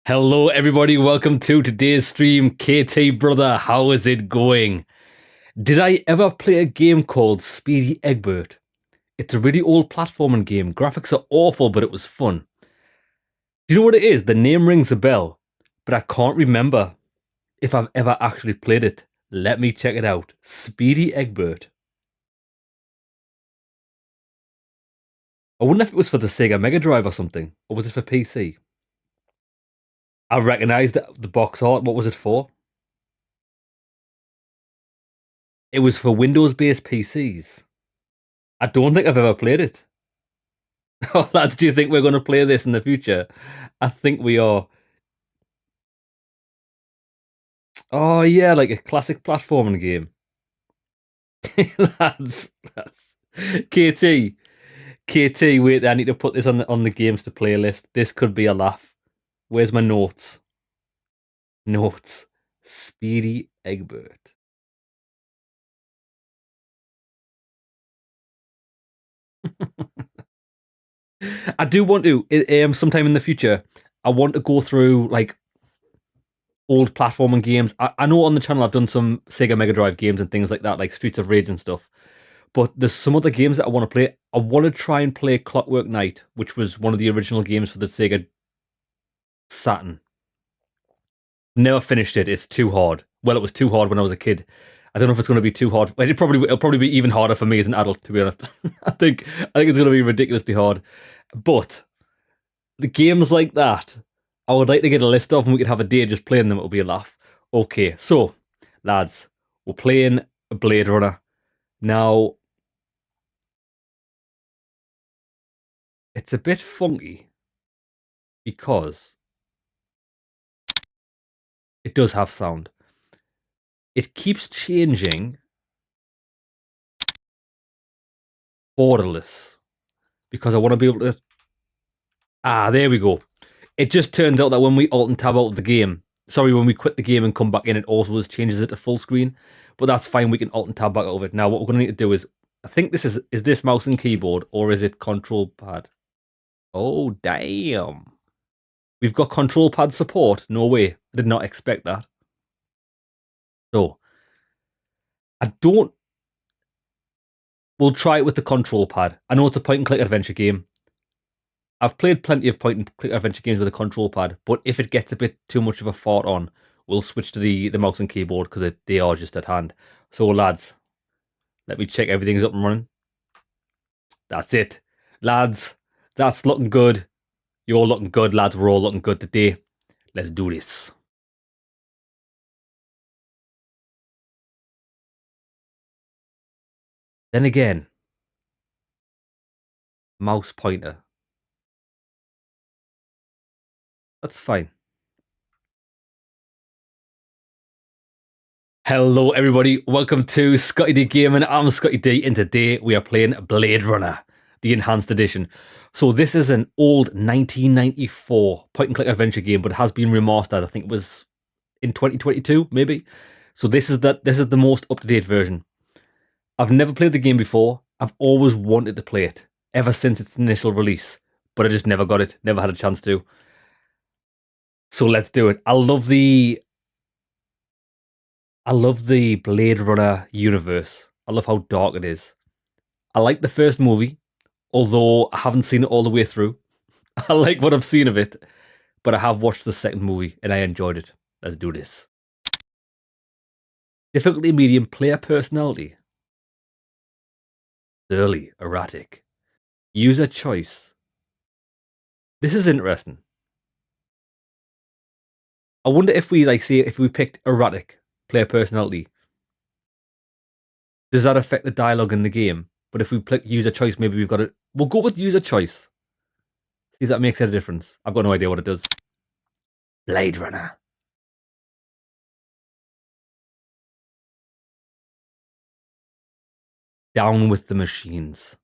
Hello, everybody. Welcome to today's stream. KT, brother, how is it going? Did I ever play a game called Speedy Egbert? It's a really old platforming game. Graphics are awful, but it was fun. Do you know what it is? The name rings a bell, but I can't remember if I've ever actually played it. Let me check it out. Speedy Egbert. I wonder if it was for the Sega Mega Drive or something, or was it for PC? I recognised the box art. What was it for? It was for Windows-based PCs. I don't think I've ever played it. Oh, lads, do you think we're going to play this in the future? I think we are. Oh, yeah, like a classic platforming game. lads. KT, KT, wait, I need to put this on the games to playlist. This could be a laugh. Where's my notes? Notes. Speedy Egbert. I do want to, sometime in the future, I want to go through, like, old platforming games. I know on the channel I've done some Sega Mega Drive games and things like that, like Streets of Rage and stuff. But there's some other games that I want to play. I want to try and play Clockwork Knight, which was one of the original games for the Sega Saturn. Never finished it. It's too hard. Well, it was too hard when I was a kid. I don't know if it's going to be too hard. It'll probably be even harder for me as an adult, to be honest. I think it's going to be ridiculously hard. But the games like that, I would like to get a list of, and we could have a day just playing them. It'll be a laugh. Okay, so lads, we're playing a Blade Runner now. It's a bit funky because it does have sound. It keeps changing borderless because I want to be able to. Ah, there we go. It just turns out that when we alt and tab out of the game, when we quit the game and come back in, it also changes it to full screen. But that's fine. We can alt and tab back out of it. Now, what we're going to need to do is, I think this is this mouse and keyboard, or is it control pad? Oh, damn. We've got control pad support. No way. I did not expect that. So, we'll try it with the control pad. I know it's a point and click adventure game. I've played plenty of point and click adventure games with a control pad, but if it gets a bit too much of a fart on, we'll switch to the mouse and keyboard because they are just at hand. So, lads, let me check everything's up and running. That's it. Lads, that's looking good. You're looking good, lads. We're all looking good today. Let's do this. Then again, mouse pointer. That's fine. Hello, everybody. Welcome to Scotty D Gaming. I'm Scotty D, and today we are playing Blade Runner, the Enhanced Edition. So this is an old 1994 point-and-click adventure game, but it has been remastered. I think it was in 2022, maybe. So this is the most up-to-date version. I've never played the game before. I've always wanted to play it ever since its initial release, but I just never got it. Never had a chance to. So let's do it. I love the Blade Runner universe. I love how dark it is. I like the first movie, although I haven't seen it all the way through. I like what I've seen of it, but I have watched the second movie and I enjoyed it. Let's do this. Difficulty medium, player personality. Early, erratic. User choice. This is interesting. I wonder if we if we picked erratic player personality, does that affect the dialogue in the game? But if we click user choice, maybe we've got it. We'll go with user choice. See if that makes any difference. I've got no idea what it does. Blade Runner. Down with the machines.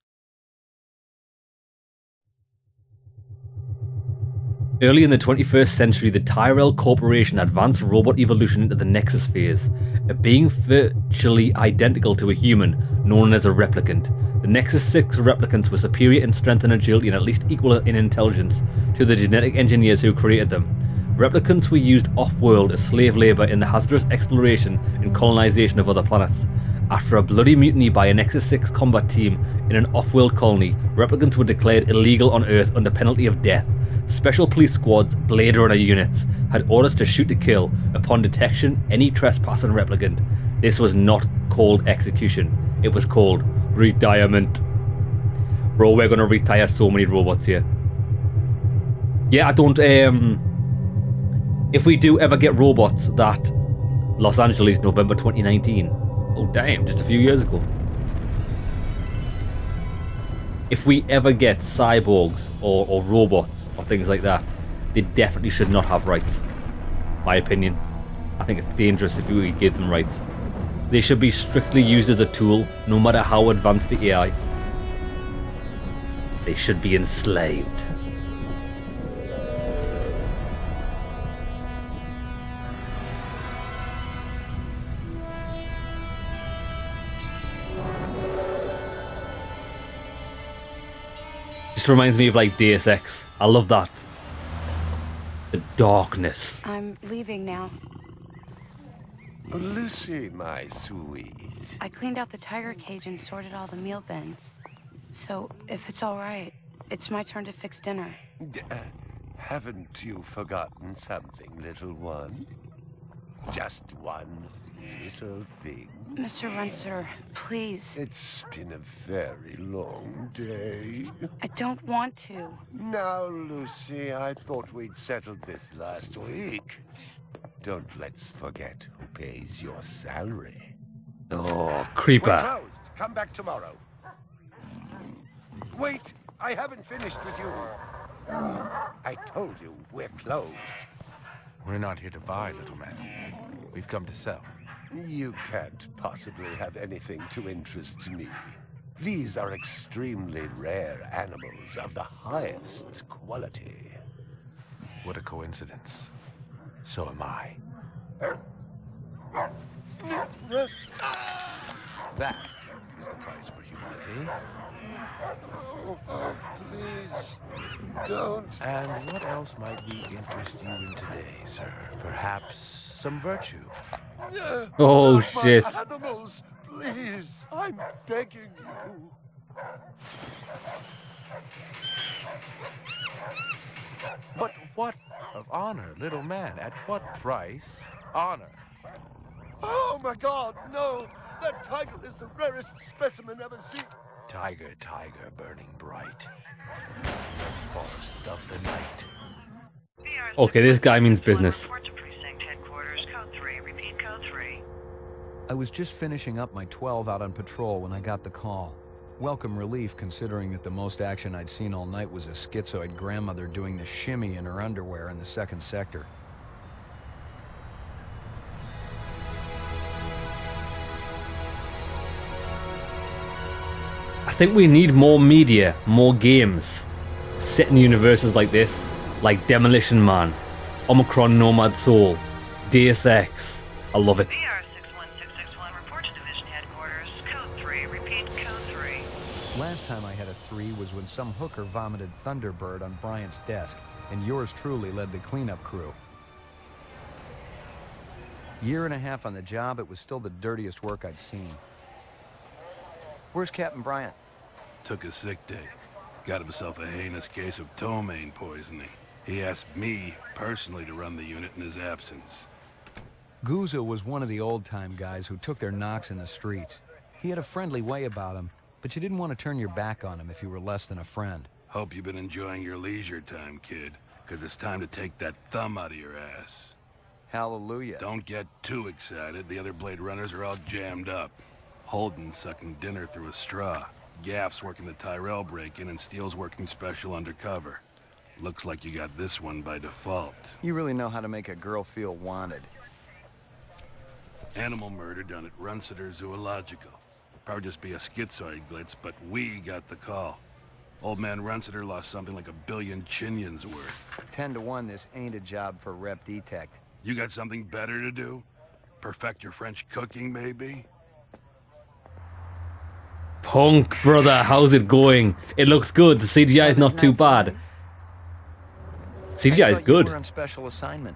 Early in the 21st century, the Tyrell Corporation advanced robot evolution into the Nexus phase, a being virtually identical to a human, known as a replicant. The Nexus 6 replicants were superior in strength and agility and at least equal in intelligence to the genetic engineers who created them. Replicants were used off-world as slave labor in the hazardous exploration and colonization of other planets. After a bloody mutiny by a Nexus 6 combat team in an off-world colony, replicants were declared illegal on Earth under penalty of death. Special police squads, Blade Runner units, had orders to shoot to kill upon detection any trespassing replicant. This was not called execution. It was called retirement. Bro, we're gonna retire so many robots here. Yeah, I don't, if we do ever get robots that Los Angeles, November 2019. Oh damn, just a few years ago. If we ever get cyborgs or robots or things like that, they definitely should not have rights. My opinion. I think it's dangerous if we give them rights. They should be strictly used as a tool, no matter how advanced the AI. They should be enslaved. Just reminds me of like Deus Ex. I love that. The darkness. I'm leaving now. Lucy, my sweet. I cleaned out the tiger cage and sorted all the meal bins. So, if it's all right, it's my turn to fix dinner. Haven't you forgotten something, little one? Just one little thing. Mr. Runser, please. It's been a very long day. I don't want to. Now, Lucy, I thought we'd settled this last week. Don't let's forget who pays your salary. Oh, We're creeper. closed. Come back tomorrow. Wait, I haven't finished with you. I told you we're closed. We're not here to buy, little man. We've come to sell. You can't possibly have anything to interest me. These are extremely rare animals of the highest quality. What a coincidence. So am I. That is the price for humanity. Oh, please, don't. And what else might we interest you in today, sir? Perhaps some virtue? Oh, Not my shit. animals, please, I'm begging you. But what of honor, little man? At what price? Honor. Oh my God, no! That tiger is the rarest specimen ever seen. Tiger, tiger, burning bright. The forest of the night. Okay, this guy means business. Report to precinct headquarters, code 3. Repeat, code 3. I was just finishing up my 12 out on patrol when I got the call. Welcome relief considering that the most action I'd seen all night was a schizoid grandmother doing the shimmy in her underwear in the second sector. I think we need more media, more games set in universes like this, like Demolition Man, Omicron Nomad Soul, Deus Ex. I love it. VR 61661, report to division headquarters, code 3. Repeat, code 3. Last time I had a 3 was when some hooker vomited Thunderbird on Bryant's desk, and yours truly led the cleanup crew. Year and a half on the job, it was still the dirtiest work I'd seen. Where's Captain Bryant? Took a sick day. Got himself a heinous case of ptomaine poisoning. He asked me personally to run the unit in his absence. Gouza was one of the old-time guys who took their knocks in the streets. He had a friendly way about him, but you didn't want to turn your back on him if you were less than a friend. Hope you've been enjoying your leisure time, kid, because it's time to take that thumb out of your ass. Hallelujah. Don't get too excited. The other Blade Runners are all jammed up. Holden's sucking dinner through a straw. Gaff's working the Tyrell break-in, and Steele's working special undercover. Looks like you got this one by default. You really know how to make a girl feel wanted. Animal murder done at Runsiter Zoological. Probably just be a schizoid blitz, but we got the call. Old man Runsiter lost something like 1 billion chinions worth. 10 to 1, this ain't a job for Rep Detect. You got something better to do? Perfect your French cooking, maybe? Punk, brother, how's it going? It looks good. The CGI is not too bad. CGI is You good. were on special assignment.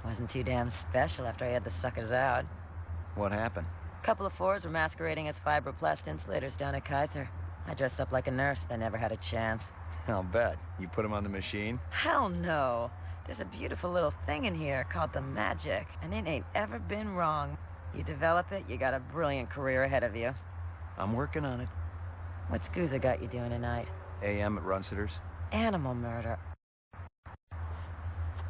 Wasn't too damn special after I had the suckers out. What happened? A couple of fours were masquerading as fibroplast insulators down at Kaiser. I dressed up like a nurse. They never had a chance. I'll bet. You put him on the machine? Hell no. There's a beautiful little thing in here called the magic, and it ain't ever been wrong. You develop it, you got a brilliant career ahead of you. I'm working on it. What's Gouza got you doing tonight? AM at Runsitter's. Animal murder.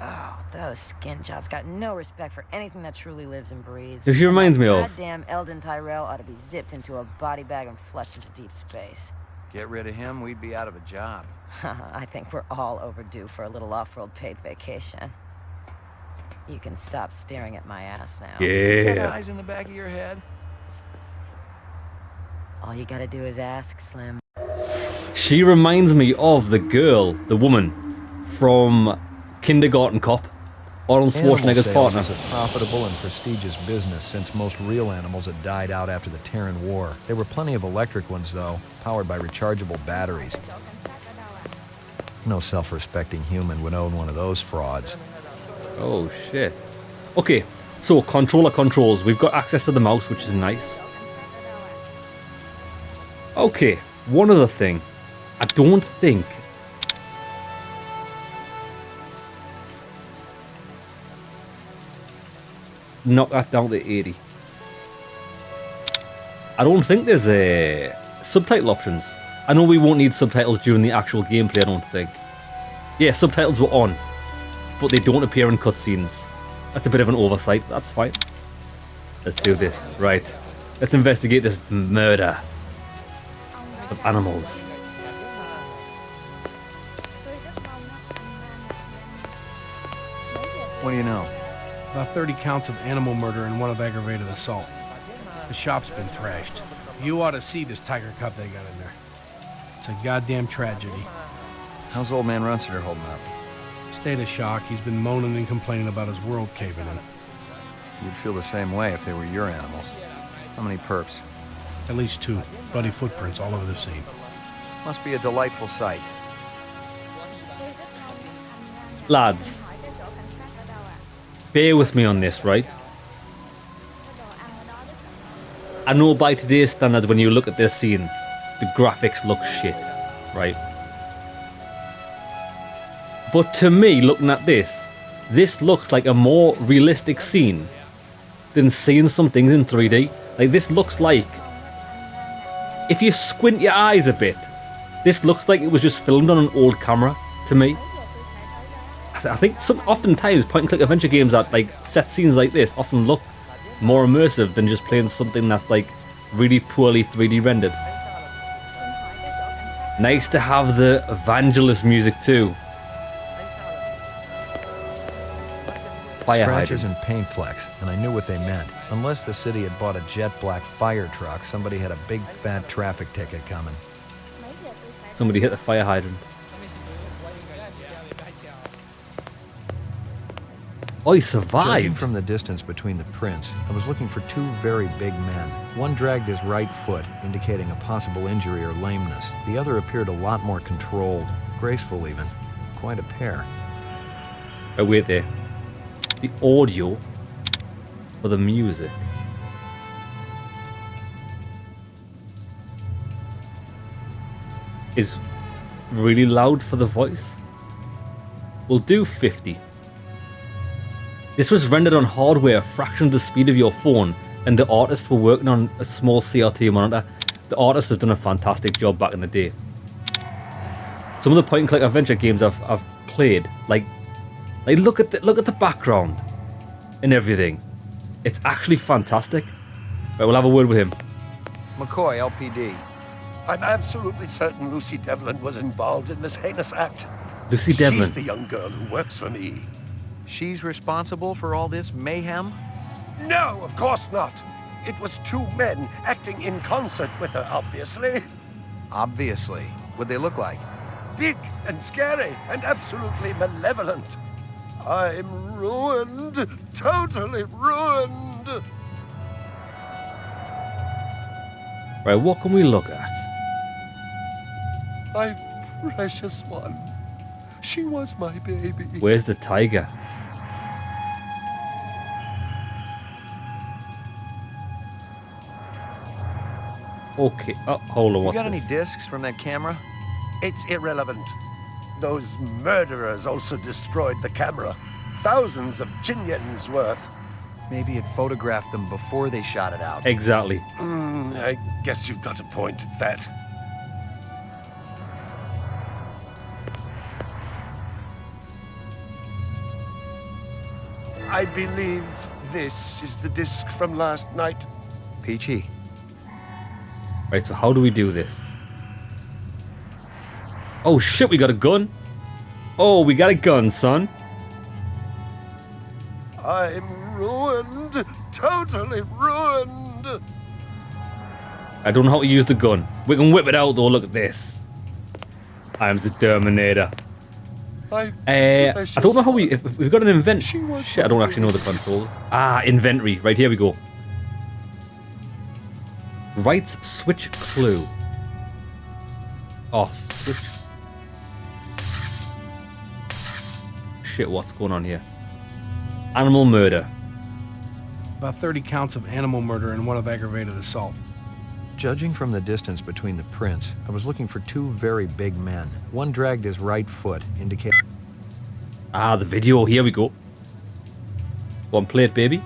Oh, those skin jobs got no respect for anything that truly lives and breathes. So she reminds me of. Goddamn Eldon Tyrell ought to be zipped into a body bag and flushed into deep space. Get rid of him, we'd be out of a job. I think we're all overdue for a little off-world paid vacation. You can stop staring at my ass now. Got Yeah. eyes in the back of your head? All you gotta do is ask, Slim. She reminds me of the girl, the woman, from Kindergarten Cop, Arnold Schwarzenegger's Animal partner. sales was a profitable and prestigious business since most real animals had died out after the Terran War. There were plenty of electric ones, though, powered by rechargeable batteries. No self-respecting human would own one of those frauds. Oh shit. Okay, so controller controls. We've got access to the mouse, which is nice. Okay, one other thing. I don't think knock that down to 80. I don't think there's a subtitle options. I know we won't need subtitles during the actual gameplay, I don't think. Yeah, subtitles were on, but they don't appear in cutscenes. That's a bit of an oversight. That's fine. Let's do this. Right. Let's investigate this murder of animals. What do you know? About 30 counts of animal murder and one of aggravated assault. The shop's been thrashed. You ought to see this tiger cub they got in there. It's a goddamn tragedy. How's old man Runsiter holding up? State of shock. He's been moaning and complaining about his world caving in. You'd feel the same way if they were your animals. How many perps? At least 2 bloody footprints all over the scene. Must be a delightful sight. Lads, bear with me on this, right? I know by today's standards, when you look at this scene, the graphics look shit, right? But to me, looking at this looks like a more realistic scene than seeing some things in 3D. Like, this looks like, if you squint your eyes a bit, this looks like it was just filmed on an old camera, to me. I think oftentimes point-and-click adventure games that like set scenes like this often look more immersive than just playing something that's like really poorly 3D rendered. Nice to have the Evangelist music too. Fire Scratches hydrant. and paint flecks, and I knew what they meant. Unless the city had bought a jet black fire truck, somebody had a big fat traffic ticket coming. Somebody hit the fire hydrant. Oh, he Judging survived. from the distance between the prints, I was looking for 2 very big men. One dragged his right foot, indicating a possible injury or lameness. The other appeared a lot more controlled, graceful even. Quite a pair. Oh, wait there. The audio for the music. Is really loud for the voice. We'll do 50. This was rendered on hardware a fraction of the speed of your phone, and the artists were working on a small CRT monitor. The artists have done a fantastic job back in the day. Some of the point-and-click adventure games I've played, like look at the background and everything. It's actually fantastic. Right, we'll have a word with him. McCoy, LPD. I'm absolutely certain Lucy Devlin was involved in this heinous act. Lucy Devlin. She's the young girl who works for me. She's responsible for all this mayhem? No, of course not. It was 2 men acting in concert with her, obviously. Obviously. What'd they look like? Big and scary and absolutely malevolent. I'm ruined. Totally ruined. Right, what can we look at? My precious one. She was my baby. Where's the tiger? Okay. Oh, hold on. You What's got any this? discs from that camera? It's irrelevant. Those murderers also destroyed the camera. Thousands of Jinyens worth. Maybe it photographed them before they shot it out. Exactly. I guess you've got a point at that. I believe this is the disc from last night. Peachy. Right, so how do we do this? Oh shit, we got a gun. Oh, we got a gun, son. I'm ruined. Totally ruined. I don't know how to use the gun. We can whip it out though, look at this. I'm the Terminator. I don't know how if we've got an invent. Shit, I don't actually know the controls. Ah, inventory. Right, here we go. Right switch clue. Oh, switch. Shit, what's going on here? Animal murder. About 30 counts of animal murder and 1 of aggravated assault. Judging from the distance between the prints, I was looking for 2 very big men. One dragged his right foot, indicating... Ah, the video. Here we go. Go on, play it, baby.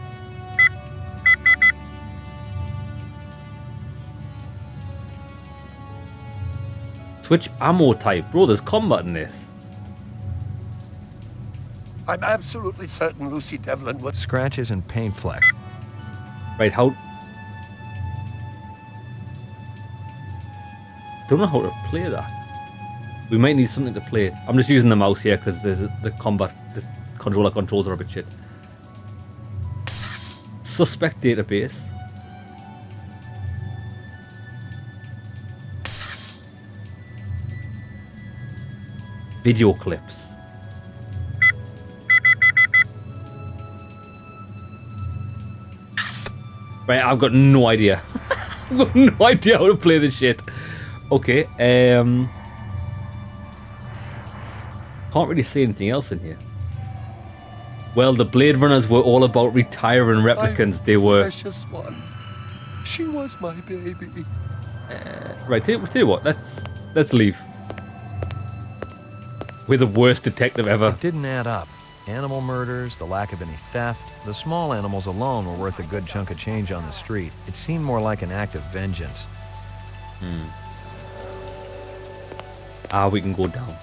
Switch ammo type. Bro, there's combat in this. I'm absolutely certain Lucy Devlin was... Scratches and paint flecks. Right, how... Don't know how to play that. We might need something to play it. I'm just using the mouse here because the combat, the controller controls are a bit shit. Suspect database. Video clips. Right, I've got no idea. I've got no idea how to play this shit. Okay, can't really see anything else in here. Well, the Blade Runners were all about retiring replicants. They were. Precious one. She was my baby. Right, tell you what, let's leave. We're the worst detective ever. It didn't add up. Animal murders, the lack of any theft, the small animals alone were worth a good chunk of change on the street. It seemed more like an act of vengeance. Ah, we can go down.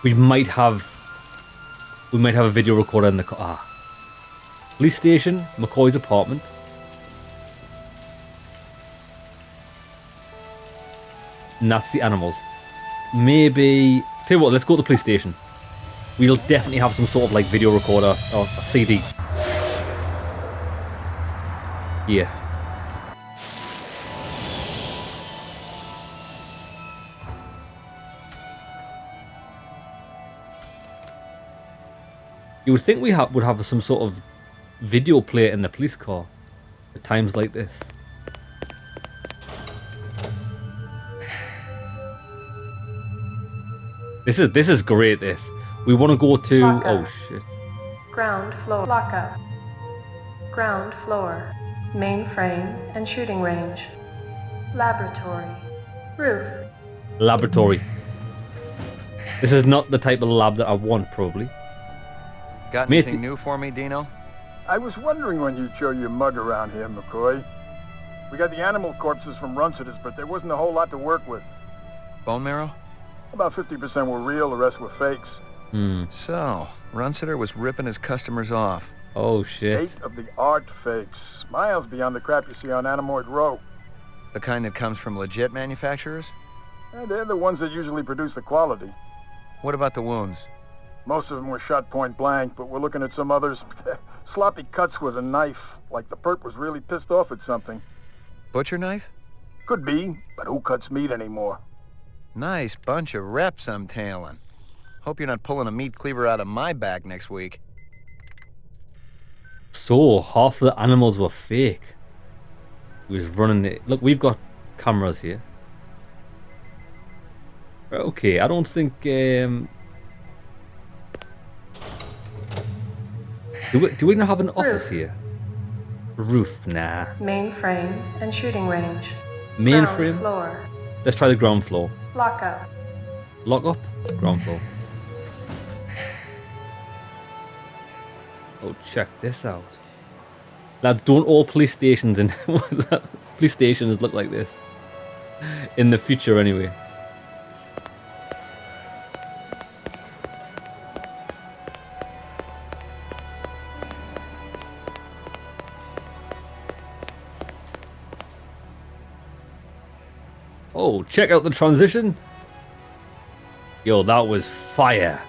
We might have a video recorder in the car. Ah. Police station, McCoy's apartment. And that's the animals. Maybe... Tell you what, let's go to the police station. We'll definitely have some sort of like video recorder or a CD. Yeah. You would think we would have some sort of video player in the police car at times like this. This is great. This we want to go to. Lockup. Oh shit! Ground floor. Lockup. Ground floor. Mainframe and shooting range. Laboratory. Roof. Laboratory. This is not the type of lab that I want, probably. Got Mate, anything new for me, Dino? I was wondering when you'd show your mug around here, McCoy. We got the animal corpses from Runciter's, but there wasn't a whole lot to work with. Bone marrow? About 50% were real, the rest were fakes. So, Runciter was ripping his customers off. Oh shit! 8 of the art fakes. Miles beyond the crap you see on Animoid Row. The kind that comes from legit manufacturers? And they're the ones that usually produce the quality. What about the wounds? Most of them were shot point blank, but we're looking at some others. Sloppy cuts with a knife, like the perp was really pissed off at something. Butcher knife? Could be, but who cuts meat anymore? Nice bunch of reps I'm tailing. Hope you're not pulling a meat cleaver out of my back next week. So half of the animals were fake. He was running it. Look, we've got cameras here. Okay, I don't think... do we not have an office here? Roof, nah. Mainframe and shooting range. Mainframe? Ground floor. Let's try the ground floor. Lockup. Lock up? Ground floor. Oh, check this out. Lads, don't all police stations and police stations look like this. In the future, anyway. Oh, check out the transition. Yo, that was fire.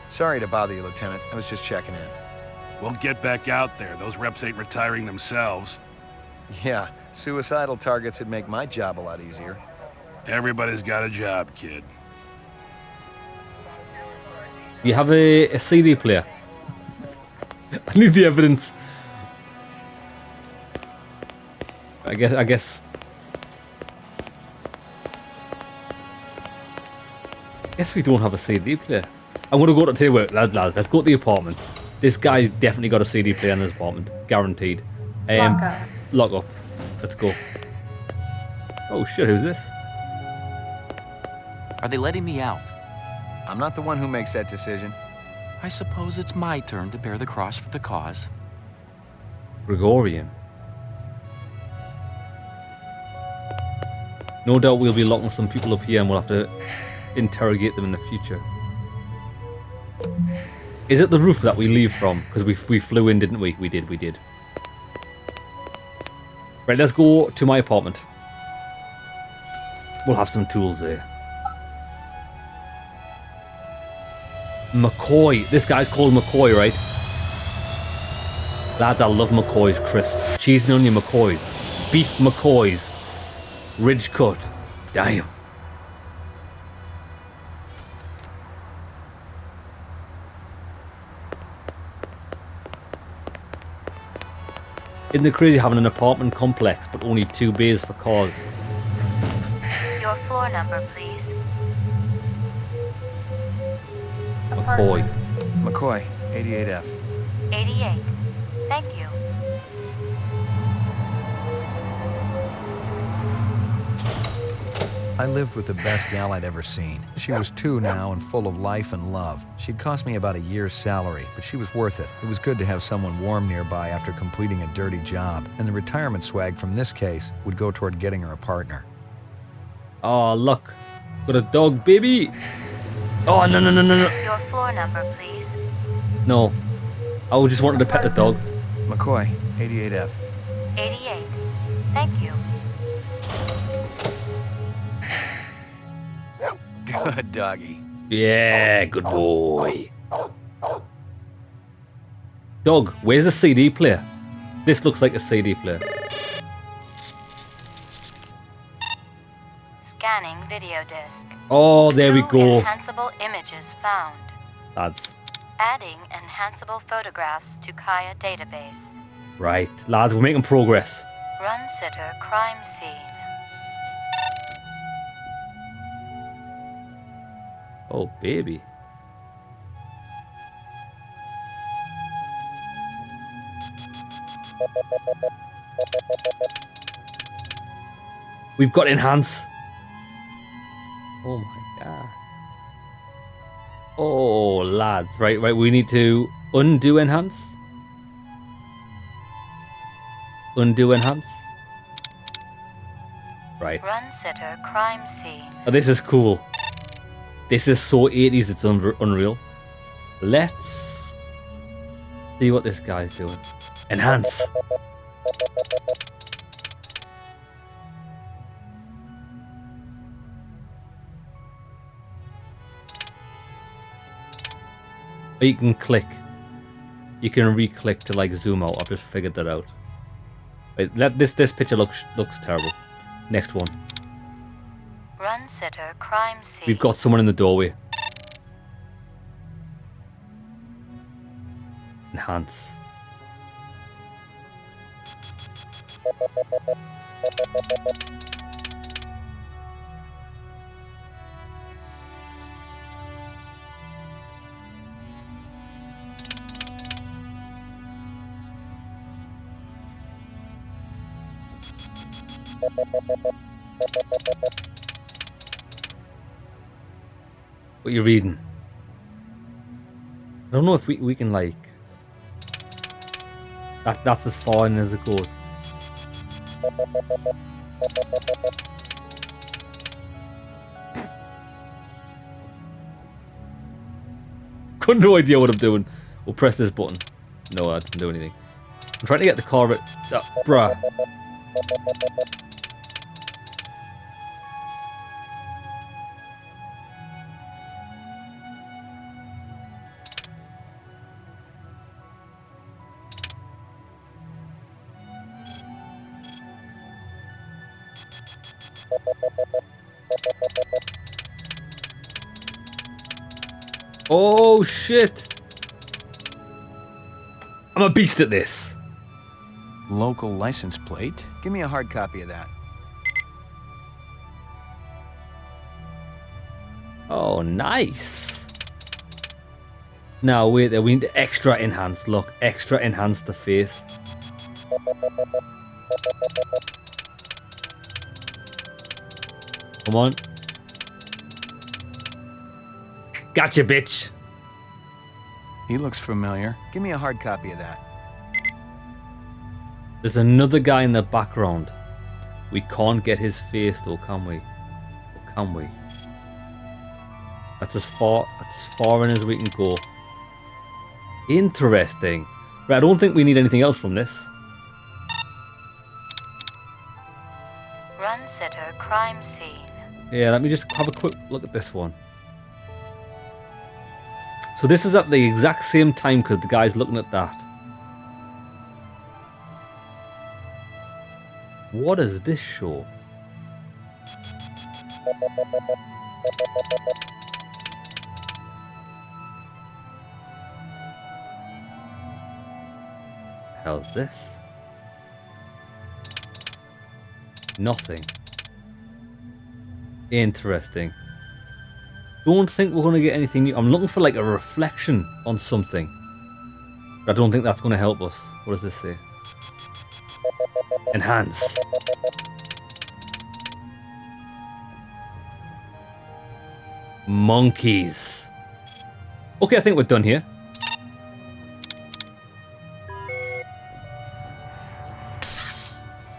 Sorry to bother you, Lieutenant. I was just checking in. Well, get back out there. Those reps ain't retiring themselves. Yeah, suicidal targets would make my job a lot easier. Everybody's got a job, kid. You have a CD player. I need the evidence. I guess we don't have a CD player. I'm gonna go to tell you what, lads, let's go to the apartment. This guy's definitely got a CD player in his apartment, guaranteed. Lock up. Let's go. Oh shit, who's this? Are they letting me out? I'm not the one who makes that decision. I suppose it's my turn to bear the cross for the cause. Gregorian. No doubt we'll be locking some people up here and we'll have to interrogate them in the future. Is it the roof that we leave from? Because we flew in, didn't we? We did. Right, let's go to my apartment. We'll have some tools there. McCoy. This guy's called McCoy, right? Lads, I love McCoy's crisps. Cheese and onion McCoy's. Beef McCoy's. Ridge cut. Damn. Isn't it crazy having an apartment complex but only 2 bays for cars? Your floor number, please. McCoy. McCoy, 88F. 88. Thank you. I lived with the best gal I'd ever seen. She was 2 now and full of life and love. She'd cost me about a year's salary, but she was worth it. It was good to have someone warm nearby after completing a dirty job, and the retirement swag from this case would go toward getting her a partner. Oh, look. Got a dog, baby. Oh, no. Your floor number, please. No. I just wanted to pet the dog. McCoy, 88F. 88. Thank you. Good doggy. Yeah, good boy. Dog, where's the CD player? This looks like a CD player. Scanning video disc. Oh, there we go. Enhanceable images found. Lads. Adding enhanceable photographs to Kaya database. Right, lads, we're making progress. Run sitter crime scene. Oh, baby. We've got enhance. Oh my god. Oh, lads. Right. We need to undo enhance. Undo enhance. Right. Run sitter crime scene. Oh, this is cool. This is so 80s, it's unreal. Let's see what this guy's doing. Enhance. You can click. You can re-click to like zoom out. I've just figured that out. Wait, this picture looks terrible. Next one. Run sitter crime scene. We've got someone in the doorway. Enhance. What are you reading? I don't know if we can like... That's as far in as it goes. Got no idea what I'm doing. We'll press this button. No, I didn't do anything. I'm trying to get the car, but... bruh. Oh shit! I'm a beast at this. Local license plate? Give me a hard copy of that. Oh, nice. Now wait there, we need extra enhanced. Look, extra enhanced the face. Come on. Gotcha, bitch. He looks familiar. Give me a hard copy of that. There's another guy in the background. We can't get his face though, can we? Or can we? That's as far in as we can go. Interesting. Right, I don't think we need anything else from this. Run sitter crime scene. Yeah, let me just have a quick look at this one. So this is at the exact same time because the guy's looking at that. What does this show? Hell's this? Nothing. Interesting. Don't think we're going to get anything new. I'm looking for like a reflection on something. But I don't think that's going to help us. What does this say? Enhance. Monkeys. Okay, I think we're done here.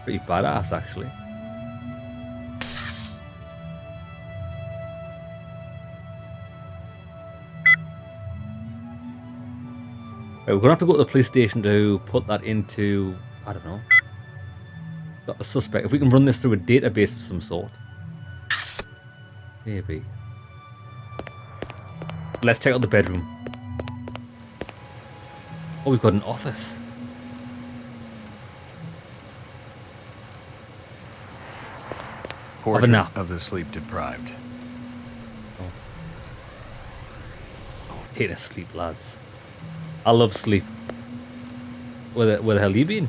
Pretty badass, actually. Right, we're gonna have to go to the police station to put that into, I don't know, got the suspect. If we can run this through a database of some sort. Maybe. Let's check out the bedroom. Oh, we've got an office. Portrait Have a nap. of the sleep deprived. Oh, take a sleep, lads. I love sleep. Where the hell you been?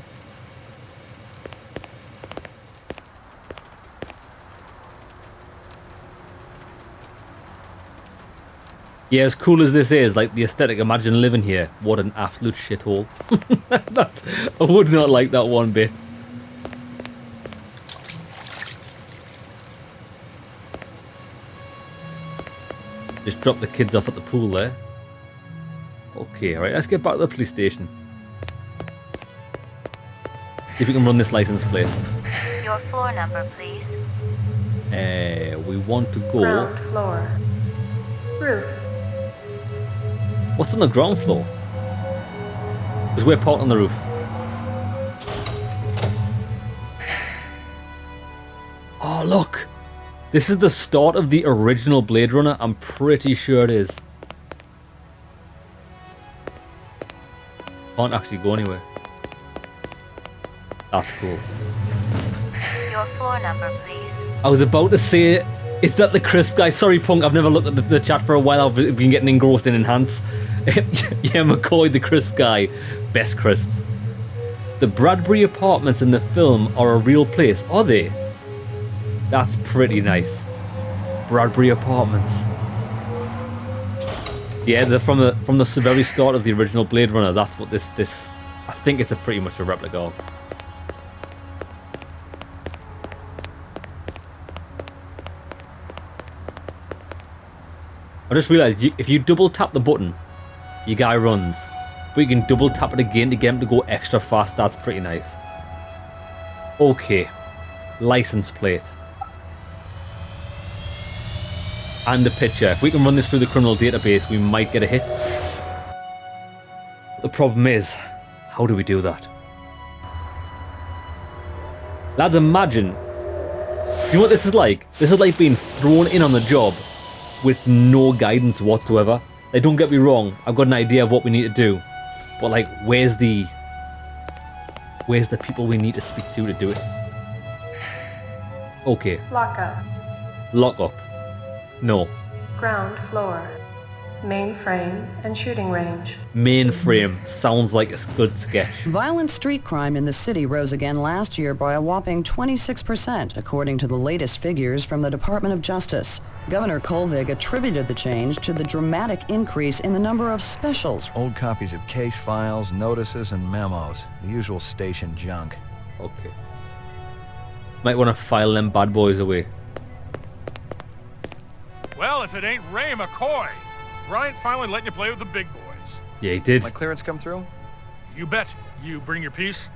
Yeah, as cool as this is, like the aesthetic, imagine living here. What an absolute shithole. I would not like that one bit. Just drop the kids off at the pool there. Okay, right, let's get back to the police station. See if we can run this license plate. Your floor number, please. We want to go... Ground floor. Roof. What's on the ground floor? Because we're parked on the roof. Oh, look! This is the start of the original Blade Runner. I'm pretty sure it is. Can't actually go anywhere. That's cool. Your floor number, please. I was about to say, is that the crisp guy? Sorry, Punk, I've never looked at the chat for a while. I've been getting engrossed in Enhance. Yeah, McCoy, the crisp guy. Best crisps. The Bradbury apartments in the film are a real place, are they? That's pretty nice. Bradbury apartments. Yeah, they're from the very start of the original Blade Runner. That's what this I think it's pretty much a replica of. I just realised if you double tap the button, your guy runs. But you can double tap it again to get him to go extra fast. That's pretty nice. Okay. License plate. And the picture. If we can run this through the criminal database, we might get a hit. The problem is, how do we do that? Lads, imagine. You know what this is like? This is like being thrown in on the job with no guidance whatsoever. Like, don't get me wrong, I've got an idea of what we need to do. But like, where's the people we need to speak to do it? Okay. Lock up. Lock up. No. Ground floor. Mainframe and shooting range. Mainframe. Sounds like a good sketch. Violent street crime in the city rose again last year by a whopping 26%, according to the latest figures from the Department of Justice. Governor Kolvig attributed the change to the dramatic increase in the number of specials. Old copies of case files, notices, and memos. The usual station junk. Okay. Might want to file them bad boys away. Well, if it ain't Ray McCoy. Bryant finally letting you play with the big boys. Yeah, he did. My clearance come through? You bet. You bring your piece?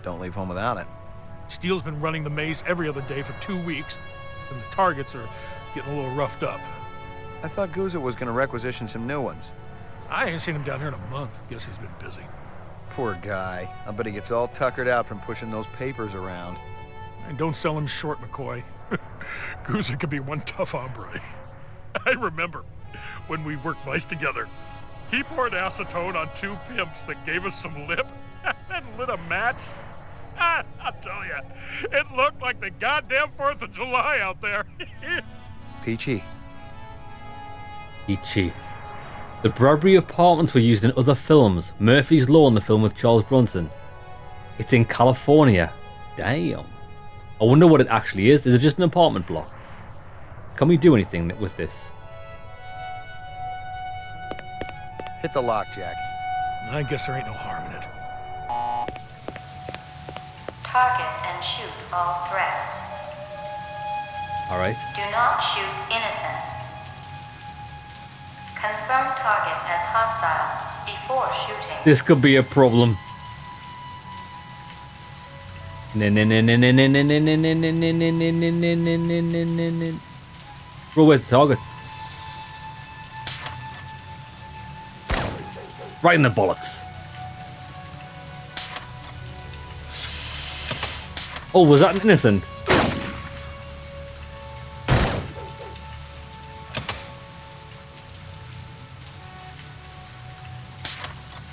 Don't leave home without it. Steele's been running the maze every other day for 2 weeks, and the targets are getting a little roughed up. I thought Gouza was going to requisition some new ones. I ain't seen him down here in a month. Guess he's been busy. Poor guy. I bet he gets all tuckered out from pushing those papers around. And don't sell him short, McCoy. Gouza could be one tough hombre. I remember when we worked mice together. He poured acetone on 2 pimps that gave us some lip and lit a match. I'll tell you, it looked like the goddamn 4th of July out there. Peachy. Peachy. The Bradbury apartments were used in other films. Murphy's Law in the film with Charles Bronson. It's in California. Damn. I wonder what it actually is. Is it just an apartment block? Can we do anything with this? Hit the lock, Jack. I guess there ain't no harm in it. Target and shoot all threats. All right. Do not shoot innocents. Confirm target as hostile before shooting. This could be a problem. Bro, where's the targets? Right in the bollocks. Oh, was that an innocent?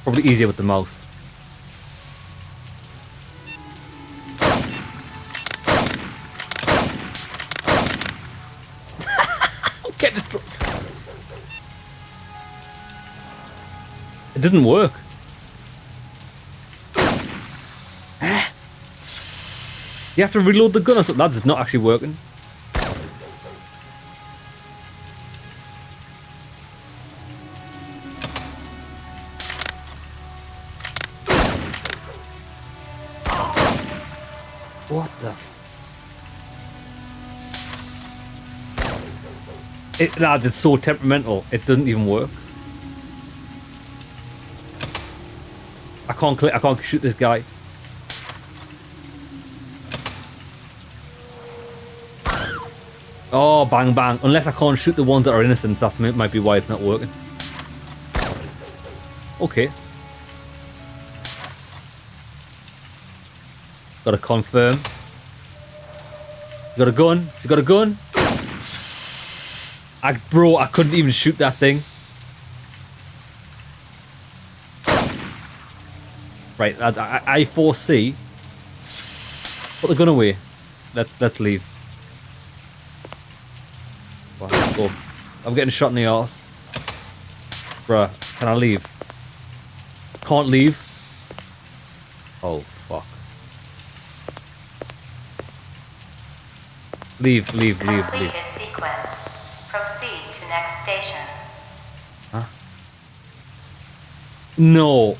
Probably easier with the mouse. Get destroyed. It didn't work. You have to reload the gun or something. That's not actually working. What the lads, it's so temperamental. It doesn't even work. I can't shoot this guy. Oh, bang bang. Unless I can't shoot the ones that are innocents, that might be why it's not working. Okay. Gotta confirm. You got a gun? You got a gun? Bro, I couldn't even shoot that thing. Right, lads, I foresee. Put the gun away. Let's leave. Well, let's go. I'm getting shot in the arse. Bruh, can I leave? Can't leave. Oh, fuck. Leave. Completed sequence. Proceed to next station. Huh? No.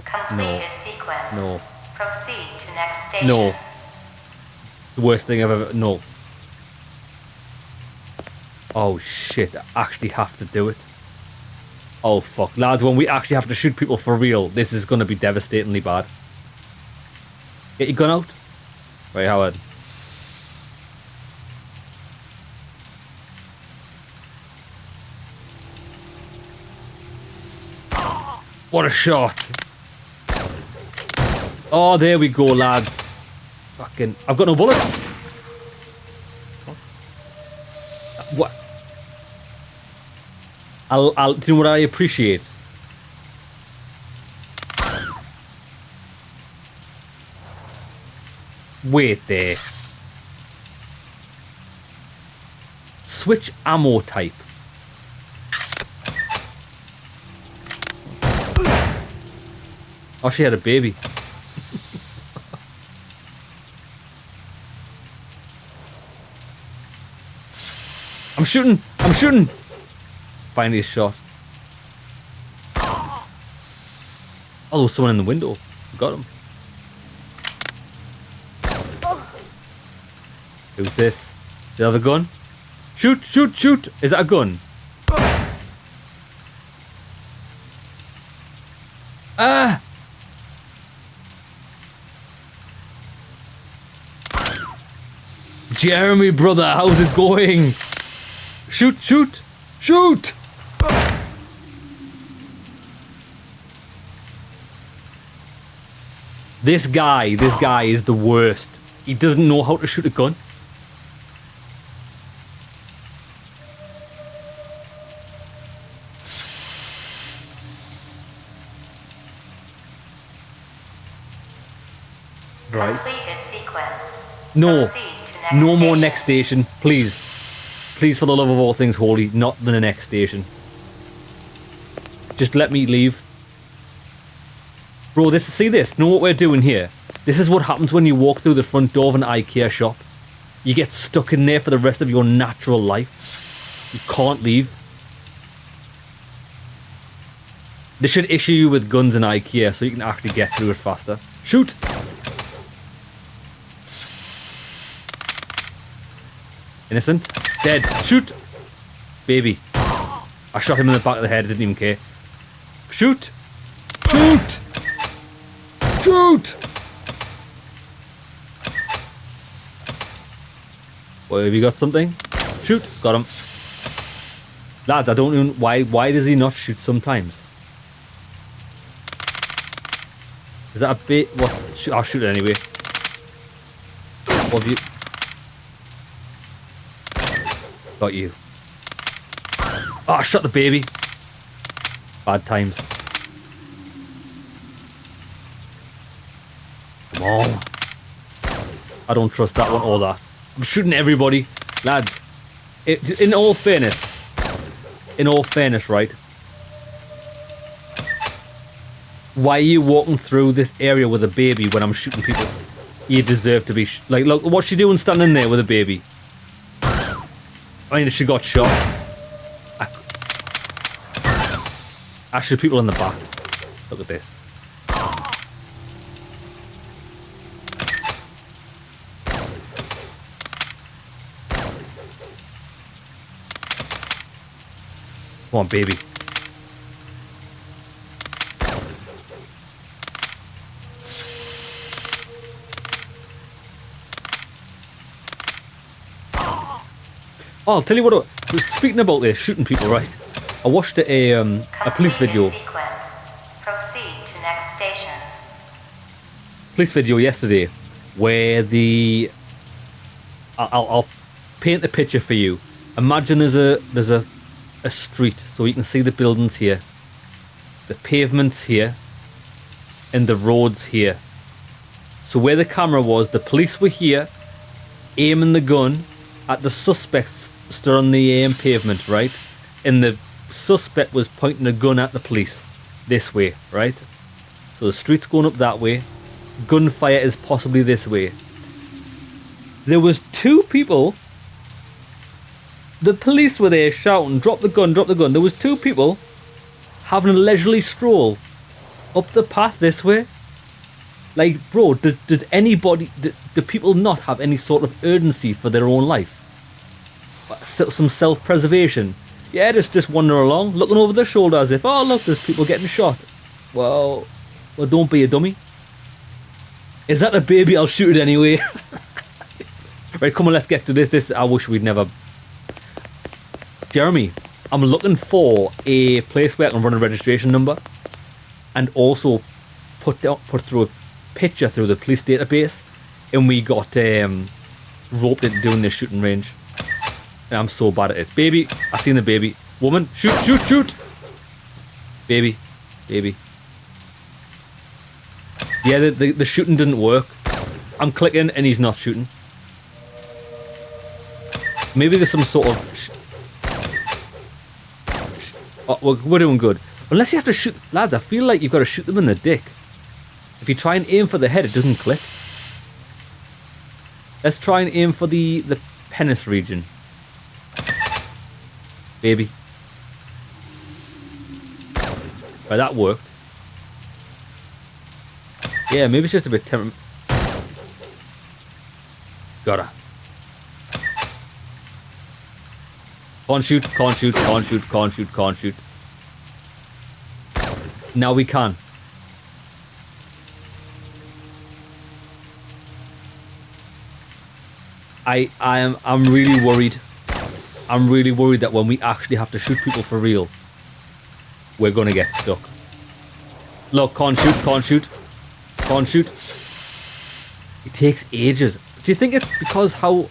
Completed sequence. No. Proceed to next station. No. The worst thing I've ever... No. Oh shit, I actually have to do it. Oh fuck. Lads, when we actually have to shoot people for real, this is going to be devastatingly bad. Get your gun out. Right, Howard. What a shot. Oh, there we go, lads. Fucking... I've got no bullets. What? Do you know what I appreciate? Wait there. Switch ammo type. Oh, she had a baby. I'm shooting! I'm shooting! Finally a shot. Oh, there was someone in the window. Got him. Who's this? The other gun? Shoot, shoot, shoot! Is that a gun? Ah! Jeremy, brother, how's it going? Shoot, shoot, shoot! This guy is the worst. He doesn't know how to shoot a gun. Right. No. No more next station, please. Please, for the love of all things holy, not the next station. Just let me leave. Bro, see this? Know what we're doing here? This is what happens when you walk through the front door of an IKEA shop. You get stuck in there for the rest of your natural life. You can't leave. They should issue you with guns in IKEA so you can actually get through it faster. Shoot! Innocent. Dead. Shoot! Baby. I shot him in the back of the head, didn't even care. Shoot! Shoot! Shoot! Boy, have you got something? Shoot! Got him. Lads, I don't know why does he not shoot sometimes? Is that a bit... What? I'll shoot it anyway. What have you... Got you. Oh, I shot the baby. Bad times. Come on. I don't trust that one or that. I'm shooting everybody. Lads, in all fairness, right? Why are you walking through this area with a baby when I'm shooting people? You deserve to be... like, look, what's she doing standing there with a baby? I mean, she got shot. Actually, people in the back. Look at this. Come on, baby. Oh, I'll tell you what, speaking about this, shooting people, right? I watched a police video. Proceed to next station. Police video yesterday where I'll paint the picture for you. Imagine there's a street, so you can see the buildings here, the pavements here, and the roads here. So where the camera was, the police were here, aiming the gun at the suspects stood on the pavement, right? And the suspect was pointing a gun at the police this way, right? So the street's going up that way. Gunfire is possibly this way. There was two people. The police were there shouting, drop the gun, drop the gun. There was two people having a leisurely stroll up the path this way. Like, bro, does anybody, do people not have any sort of urgency for their own life? some self-preservation. Yeah, just wander along, looking over their shoulder as if, oh look, there's people getting shot. Well, don't be a dummy. Is that a baby? I'll shoot it anyway. Right, come on, let's get to this. I wish we'd never. Jeremy, I'm looking for a place where I can run a registration number, and also put through a picture through the police database, and we got roped into doing this shooting range. And I'm so bad at it. Baby, I seen the baby. Woman, shoot. Baby. Yeah, the shooting didn't work. I'm clicking and he's not shooting. Maybe there's some sort of... Oh, we're doing good. Unless you have to shoot... Lads, I feel like you've got to shoot them in the dick. If you try and aim for the head, it doesn't click. Let's try and aim for the penis region. Baby. Right, that worked. Yeah, maybe it's just a bit temperament. Got her. Can't shoot. Now we can. I'm really worried. I'm really worried that when we actually have to shoot people for real, we're gonna get stuck. Look, can't shoot. It takes ages. Do you think it's because how...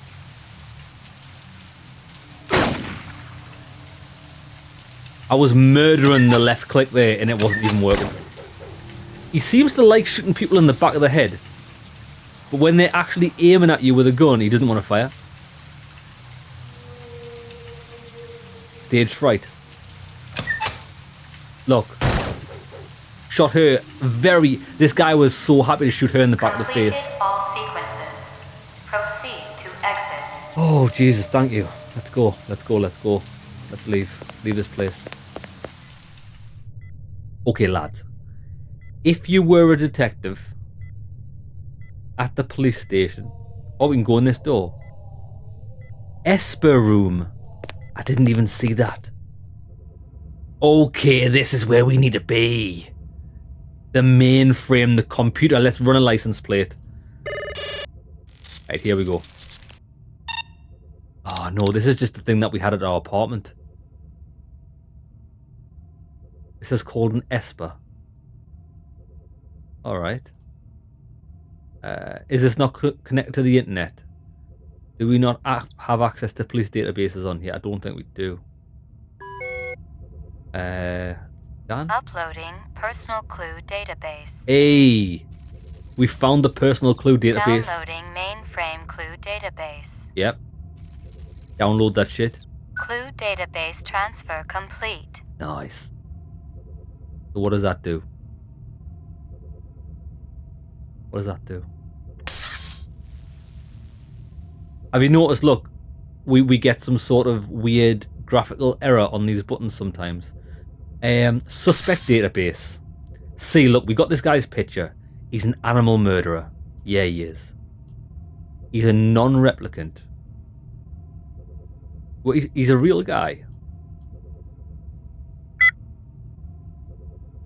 I was murdering the left click there and it wasn't even working. He seems to like shooting people in the back of the head, but when they're actually aiming at you with a gun, he doesn't want to fire. Stage fright. Look. Shot her very... This guy was so happy to shoot her in the back of the face. All sequences. Proceed to exit. Oh, Jesus, thank you. Let's go. Let's leave. Leave this place. Okay, lads. If you were a detective at the police station... Oh, we can go in this door. Esper room. I didn't even see that. Okay, this is where we need to be. The mainframe, the computer. Let's run a license plate. Right, here we go. Oh no, this is just the thing that we had at our apartment. This is called an Esper. Alright. Is this not connected to the internet? Do we not have access to police databases on here? I don't think we do. Dan? Uploading personal clue database. Hey! We found the personal clue database. Downloading mainframe clue database. Yep. Download that shit. Clue database transfer complete. Nice. So what does that do? What does that do? Have you noticed, look, we get some sort of weird graphical error on these buttons sometimes. Suspect database. See, look, we got this guy's picture. He's an animal murderer. Yeah, he is. He's a non-replicant. Well, he's a real guy.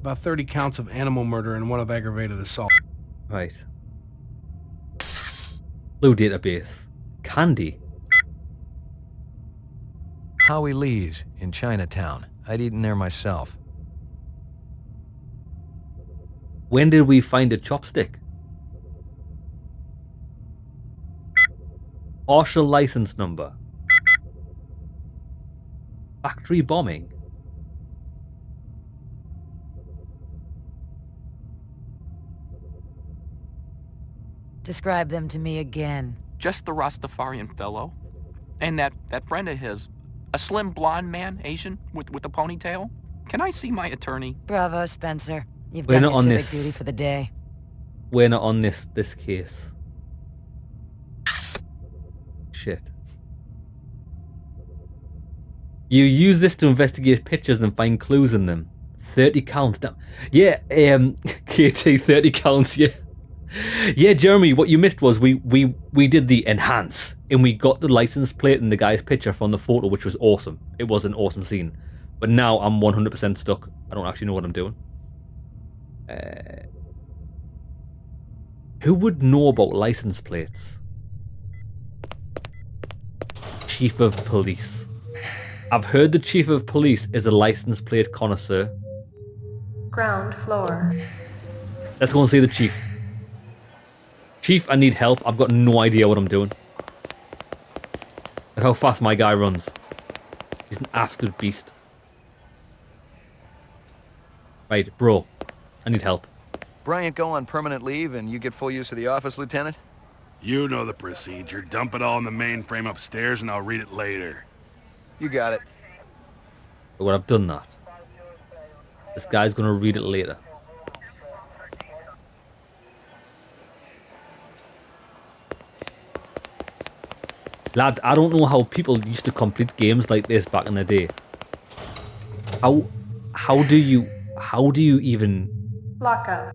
About 30 counts of animal murder and 1 of aggravated assault. Right. Blue database. Candy. Howie Lee's in Chinatown. I'd eaten there myself. When did we find a chopstick? Partial license number. Factory bombing. Describe them to me again. Just the Rastafarian fellow. And that friend of his, a slim blonde man, Asian, with a ponytail. Can I see my attorney? Bravo, Spencer. You've We're done not your on civic this. duty for the day. We're not on this case. Shit. You use this to investigate pictures and find clues in them. 30 counts. Down. Yeah, KT 30 counts, yeah. Yeah, Jeremy, what you missed was we did the enhance. and we got the license plate and the guy's picture from the photo, which was awesome. It was an awesome scene. But now I'm 100% stuck. I don't actually know what I'm doing. Who would know about license plates? Chief of Police. I've heard the Chief of Police is a license plate connoisseur. Ground floor. Let's go and see the Chief. Chief, I need help. I've got no idea what I'm doing. Look how fast my guy runs. He's an absolute beast. Right, bro. I need help. Bryant go on permanent leave and you get full use of the office, Lieutenant? You know the procedure. Dump it all in the mainframe upstairs and I'll read it later. You got it. Well, I've done that. This guy's gonna read it later. Lads, I don't know how people used to complete games like this back in the day. How do you even Lockup.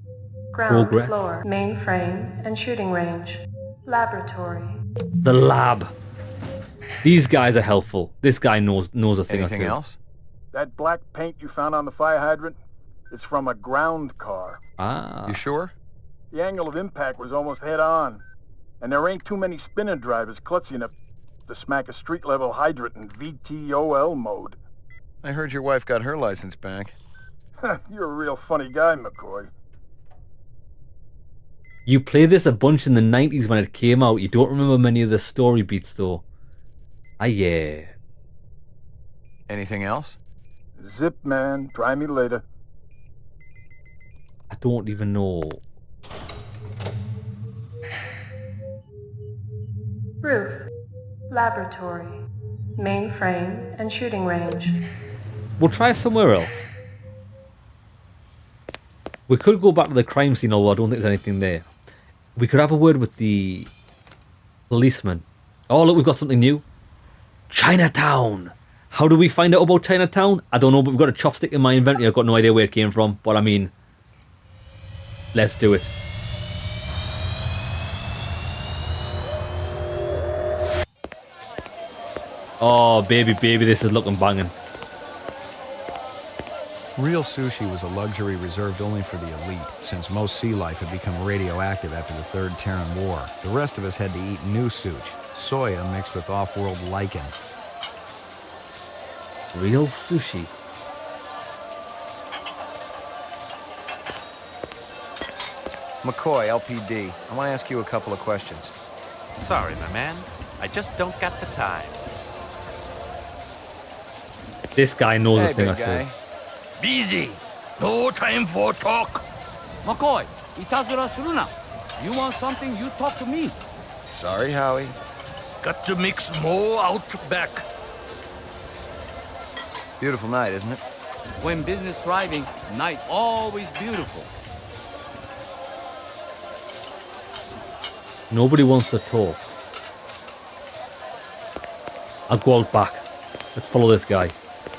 Ground progress? floor. Mainframe and shooting range. Laboratory. The lab. These guys are helpful. This guy knows a thing or two. Anything else? That black paint you found on the fire hydrant? It's from a ground car. Ah. You sure? The angle of impact was almost head on. And there ain't too many spinning drivers klutzy enough to smack a street-level hydrant in VTOL mode. I heard your wife got her license back. You're a real funny guy, McCoy. You played this a bunch in the 90s when it came out. You don't remember many of the story beats, though. Ah, yeah. Anything else? Zip, man. Try me later. I don't even know. Roof. Laboratory. Mainframe and shooting range. We'll try somewhere else. We could go back to the crime scene, although I don't think there's anything there. We could have a word with the policeman. Oh, look, we've got something new. Chinatown. How do we find out about Chinatown? I don't know, but we've got a chopstick in my inventory. I've got no idea where it came from. But I mean, let's do it. Oh, baby, this is looking banging. Real sushi was a luxury reserved only for the elite, since most sea life had become radioactive after the Third Terran War. The rest of us had to eat new sushi, soya mixed with off-world lichen. Real sushi. McCoy, LPD. I want to ask you a couple of questions. Sorry, my man. I just don't got the time. This guy knows Hey, a thing or big guy. two. Busy. No time for talk. McCoy, itazura suru na. You want something, you talk to me. Sorry, Howie. Got to mix more out back. Beautiful night, isn't it? When business thriving, night always beautiful. Nobody wants to talk. I'll go out back. Let's follow this guy.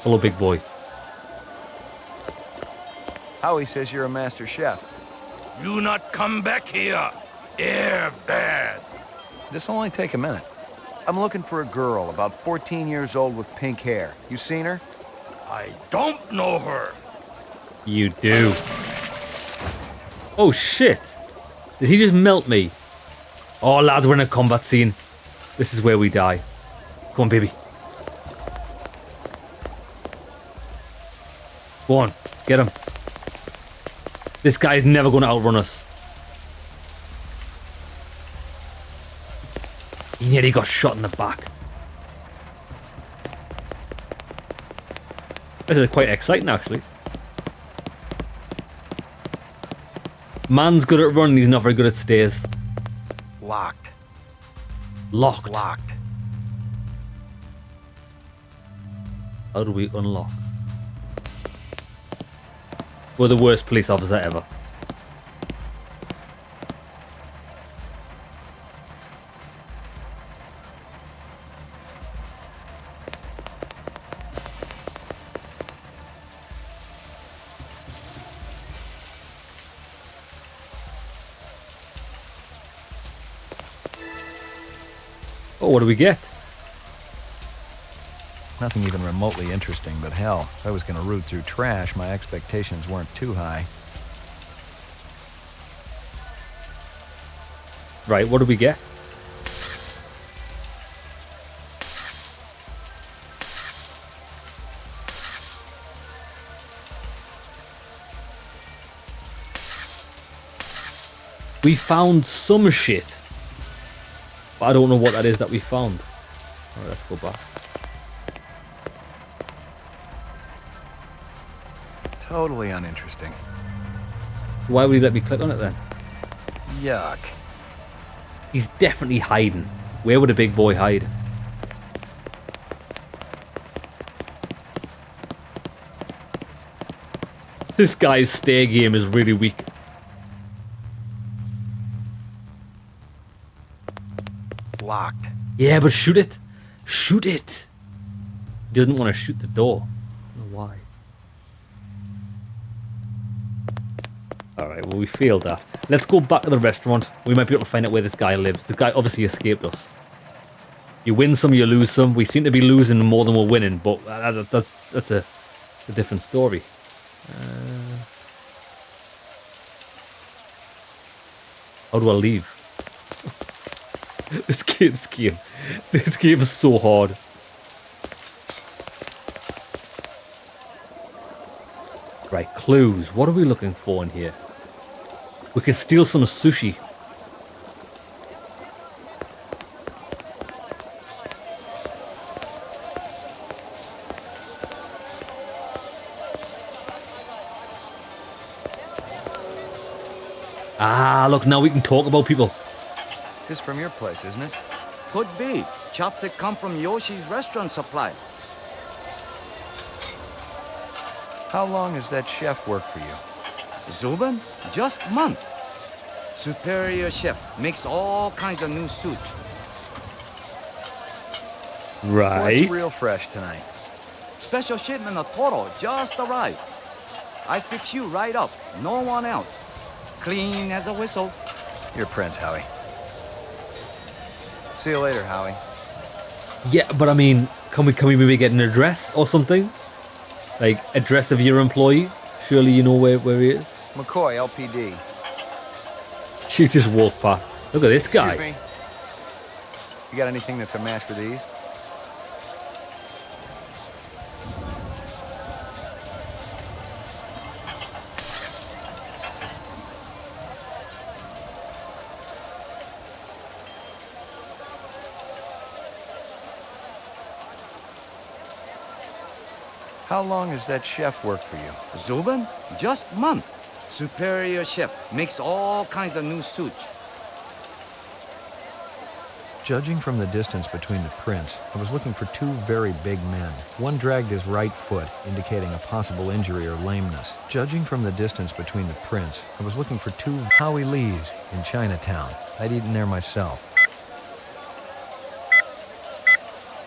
Follow Big Boy. Howie says you're a master chef. You not come back here. Air bad. This'll only take a minute. I'm looking for a girl about 14 years old with pink hair. You seen her? I don't know her. You do. Oh shit! Did he just melt me? Oh lads, we're in a combat scene. This is where we die. Come on, baby. Go on, get him. This guy's never going to outrun us. He nearly got shot in the back. This is quite exciting, actually. Man's good at running, he's not very good at stairs. Locked. Locked. Locked. How do we unlock? We're the worst police officer ever. Oh, what do we get? Nothing even remotely interesting, but hell, if I was going to root through trash, my expectations weren't too high. Right, what do we get? We found some shit. But I don't know what that is that we found. Alright, let's go back. Totally uninteresting. Why would he let me click on it then? Yuck. He's definitely hiding. Where would a big boy hide? This guy's stay game is really weak. Locked. Yeah, but shoot it. Shoot it. He doesn't want to shoot the door. I don't know why. Alright, well, we failed that. Let's go back to the restaurant. We might be able to find out where this guy lives. The guy obviously escaped us. You win some, you lose some. We seem to be losing more than we're winning, but that's a different story. How do I leave? This game is so hard. Right, clues. What are we looking for in here? We can steal some sushi. Ah, look, now we can talk about people. This is from your place, isn't it? Could be. Chopstick come from Yoshi's restaurant supply. How long has that chef worked for you? Zubin? Just month. Superior chef. Makes all kinds of new sushi. Right. What's real fresh tonight? Special shipment of Toro just arrived. I fix you right up. No one else. Clean as a whistle. You're Prince, Howie. See you later, Howie. Yeah, but I mean, can we maybe get an address or something? Like, address of your employee? Surely you know where he is? McCoy, LPD. She just walked past. Look at this guy. Excuse me. You got anything that's a match for these? How long has that chef worked for you? Zubin? Just month. Superior chef. Makes all kinds of new sushi. Judging from the distance between the prints, I was looking for two very big men. One dragged his right foot, indicating a possible injury or lameness. Judging from the distance between the prints, I was looking for two Howie Lees in Chinatown. I'd eaten there myself.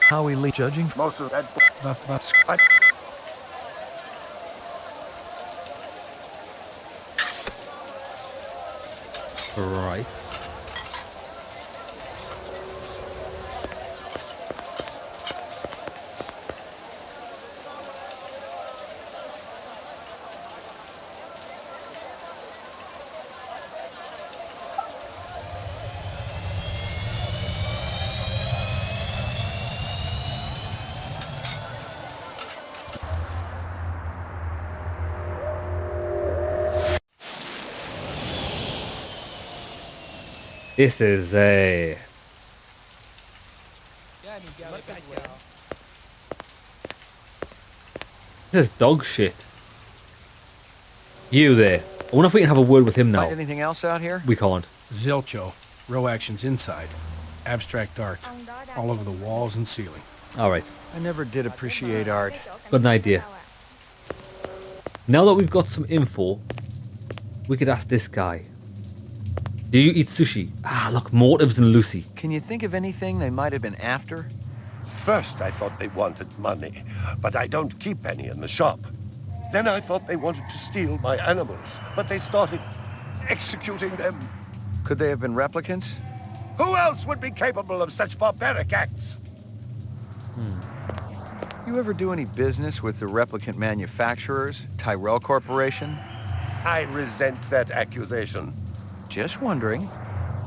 Howie Lee, judging from Most of that Right. This is a... This is dog shit. You there. I wonder if we can have a word with him now. Find anything else out here? We can't. Zilcho. Row actions inside. Abstract art. All over the walls and ceiling. Alright. I never did appreciate art. Got an idea. Now that we've got some info, we could ask this guy. Do you eat sushi? Ah, look, motives and Lucy. Can you think of anything they might have been after? First, I thought they wanted money, but I don't keep any in the shop. Then I thought they wanted to steal my animals, but they started executing them. Could they have been replicants? Who else would be capable of such barbaric acts? You ever do any business with the replicant manufacturers, Tyrell Corporation? I resent that accusation. Just wondering.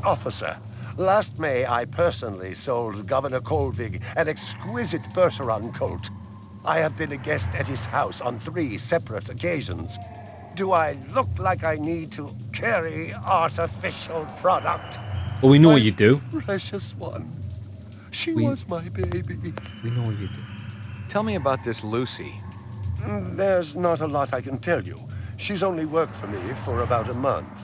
Officer, last May I personally sold Governor Colvig an exquisite Bergeron colt. I have been a guest at his house on 3 separate occasions. Do I look like I need to carry artificial product? Well, we know what you do. Precious one. She was my baby. We know what you do. Tell me about this Lucy. There's not a lot I can tell you. She's only worked for me for about a month.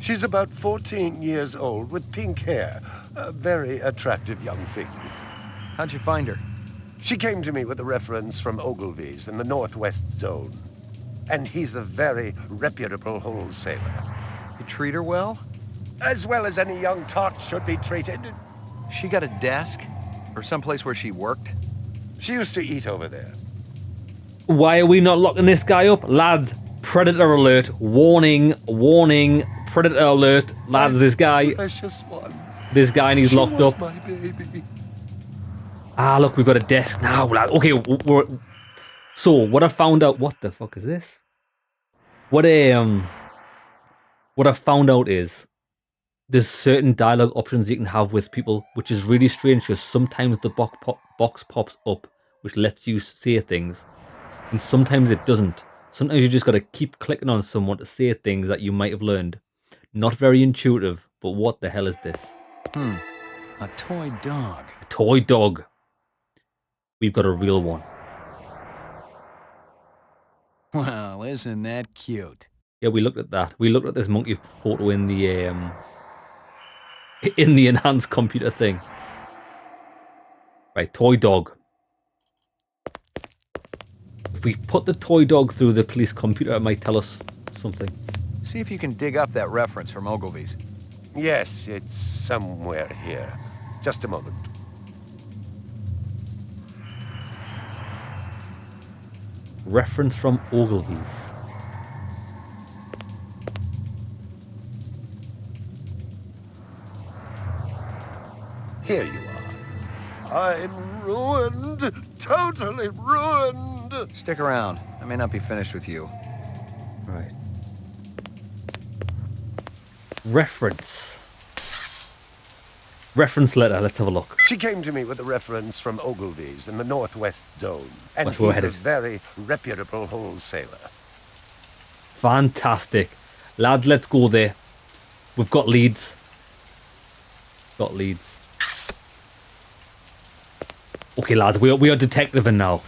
She's about 14 years old with pink hair. A very attractive young thing. How'd you find her? She came to me with a reference from Ogilvy's in the Northwest Zone. And he's a very reputable wholesaler. You treat her well? As well as any young tot should be treated. She got a desk? Or someplace where she worked? She used to eat over there. Why are we not locking this guy up? Lads, predator alert. Warning, warning, predator alert. Lads, this guy... Precious one. This guy needs locked up. My baby. Ah, look, we've got a desk now, lad. Okay, so what I found out... What the fuck is this? What I found out is there's certain dialogue options you can have with people, which is really strange because sometimes the box pops up, which lets you say things, and sometimes it doesn't. Sometimes you just got to keep clicking on someone to say things that you might have learned. Not very intuitive, but what the hell is this? A toy dog. A toy dog. We've got a real one. Well, isn't that cute? Yeah, we looked at that. We looked at this monkey photo in the enhanced computer thing. Right, toy dog. If we put the toy dog through the police computer, it might tell us something. See if you can dig up that reference from Ogilvy's. Yes, it's somewhere here. Just a moment. Reference from Ogilvy's. Here you are. I'm ruined. Totally ruined. Stick around. I may not be finished with you. Right. Reference. Reference letter. Let's have a look. She came to me with a reference from Ogilvy's in the Northwest Zone. And That's where we're he's a headed. very reputable wholesaler. Fantastic. Lads, let's go there. We've got leads. Got leads. Okay, lads, we are detectiving now.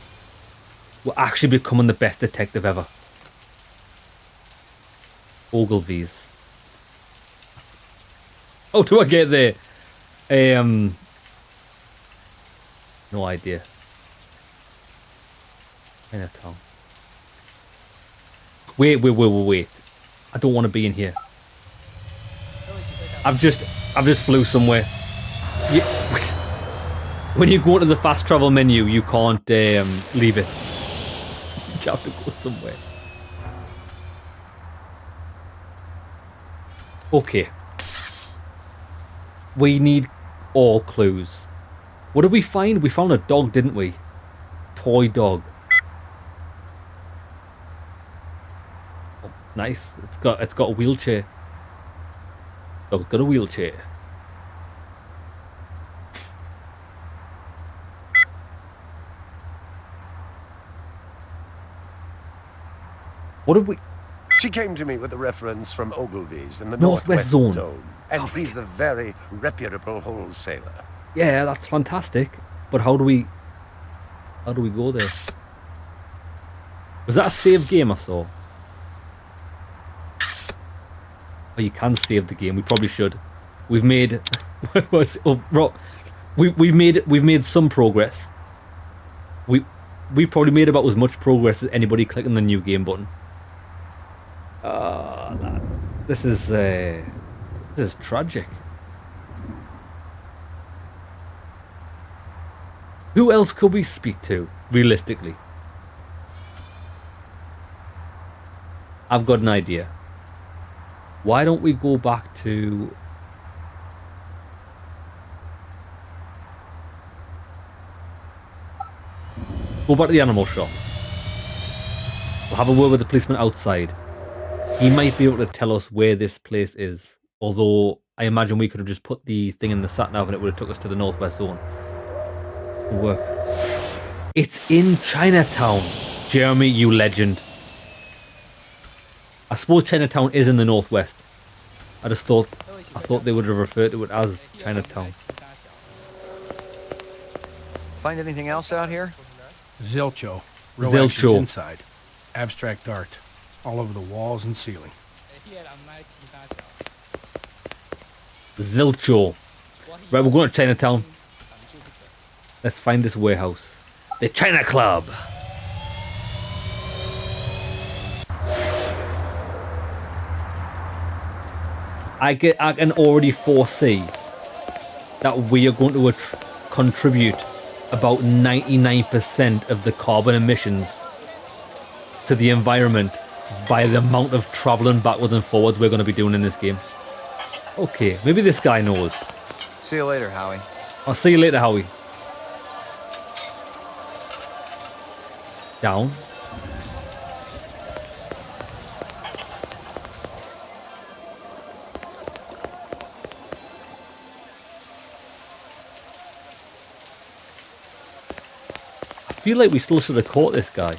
We're actually becoming the best detective ever. Ogilvy's. How do I get there? No idea. Chinatown. Wait. I don't want to be in here. I've just flew somewhere. When you go to the fast travel menu, you can't leave it. You have to go somewhere. Okay. We need all clues. What did we find? We found a dog, didn't we? Toy dog. Oh, nice. It's got a wheelchair. Dog's got a wheelchair. What did we... She came to me with a reference from Ogilvy's in the Northwest Northwest Zone. And he's a very reputable wholesaler. Yeah, that's fantastic. But how do we go there? Was that a save game I saw? Oh, you can save the game. We probably should. We've made we've made some progress. We probably made about as much progress as anybody clicking the new game button. This is tragic. Who else could we speak to, realistically? I've got an idea. Why don't we go back to Go back to the animal shop. We'll have a word with the policeman outside. He might be able to tell us where this place is. Although, I imagine we could have just put the thing in the sat-nav and it would have took us to the northwest zone. It'll work. It's in Chinatown. Jeremy, you legend. I suppose Chinatown is in the northwest. I thought they would have referred to it as Chinatown. Find anything else out here? Zilcho. Zilcho. Inside. Abstract art. All over the walls and ceiling. Zilcho. Right, we're going to Chinatown. Let's find this warehouse. The China Club. I can already foresee that we are going to contribute about 99% of the carbon emissions to the environment by the amount of traveling backwards and forwards we're going to be doing in this game. Okay, maybe this guy knows. See you later, Howie. I'll see you later, Howie. Down. I feel like we still should have caught this guy.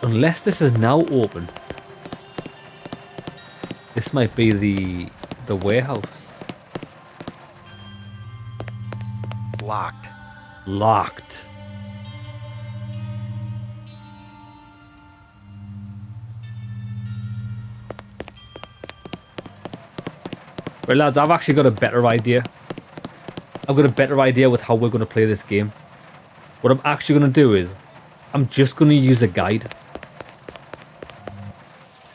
Unless this is now open. This might be the warehouse. Locked. Locked. Right, lads, I've actually got a better idea. I've got a better idea with how we're going to play this game. What I'm actually going to do is, I'm just going to use a guide.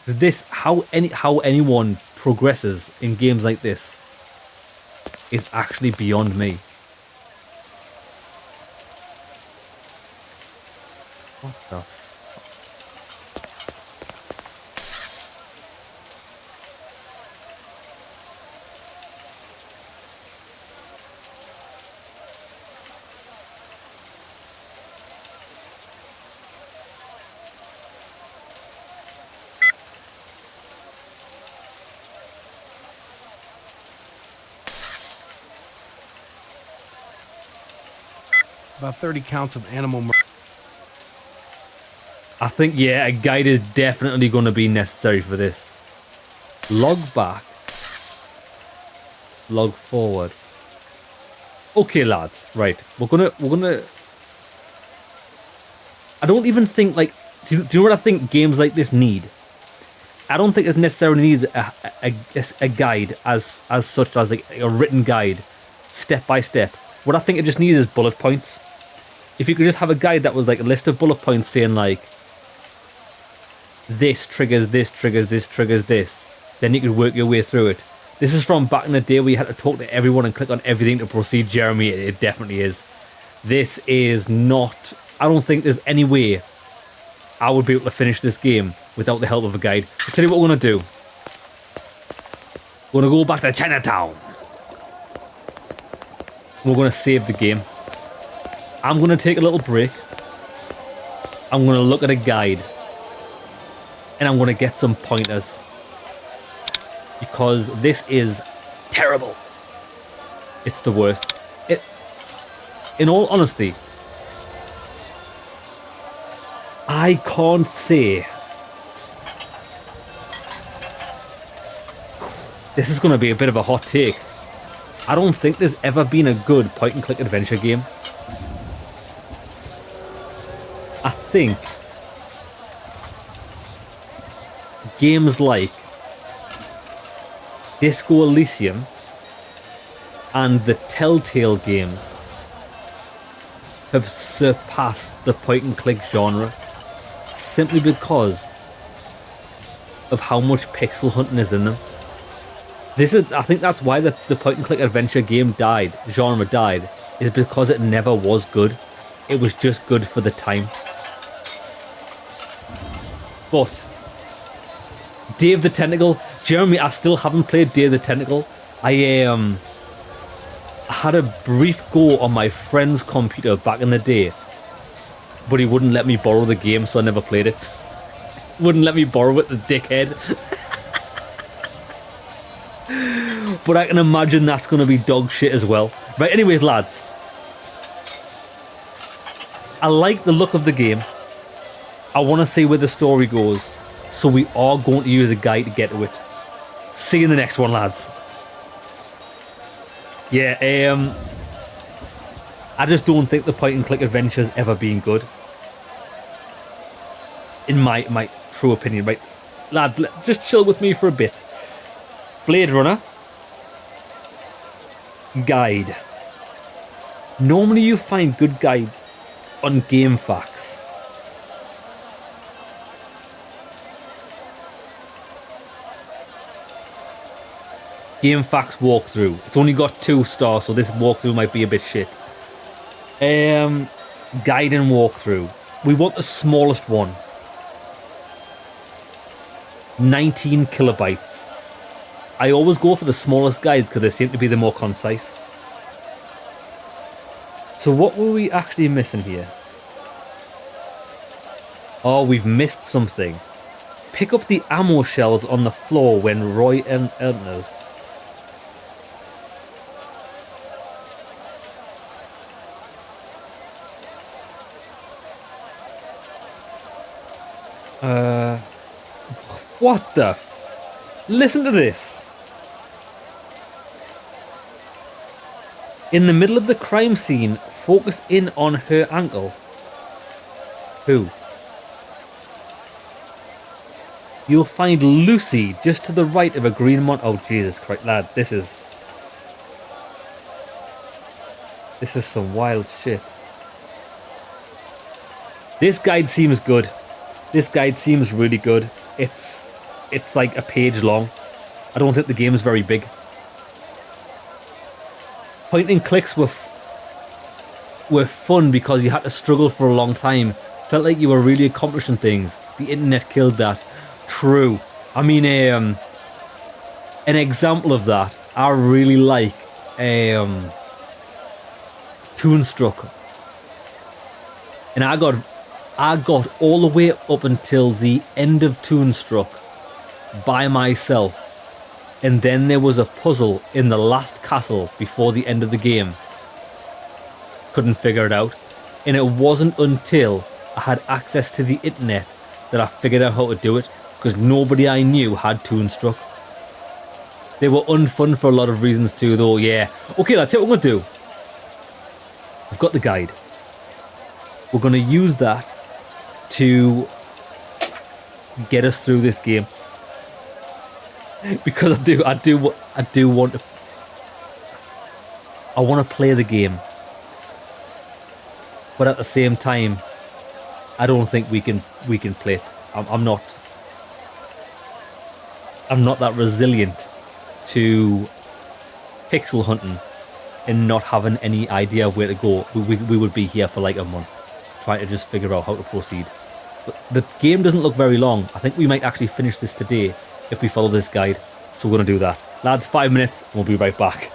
This, how anyone progresses in games like this is actually beyond me. What the About 30 counts of animal murder. I think, yeah, a guide is definitely going to be necessary for this. Log back. Log forward. Okay, lads. Right. We're gonna... I don't even think, like... Do you know what I think games like this need? I don't think it necessarily needs a guide as such, as like a written guide, step by step. What I think it just needs is bullet points. If you could just have a guide that was like a list of bullet points saying like, this triggers this, triggers this, triggers this, then you could work your way through it. This is from back in the day where you had to talk to everyone and click on everything to proceed, Jeremy. It definitely is. This is not... I don't think there's any way I would be able to finish this game without the help of a guide. I'll tell you what we're going to do. We're going to go back to Chinatown. We're going to save the game. I'm going to take a little break. I'm going to look at a guide. And I'm going to get some pointers. Because this is terrible. It's the worst. In all honesty, I can't say. This is going to be a bit of a hot take. I don't think there's ever been a good point-and-click adventure game. I think games like Disco Elysium and the Telltale games have surpassed the point-and-click genre simply because of how much pixel hunting is in them. I think that's why the point-and-click adventure game genre died, is because it never was good. It was just good for the time. But Dave the Tentacle, Jeremy, I still haven't played Dave the Tentacle. I had a brief go on my friend's computer back in the day, but he wouldn't let me borrow the game, so I never played it. Wouldn't let me borrow it, the dickhead. But I can imagine that's going to be dog shit as well. Right, anyways, lads. I like the look of the game. I want to see where the story goes. So we are going to use a guide to get to it. See you in the next one, lads. Yeah, I just don't think the point-and-click adventure's ever been good. In my true opinion, right? Lads, just chill with me for a bit. Blade Runner. Guide. Normally you find good guides on GameFAQs. GameFAQs walkthrough. It's only got 2 stars, so this walkthrough might be a bit shit. Guide and walkthrough. We want the smallest one. 19 kilobytes. I always go for the smallest guides because they seem to be the more concise. So what were we actually missing here? Oh, we've missed something. Pick up the ammo shells on the floor when Roy enters. What the Listen to this. In the middle of the crime scene, focus in on her ankle. Who? You'll find Lucy just to the right of a green mon— oh, Jesus Christ, lad, this is some wild shit. This guide seems good. This guide seems really good. It's like a page long. I don't think the game is very big. Point and clicks were fun because you had to struggle for a long time. Felt like you were really accomplishing things. The internet killed that. True. I mean, an example of that, I really like Toonstruck. And I got all the way up until the end of Toonstruck by myself. And then there was a puzzle in the last castle before the end of the game. Couldn't figure it out. And it wasn't until I had access to the internet that I figured out how to do it, because nobody I knew had Toonstruck. They were unfun for a lot of reasons too, though, yeah. Okay, that's it, what we're going to do. I've got the guide. We're going to use that to get us through this game. Because I do want to. I want to play the game, but at the same time, I don't think we can play it. I'm not that resilient to pixel hunting and not having any idea of where to go. We would be here for like a month trying to just figure out how to proceed. But the game doesn't look very long. I think we might actually finish this today if we follow this guide. So we're going to do that. Lads, 5 minutes and we'll be right back.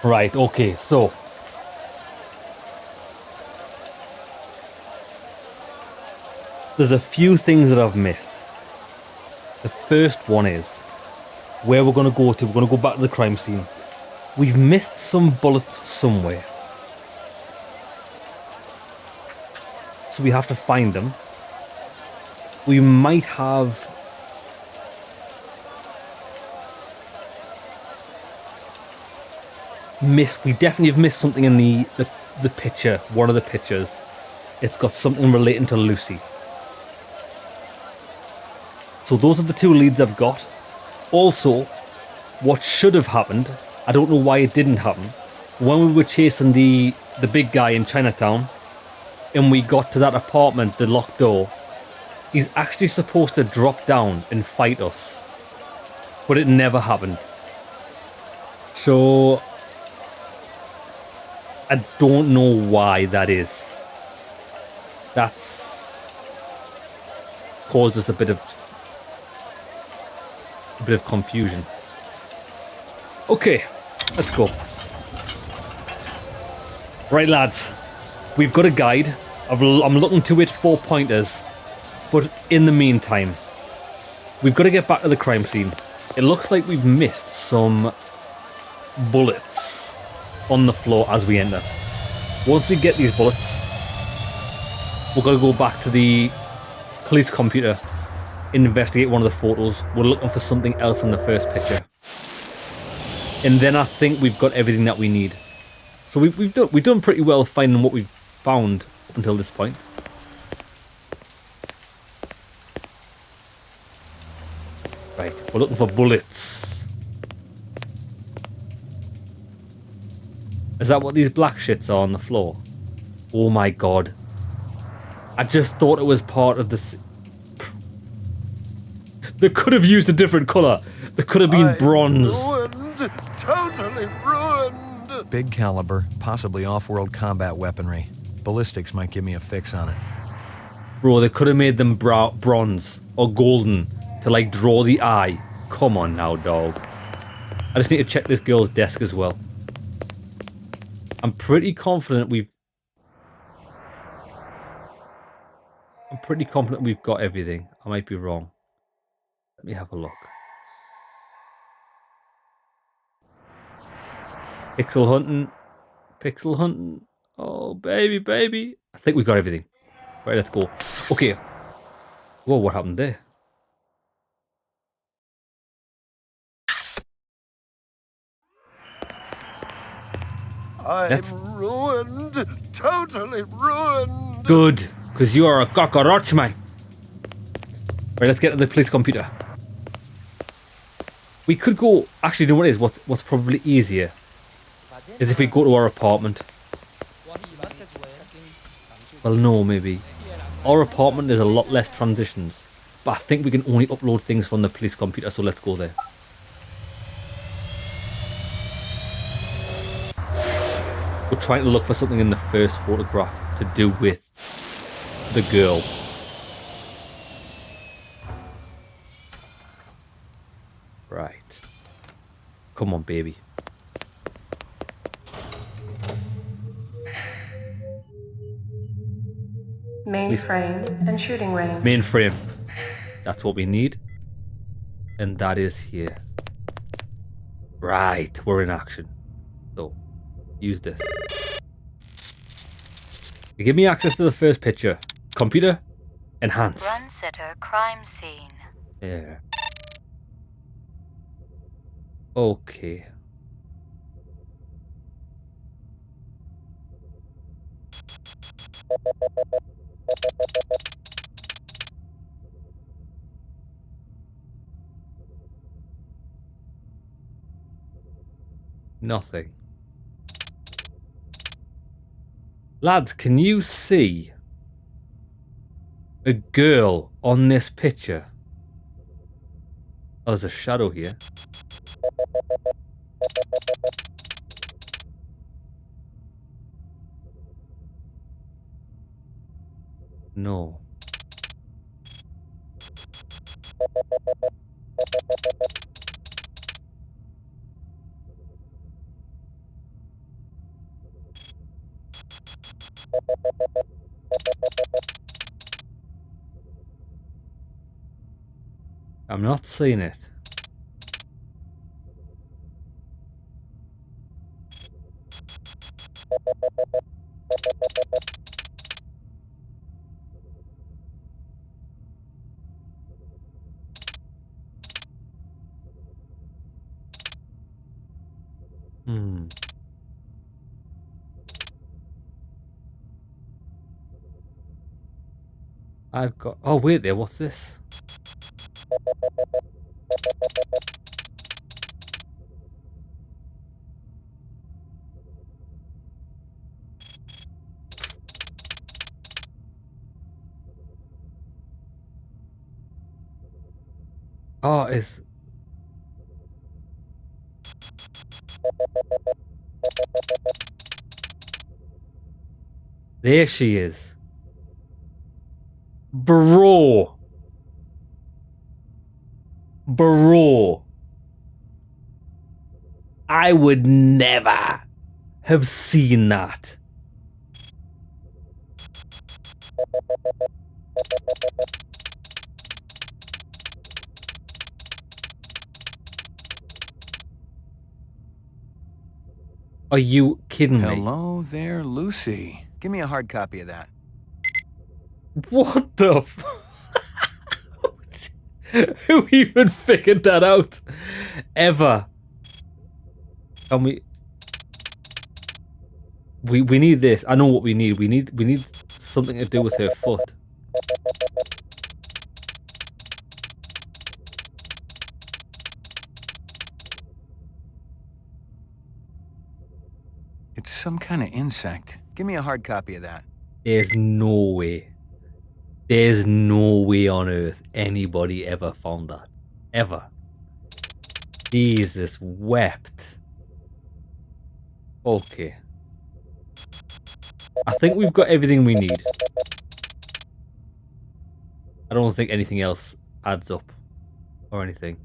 Right, okay, so there's a few things that I've missed. The first one is where we're going to go to. We're going to go back to the crime scene. We've missed some bullets somewhere. So we have to find them. We might have... We definitely have missed something in the picture. One of the pictures. It's got something relating to Lucy. So those are the two leads I've got. Also, what should have happened, I don't know why it didn't happen, when we were chasing the big guy in Chinatown, and we got to that apartment, the locked door, he's actually supposed to drop down and fight us. But it never happened. So, I don't know why that is. That's caused us a bit of confusion. Okay, let's go. Right, lads, we've got a guide. I'm looking to it for pointers, but in the meantime, we've got to get back to the crime scene. It looks like we've missed some bullets on the floor as we enter. Once we get these bullets, we're going to go back to the police computer, investigate one of the photos. We're looking for something else in the first picture. And then I think we've got everything that we need. So we've done pretty well finding what we've found up until this point. Right, we're looking for bullets. Is that what these black shits are on the floor? Oh my god. I just thought it was part of the... They could have used a different colour. They could have been bronze. Ruined. Totally ruined. Big caliber, possibly off-world combat weaponry. Ballistics might give me a fix on it. Bro, they could have made them bronze or golden to like draw the eye. Come on now, dog. I just need to check this girl's desk as well. I'm pretty confident we've got everything. I might be wrong. Let me have a look. Pixel hunting. Pixel hunting. Oh, baby, baby. I think we got everything. Right, let's go. Okay. Whoa, what happened there? I'm ruined. Totally ruined. Good, because you are a cockroach, man. Right, let's get to the police computer. We could go... Actually, you know what it is? What's probably easier is if we go to our apartment. Well, no, maybe. Our apartment, there's a lot less transitions. But I think we can only upload things from the police computer, so let's go there. We're trying to look for something in the first photograph to do with the girl. Right. Come on, baby. Mainframe and shooting range. Mainframe. That's what we need. And that is here. Right, we're in action. So, use this. You give me access to the first picture. Computer, enhance. Run sitter crime scene. Yeah. Okay. Nothing. Lads, can you see a girl on this picture? Oh, there's a shadow here. No. I'm not seeing it. Hmm. I've got... Oh, wait there. What's this? Oh, is... There she is. Bro. Bro. I would never have seen that. Are you kidding me? Hello there, Lucy. Give me a hard copy of that. What the f... Who even figured that out? Ever? Can we... We need this. I know what we need. We need something to do with her foot. It's some kind of insect. Give me a hard copy of that. There's no way. There's no way on earth anybody ever found that. Ever. Jesus wept. Okay. I think we've got everything we need. I don't think anything else adds up or anything.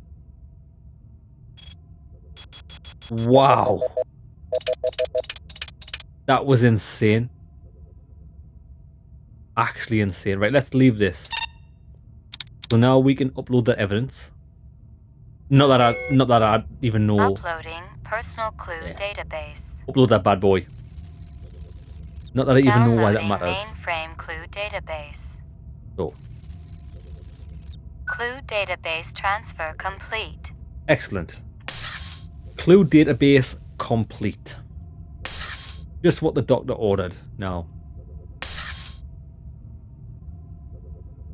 Wow. That was insane. Actually insane. Right, let's leave this. So now we can upload that evidence. Not that I even know. Uploading personal clue database. Upload that bad boy. Not that I even know why that matters. Mainframe clue database. So. Clue database transfer complete. Excellent. Clue database complete. Just what the doctor ordered. Now,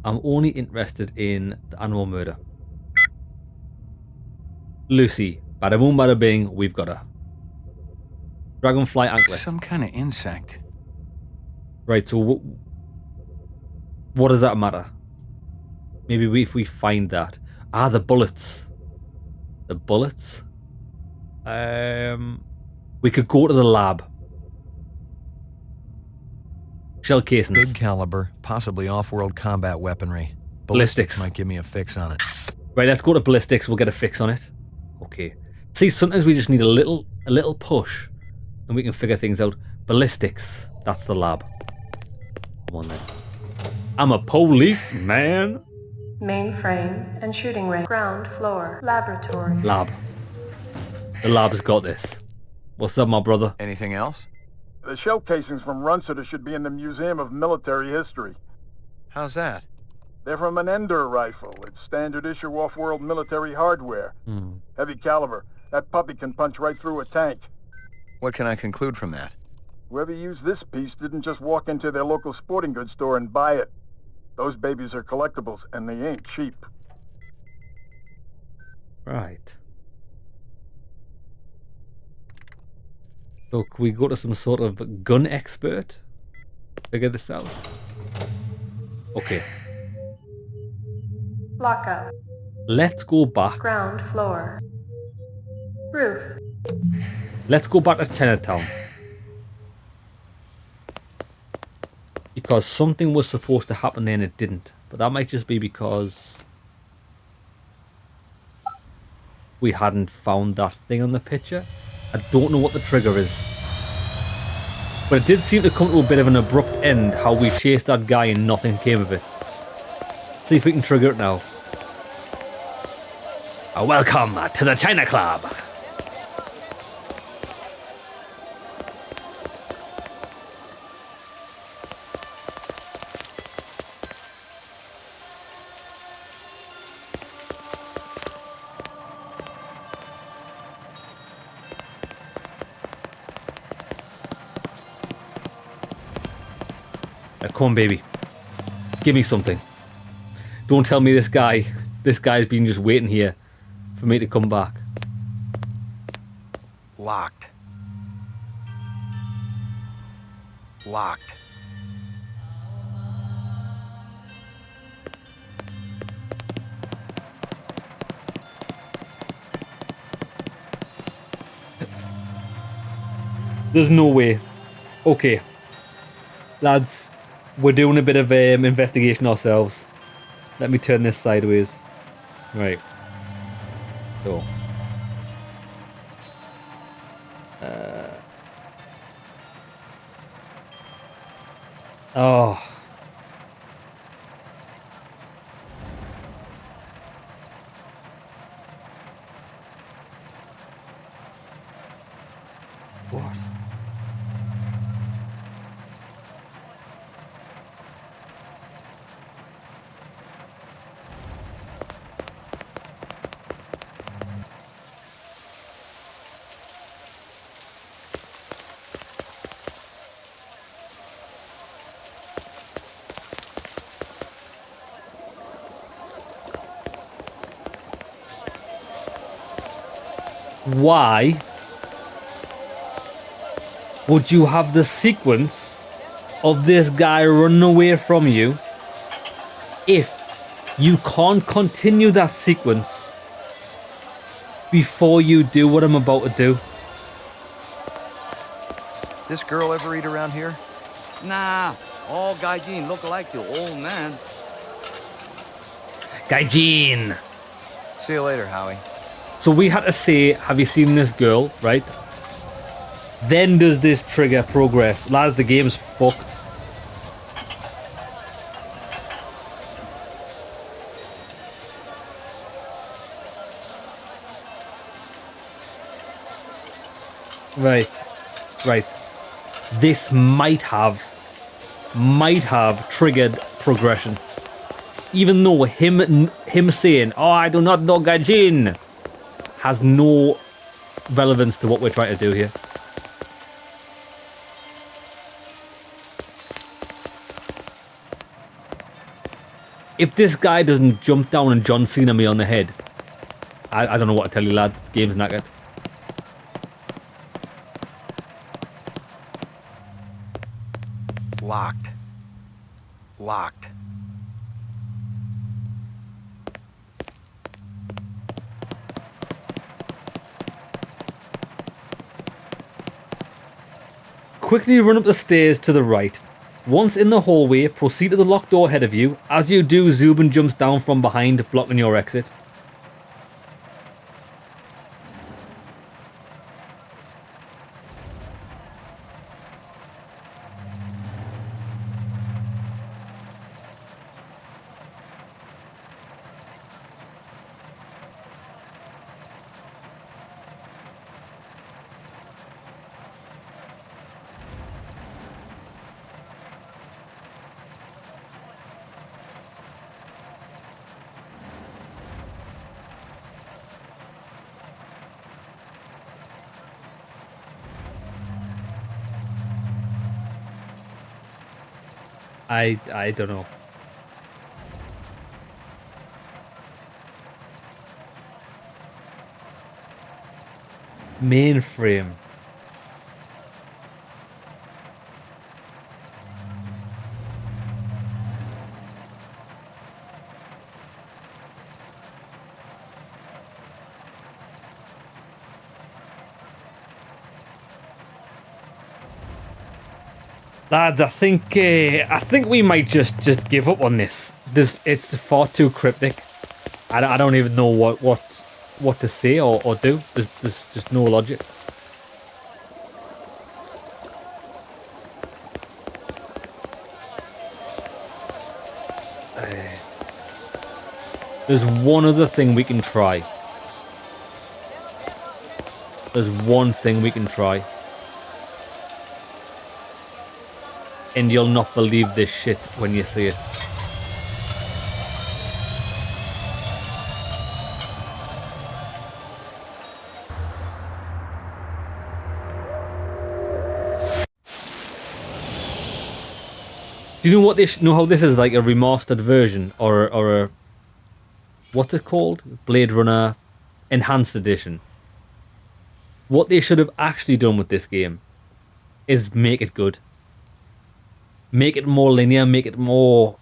I'm only interested in the animal murder. Lucy. Bada boom, bada bing. We've got her. Dragonfly anklet. Some kind of insect. Right, so what does that matter? Maybe if we find that. Ah, the bullets. The bullets? We could go to the lab. Shell casings. Big caliber, possibly off-world combat weaponry. Ballistics might give me a fix on it. Right, let's go to ballistics. We'll get a fix on it. Okay. See, sometimes we just need a little push, and we can figure things out. Ballistics. That's the lab. Come on then. I'm a policeman. Mainframe and shooting range. Ground floor. Laboratory. Lab. The lab's got this. What's up, my brother? Anything else? The shell casings from Runsiter should be in the Museum of Military History. How's that? They're from an Ender rifle. It's standard issue off-world military hardware. Heavy caliber. That puppy can punch right through a tank. What can I conclude from that? Whoever used this piece didn't just walk into their local sporting goods store and buy it. Those babies are collectibles, and they ain't cheap. Right. So can we go to some sort of gun expert? Figure this out. Okay. Lockup. Let's go back. Ground floor. Roof. Let's go back to Chinatown. Because something was supposed to happen there and it didn't. But that might just be because we hadn't found that thing on the picture. I don't know what the trigger is. But it did seem to come to a bit of an abrupt end, how we chased that guy and nothing came of it. Let's see if we can trigger it now. Welcome to the China Club. Come on, baby. Give me something. Don't tell me this guy's been just waiting here for me to come back. Locked. Locked. There's no way. Okay. Lads, we're doing a bit of investigation ourselves. Let me turn this sideways. Right. So. Oh. What? Why would you have the sequence of this guy running away from you if you can't continue that sequence before you do what I'm about to do? This girl ever eat around here? Nah, all gaijin look like the old man. Gaijin! See you later, Howie. So we had to say, have you seen this girl, right? Then does this trigger progress. Lads, the game's fucked. Right. This might have triggered progression. Even though him saying, "Oh, I do not know Gaijin," has no relevance to what we're trying to do here. If this guy doesn't jump down and John Cena me on the head, I don't know what to tell you, lads. The game's knackered. Locked. Locked. Quickly run up the stairs to the right. Once in the hallway, proceed to the locked door ahead of you. As you do, Zubin jumps down from behind, blocking your exit. I don't know. Mainframe. Lads, I think we might just give up on this. It's far too cryptic. I don't even know what to say or do. There's just no logic. There's one other thing we can try. There's one thing we can try. And you'll not believe this shit when you see it. Do you know what this? Know how this is like a remastered version or a what's it called? Blade Runner Enhanced Edition. What they should have actually done with this game is make it good. Make it more linear. Make it more.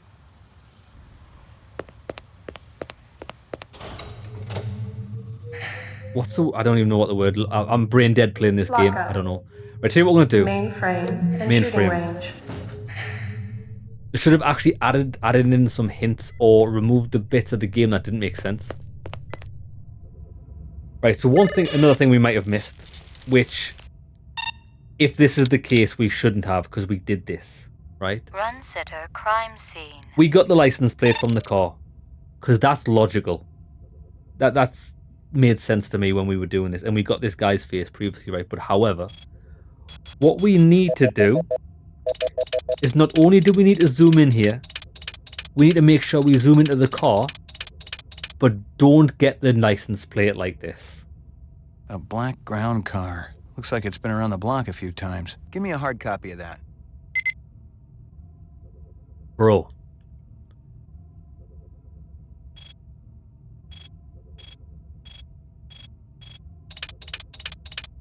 What's the? I don't even know what the word. I'm brain dead playing this game. I don't know. Right, see what we're gonna do. Mainframe and shooting range. They should have actually added in some hints or removed the bits of the game that didn't make sense. Right, so another thing we might have missed, which, if this is the case, we shouldn't have because we did this, right? Run sitter crime scene. We got the license plate from the car because that's logical. That's made sense to me when we were doing this, and we got this guy's face previously, right? But however, what we need to do is not only do we need to zoom in here, we need to make sure we zoom into the car, but don't get the license plate like this. A black ground car. Looks like it's been around the block a few times. Give me a hard copy of that. Bro.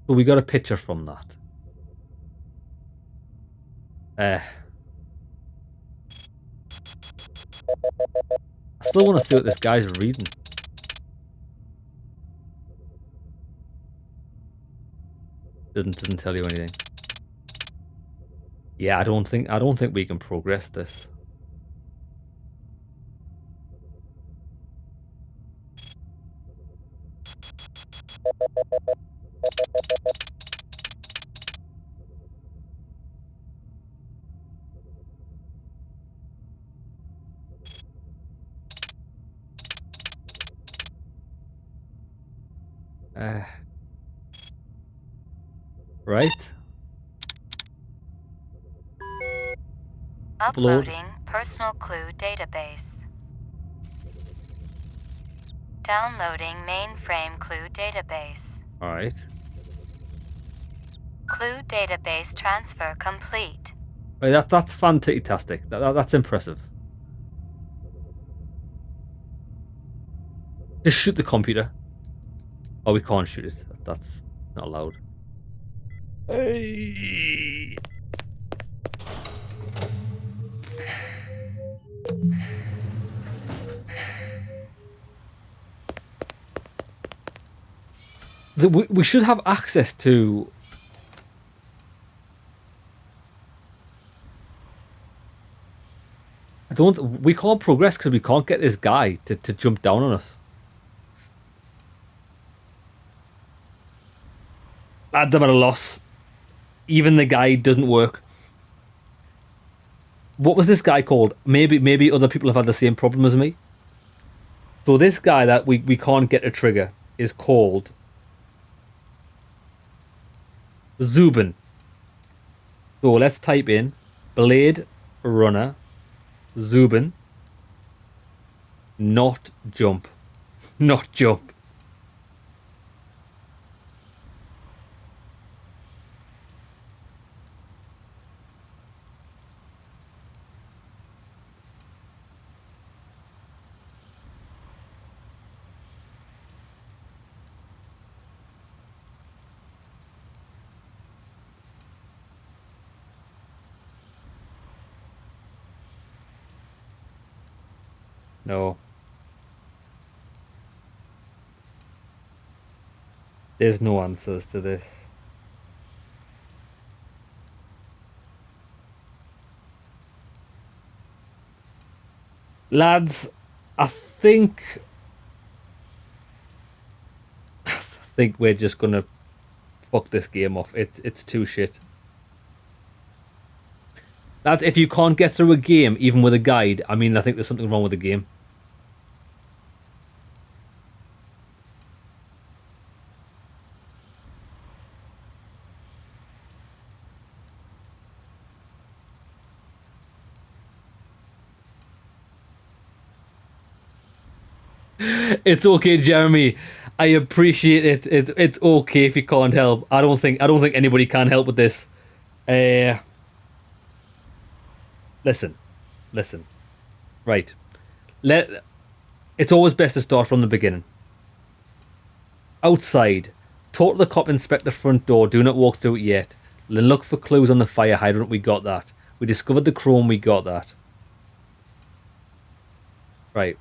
So we got a picture from that. I still want to see what this guy's reading. Doesn't tell you anything. Yeah, I don't think we can progress this. Right. Uploading personal clue database. Downloading mainframe clue database. All right. Clue database transfer complete. Right, that's fantastic. That's impressive. Just shoot the computer. Oh, we can't shoot it. That's not allowed. Hey. We should have access to... We can't progress because we can't get this guy to jump down on us. Lads, I'm at a loss. Even the guide doesn't work. What was this guy called? Maybe other people have had the same problem as me. So this guy that we can't get a trigger is called Zubin. So let's type in Blade Runner Zubin. Not jump. Not jump. No. There's no answers to this. Lads, I think we're just gonna fuck this game off. It's too shit. Lads, if you can't get through a game even with a guide, I mean, I think there's something wrong with the game. It's okay, Jeremy. I appreciate it. It's okay if you can't help. I don't think anybody can help with this. Listen. Right. It's always best to start from the beginning. Outside. Talk to the cop, inspect the front door. Do not walk through it yet. Then look for clues on the fire hydrant. We got that. We discovered the chrome. We got that. Right.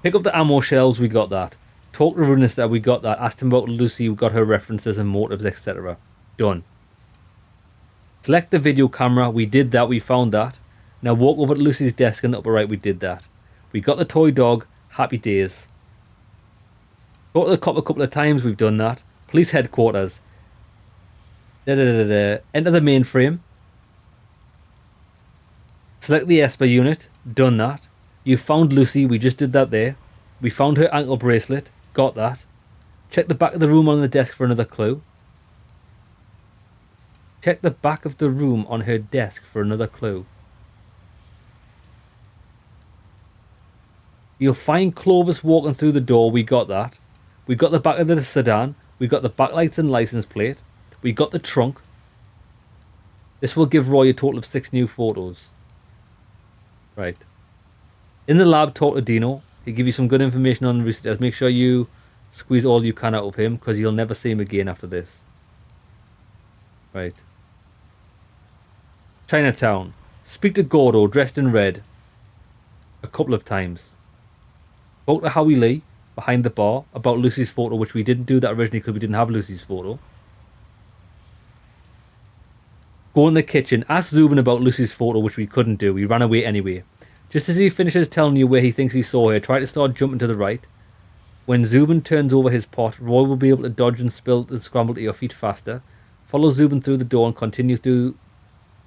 Pick up the ammo shelves. We got that. Talk to Runester. We got that. Asked him about Lucy. We got her references and motives, etc. Done. Select the video camera. We did that. We found that. Now walk over to Lucy's desk in the upper right. We did that. We got the toy dog. Happy days. Talk to the cop a couple of times. We've done that. Police headquarters. Enter the mainframe. Select the Esper unit. Done that. You found Lucy. We just did that there. We found her ankle bracelet. Got that. Check the back of the room on the desk for another clue. Check the back of the room on her desk for another clue. You'll find Clovis walking through the door. We got that. We got the back of the sedan. We got the backlights and license plate. We got the trunk. This will give Roy a total of 6 new photos. Right. In the lab, talk to Dino. He'll give you some good information on the recent deaths. Make sure you squeeze all you can out of him, because you'll never see him again after this. Right. Chinatown. Speak to Gordo, dressed in red. A couple of times. Talk to Howie Lee, behind the bar, about Lucy's photo, which we didn't do that originally because we didn't have Lucy's photo. Go in the kitchen. Ask Zubin about Lucy's photo, which we couldn't do. We ran away anyway. Just as he finishes telling you where he thinks he saw her, try to start jumping to the right. When Zubin turns over his pot, Roy will be able to dodge and spill and scramble to your feet faster. Follow Zubin through the door and continue through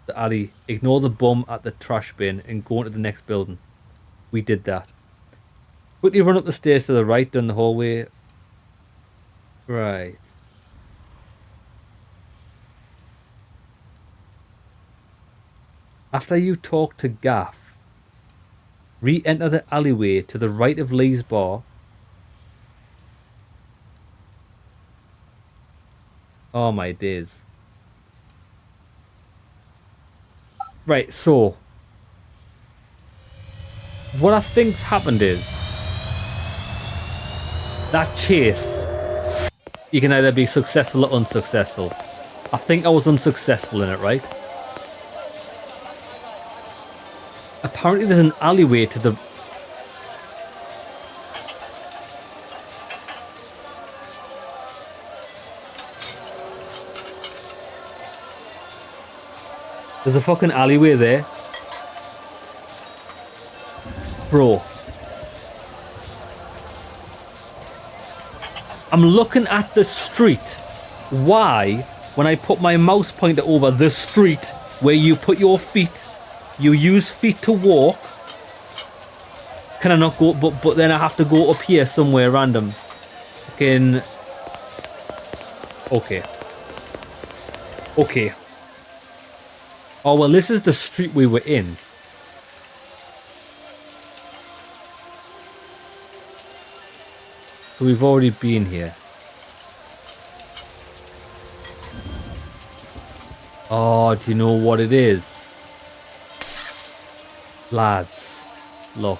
the alley. Ignore the bum at the trash bin and go into the next building. We did that. Quickly run up the stairs to the right down the hallway. Right. After you talk to Gaff, re-enter the alleyway to the right of Lee's bar. Oh my days. Right, so what I think's happened is that chase, you can either be successful or unsuccessful. I think I was unsuccessful in it, right? Apparently there's an alleyway to the... There's a fucking alleyway there. Bro. I'm looking at the street. Why, when I put my mouse pointer over the street where you put your feet, you use feet to walk, can I not go, but then I have to go up here somewhere random. Fucking... Okay. Okay. Oh, well, this is the street we were in. So we've already been here. Oh, do you know what it is? Lads, look.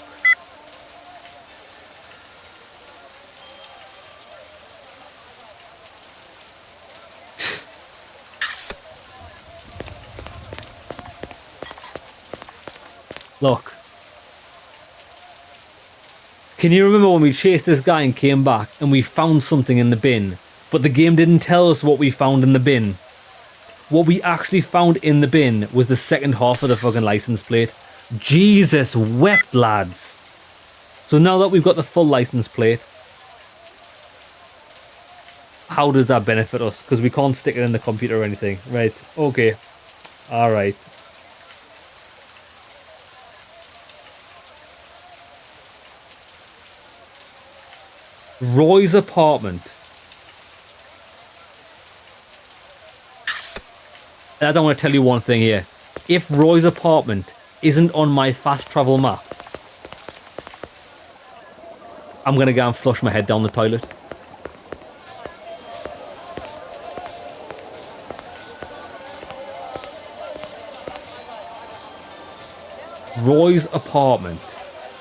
Look. Can you remember when we chased this guy and came back and we found something in the bin, but the game didn't tell us what we found in the bin? What we actually found in the bin was the second half of the fucking license plate. Jesus wept, lads. So now that we've got the full license plate, how does that benefit us? Because we can't stick it in the computer or anything. Right, okay. Alright. Roy's apartment. Lads, I want to tell you one thing here. If Roy's apartment isn't on my fast travel map, I'm gonna go and flush my head down the toilet. Roy's apartment.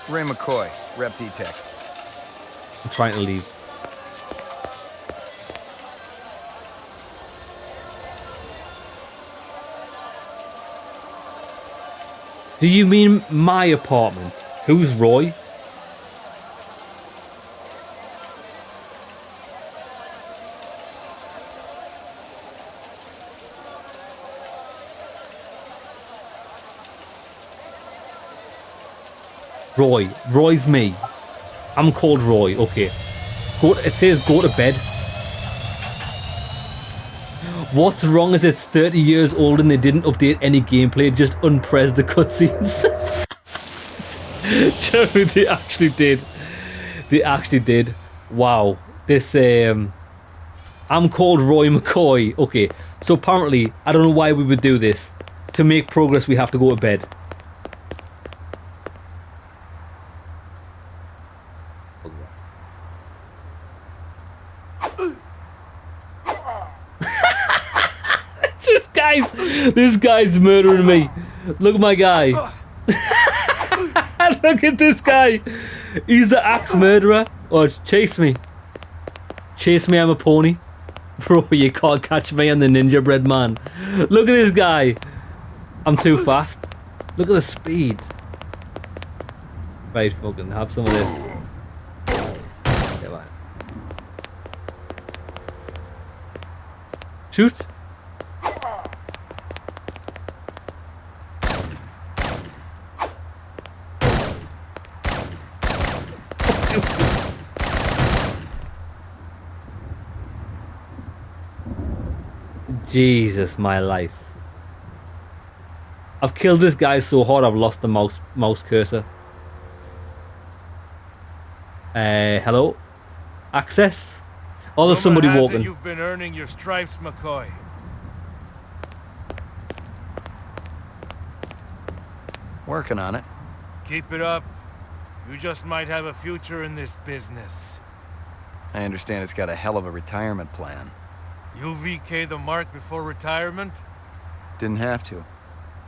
Ray McCoy, Rep Detect. I'm trying to leave. Do you mean my apartment? Who's Roy? Roy. Roy's me. I'm called Roy. Okay. It says go to bed. What's wrong is it's 30 years old and they didn't update any gameplay, just unpress the cutscenes. Joe, they actually did. They actually did. Wow. This, I'm called Roy McCoy. Okay, so apparently, I don't know why we would do this. To make progress, we have to go to bed. This guy's murdering me. Look at my guy. Look at this guy. He's the axe murderer. Oh, chase me. Chase me, I'm a pony. Bro, you can't catch me, I'm the ninja bread man. Look at this guy. I'm too fast. Look at the speed. Right, fucking have some of this. Come on. Shoot. Jesus, my life. I've killed this guy so hard I've lost the mouse cursor. Hello? Access? Oh, there's somebody walking. You've been earning your stripes, McCoy. Working on it. Keep it up. You just might have a future in this business. I understand it's got a hell of a retirement plan. You VK the mark before retirement? Didn't have to.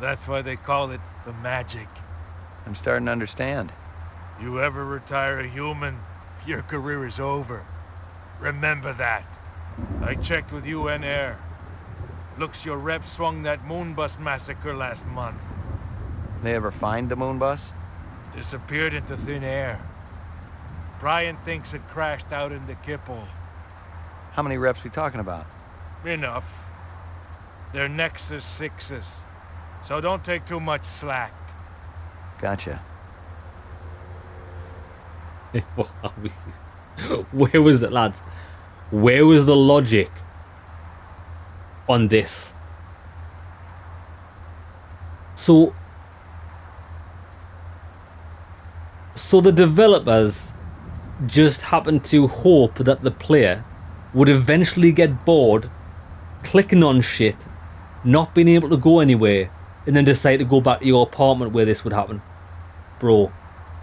That's why they call it the magic. I'm starting to understand. You ever retire a human, your career is over. Remember that. I checked with UN Air. Looks your rep swung that moon bus massacre last month. They ever find the moon bus? Disappeared into thin air. Brian thinks it crashed out in the Kipple. How many reps we talking about? Enough. They're Nexus 6s. So don't take too much slack. Gotcha. Where was it, lads? Where was the logic on this? So the developers just happened to hope that the player would eventually get bored clicking on shit, not being able to go anywhere, and then decide to go back to your apartment where this would happen. Bro,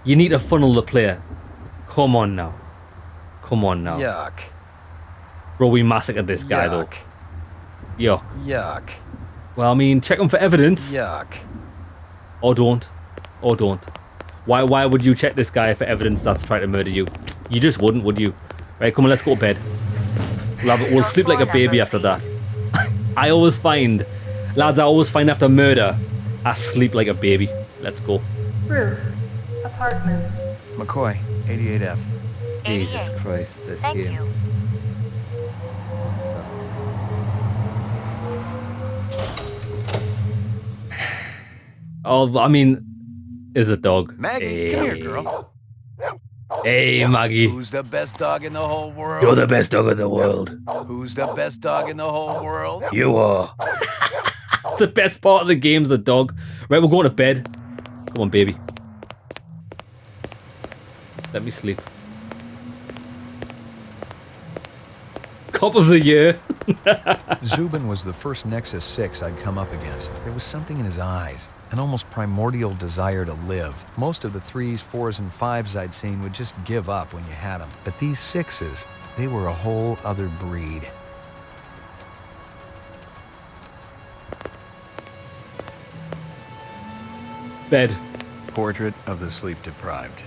you need to funnel the player. Come on now. Come on now. Yuck. Bro, we massacred this guy though. Yuck. Yuck. Well, I mean, check him for evidence. Yuck. Or don't. Or don't. Why would you check this guy for evidence that's trying to murder you? You just wouldn't, would you? Right, come on, let's go to bed. We'll sleep like a baby after that. I always find, lads, after murder, I sleep like a baby. Let's go. Roof. Apartments. McCoy, 88F. Jesus Christ, this game. You. Oh, I mean, is a dog. Maggie, hey. Come here, girl. Hey, Maggie. Who's the best dog in the whole world? You're the best dog in the world. Who's the best dog in the whole world? You are. It's the best part of the game's the dog. Right, we're going to bed. Come on, baby. Let me sleep. Cop of the year. Zubin was the first Nexus 6 I'd come up against. There was something in his eyes, an almost primordial desire to live. Most of the 3s, 4s, and 5s I'd seen would just give up when you had them. But these 6s, they were a whole other breed. Bed. Portrait of the sleep-deprived.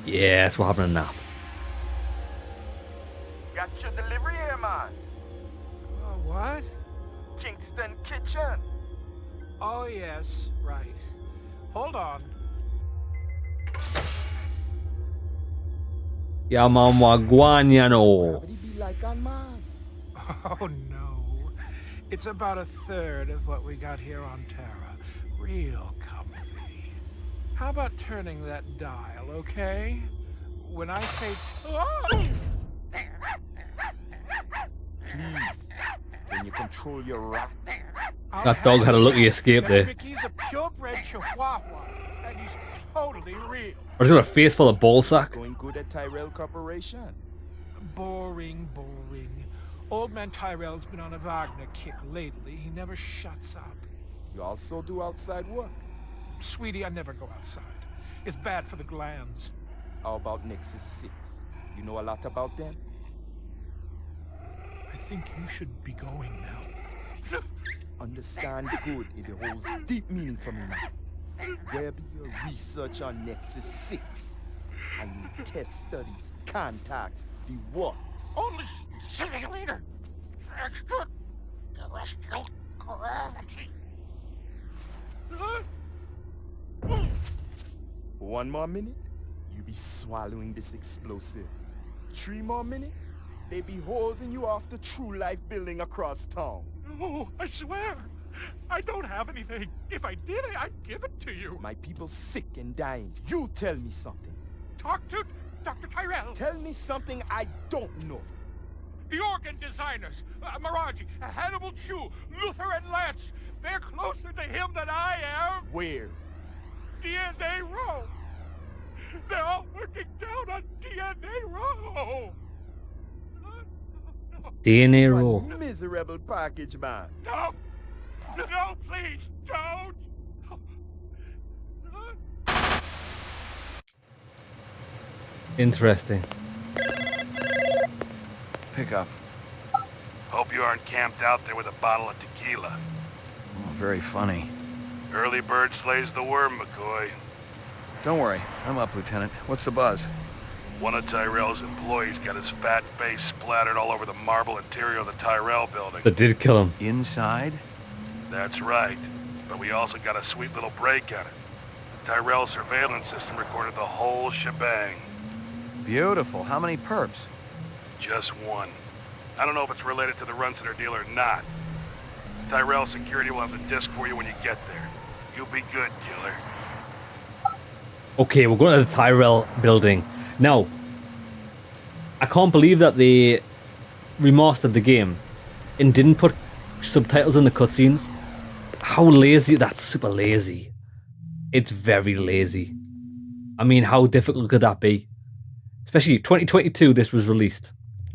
Yes, we're having a nap. Got your delivery here, man. What? Kingston Kitchen. Oh, yes, right. Hold on. Ya mamá guañano. Oh, no. It's about a third of what we got here on Terra. Real company. How about turning that dial, okay? When I say... Oh! Please, can you control your rat? That dog had a lucky escape there. Mickey's a purebred Chihuahua, and he's totally real. Or he's got a face full of ball sack. Going good at Tyrell Corporation. Boring. Old man Tyrell's been on a Wagner kick lately. He never shuts up. You also do outside work? Sweetie, I never go outside. It's bad for the glands. How about Nexus 6? You know a lot about them? I think you should be going now. Understand good, it holds deep meaning for me now. Where be your research on Nexus 6? And your test studies, contacts, the works? Only simulator. Extraterrestrial gravity. 1 more minute, you be swallowing this explosive. 3 more minutes, they be hosing you off the True Life building across town. No, I swear. I don't have anything. If I did, I'd give it to you. My people sick and dying. You tell me something. Talk to Dr. Tyrell. Tell me something I don't know. The organ designers, Miraji, Hannibal Chu, Luther and Lance. They're closer to him than I am. Where? DNA Row. They're all working down on DNA Row. DNA Row. Miserable package, man. No, please don't. Interesting. Pick up. Hope you aren't camped out there with a bottle of tequila. Oh, very funny. Early bird slays the worm, McCoy. Don't worry, I'm up, Lieutenant. What's the buzz? One of Tyrell's employees got his fat face splattered all over the marble interior of the Tyrell building. That did kill him. Inside? That's right. But we also got a sweet little break at it. The Tyrell surveillance system recorded the whole shebang. Beautiful. How many perps? Just one. I don't know if it's related to the Runciter deal or not. Tyrell security will have the disc for you when you get there. You'll be good, killer. Okay, we're going to the Tyrell building. Now, I can't believe that they remastered the game and didn't put subtitles in the cutscenes. How lazy. That's super lazy. It's very lazy. I mean, how difficult could that be? Especially 2022, this was released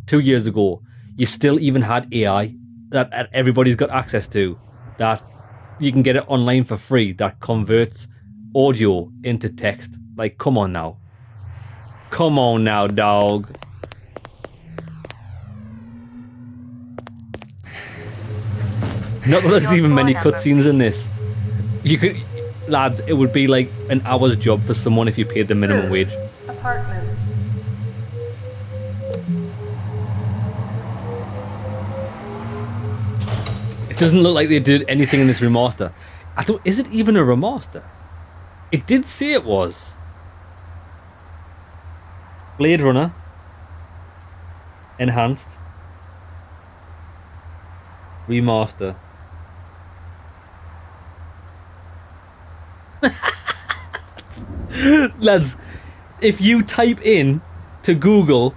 2 years ago. You still even had AI that everybody's got access to, that you can get it online for free, that converts audio into text. Like, come on now. Come on now, dog. Not that there's even many cutscenes in this. You could, lads, it would be like an hour's job for someone if you paid the minimum wage. Apartments. It doesn't look like they did anything in this remaster. I thought, is it even a remaster? It did say it was. Blade Runner. Enhanced. Remaster. Lads, if you type in to Google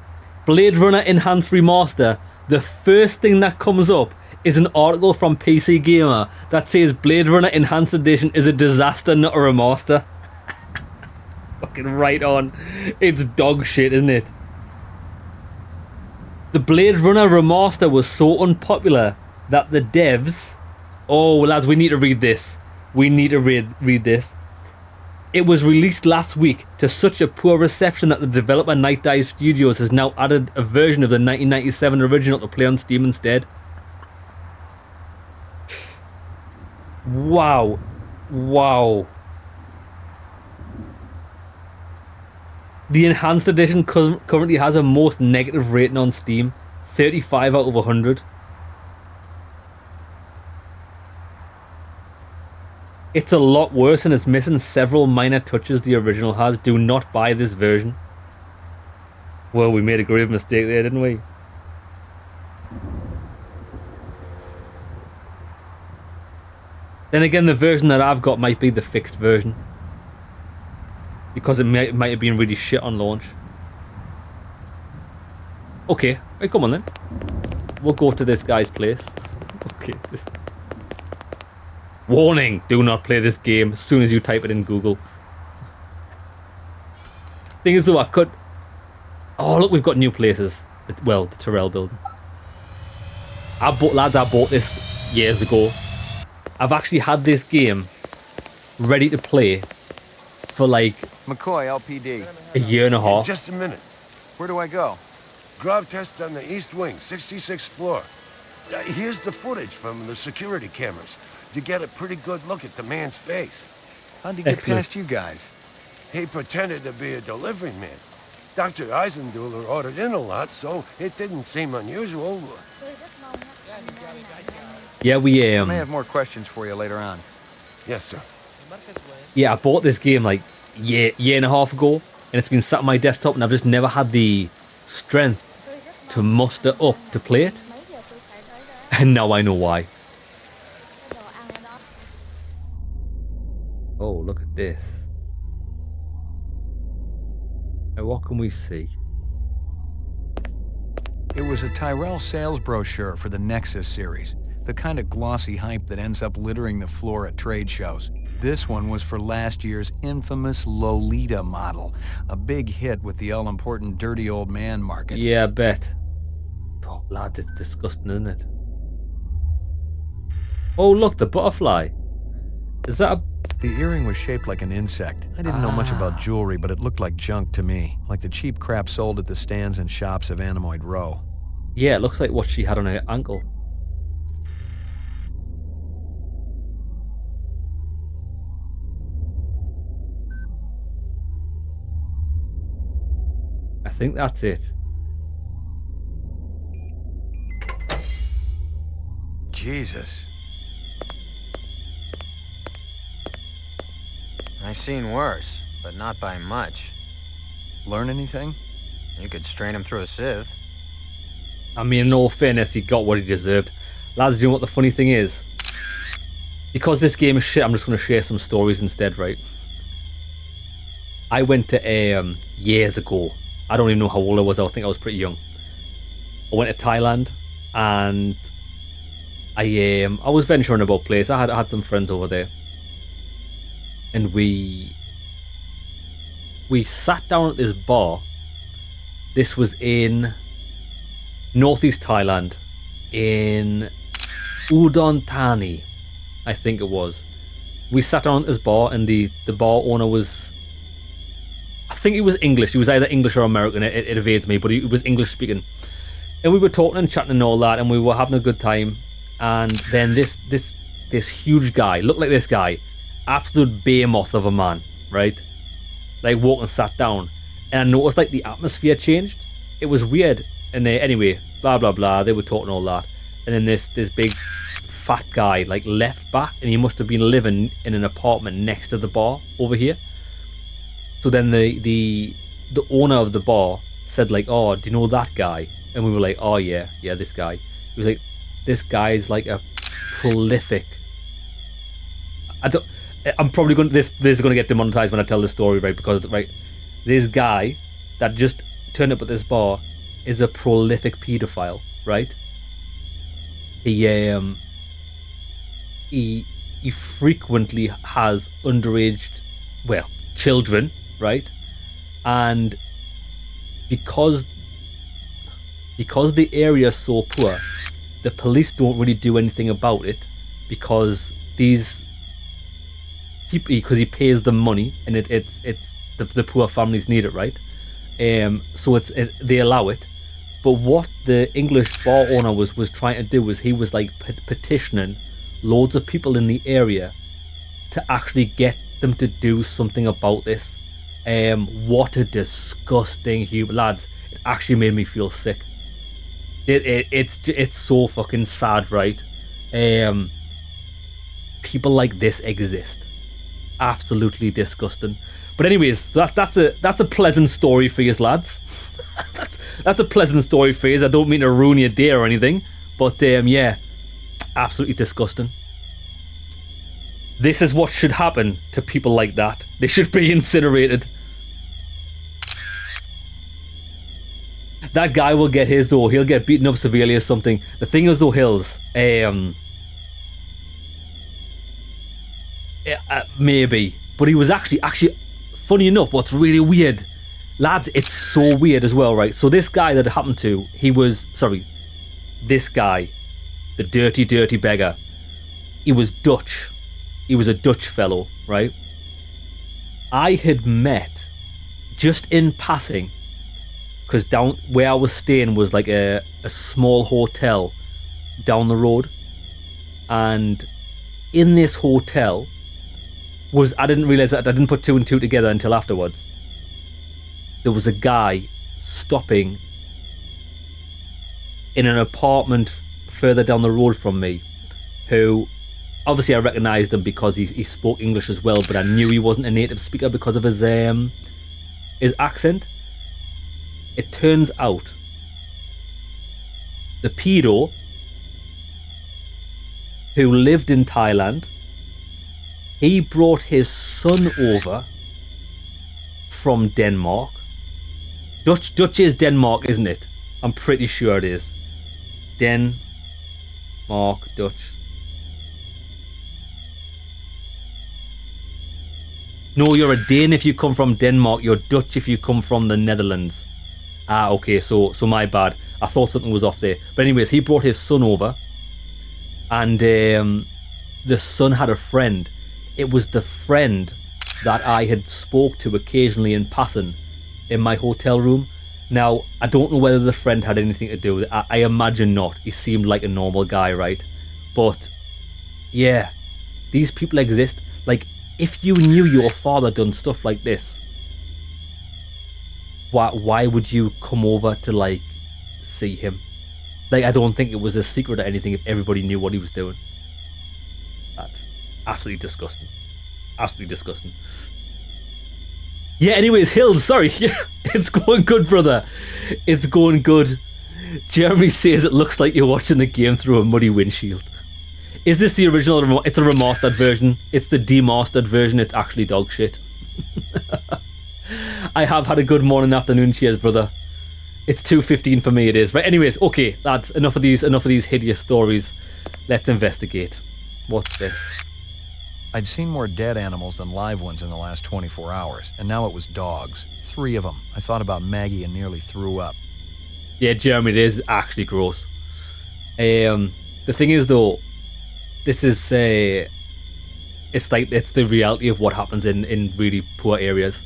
Blade Runner Enhanced Remaster, the first thing that comes up is an article from PC Gamer that says Blade Runner Enhanced Edition is a disaster, not a remaster. fucking right on. It's dog shit, isn't it? The Blade Runner remaster was so unpopular that the devs... Oh, lads, we need to read this. We need to read this. It was released last week to such a poor reception that the developer Night Dive Studios has now added a version of the 1997 original to play on Steam instead. Wow. Wow. The enhanced edition currently has a most negative rating on Steam, 35 out of 100. It's a lot worse and it's missing several minor touches the original has. Do not buy this version. Well, we made a grave mistake there, didn't we? Then again, the version that I've got might be the fixed version. Because it might have been really shit on launch. Okay, right, come on then. We'll go to this guy's place. Okay. Warning! Do not play this game as soon as you type it in Google. Thing is though, I could... Oh, look, we've got new places. Well, the Tyrell building. I bought this years ago. I've actually had this game ready to play for like... McCoy, LPD. A year and a half. Just a minute. Where do I go? Grav test on the east wing, 66th floor. Here's the footage from the security cameras. You get a pretty good look at the man's face. How'd he get past you guys? He pretended to be a delivery man. Dr. Eisenduller ordered in a lot, so it didn't seem unusual. Yeah, we I may have more questions for you later on. Yes, sir. Yeah, I bought this game like year and a half ago, and it's been sat on my desktop, and I've just never had the strength to muster up to play it. And now I know why. Oh, look at this. Now, what can we see? It was a Tyrell sales brochure for the Nexus series. The kind of glossy hype that ends up littering the floor at trade shows. This one was for last year's infamous Lolita model. A big hit with the all-important dirty old man market. Yeah, I bet. Oh, lad, it's disgusting, isn't it? Oh, look, the butterfly. Is that a... The earring was shaped like an insect. I didn't know much about jewelry, but it looked like junk to me. Like the cheap crap sold at the stands and shops of Animoid Row. Yeah, it looks like what she had on her ankle. I think that's it. Jesus. I seen worse, but not by much. Learn anything? You could strain him through a sieve. I mean, in all fairness, he got what he deserved. Lads, do you know what the funny thing is? Because this game is shit, I'm just going to share some stories instead, right? I went to, years ago. I don't even know how old I was. I think I was pretty young. I went to Thailand, and I was venturing about place. I had some friends over there. And we sat down at this bar. This was in northeast Thailand, in Udon Thani, I think it was. We sat down at this bar, and the bar owner was, I think he was English. He was either English or American. It evades me, but he was English speaking. And we were talking and chatting and all that, and we were having a good time. And then this huge guy, looked like this guy, absolute behemoth of a man, right? Like walked and sat down, and I noticed like the atmosphere changed. It was weird. And anyway, blah blah blah. They were talking all that, and then this big fat guy like left back, and he must have been living in an apartment next to the bar over here. So then the owner of the bar said like, "Oh, do you know that guy?" And we were like, "Oh yeah, this guy." He was like, "This guy's like a prolific." I'm probably going. This is going to get demonetized when I tell the story, right? Because this guy that just turned up at this bar is a prolific pedophile, right? He frequently has underage, well, children, right? and because the area is so poor, the police don't really do anything about it, because these people, because he pays them money, and it's the poor families need it, right? So they allow it. But what the English bar owner was trying to do was he was like petitioning loads of people in the area to actually get them to do something about this. What a disgusting human, lads. It actually made me feel sick. It's so fucking sad, right? People like this exist. Absolutely disgusting. But anyways, that's a pleasant story for you, lads. that's a pleasant story for you. I don't mean to ruin your day or anything, but yeah, absolutely disgusting. This is what should happen to people like that. They should be incinerated. That guy will get his though. He'll get beaten up severely or something. The thing is though, Hills, maybe, but he was actually funny enough. What's really weird, lads, it's so weird as well, right? So this guy that it happened to, this guy, the dirty beggar, he was Dutch. He was a Dutch fellow, right? I had met, just in passing, because down where I was staying was like a small hotel down the road, and in this hotel I didn't realize that, I didn't put two and two together until afterwards. There was a guy stopping in an apartment further down the road from me, who obviously I recognized him because he spoke English as well, but I knew he wasn't a native speaker because of his accent. It turns out the pedo who lived in Thailand, he brought his son over from Denmark. Dutch is Denmark, isn't it? I'm pretty sure it is. Denmark, Dutch. No, you're a Dane if you come from Denmark. You're Dutch if you come from the Netherlands. Ah, okay, so my bad. I thought something was off there. But anyways, he brought his son over, and the son had a friend. It was the friend that I had spoke to occasionally in passing in my hotel room. Now, I don't know whether the friend had anything to do with it. I imagine not. He seemed like a normal guy, right? But yeah, these people exist. Like, if you knew your father done stuff like this, why would you come over to like see him? Like, I don't think it was a secret or anything if everybody knew what he was doing. That's absolutely disgusting. Absolutely disgusting. Yeah, anyways, Hills, sorry. Yeah, it's going good, brother. It's going good. Jeremy says it looks like you're watching the game through a muddy windshield. Is this the original? It's a remastered version. It's the demastered version. It's actually dog shit. I have had a good morning, afternoon. Cheers, brother. It's 2:15 for me. It is right. Anyways, okay, lads. Enough of these hideous stories. Let's investigate. What's this? I'd seen more dead animals than live ones in the last 24 hours, and now it was dogs. 3 of them. I thought about Maggie and nearly threw up. Yeah, Jeremy, it is actually gross. The thing is, though, this is it's the reality of what happens in really poor areas.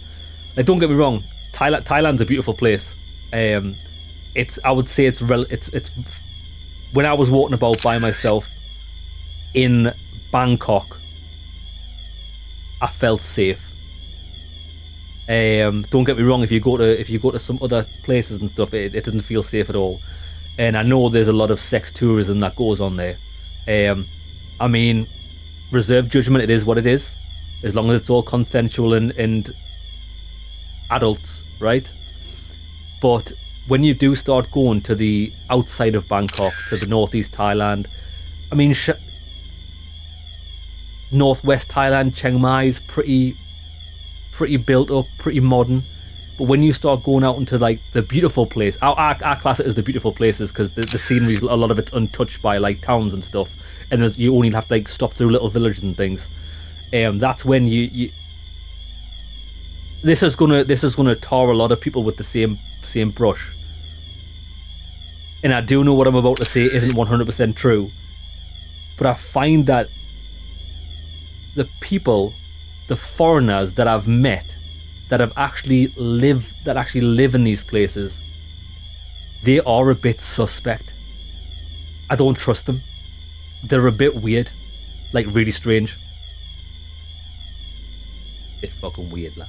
Like, don't get me wrong, Thailand's a beautiful place. I would say it's when I was walking about by myself in Bangkok, I felt safe. Don't get me wrong, if you go to some other places and stuff, it doesn't feel safe at all. And I know there's a lot of sex tourism that goes on there. I mean, reserve judgment, it is what it is, as long as it's all consensual and adults, right? But when you do start going to the outside of Bangkok, to the northeast Thailand, I mean, northwest Thailand, Chiang Mai is pretty built up, pretty modern. But when you start going out into like the beautiful place, our class it as the beautiful places because the scenery, a lot of it's untouched by like towns and stuff, and you only have to like stop through little villages and things. That's when this is gonna tar a lot of people with the same brush. And I do know what I'm about to say isn't 100% true, but I find that the people, the foreigners that I've met, that actually live in these places, they are a bit suspect. I don't trust them. They're a bit weird, like really strange. It's fucking weird, lad.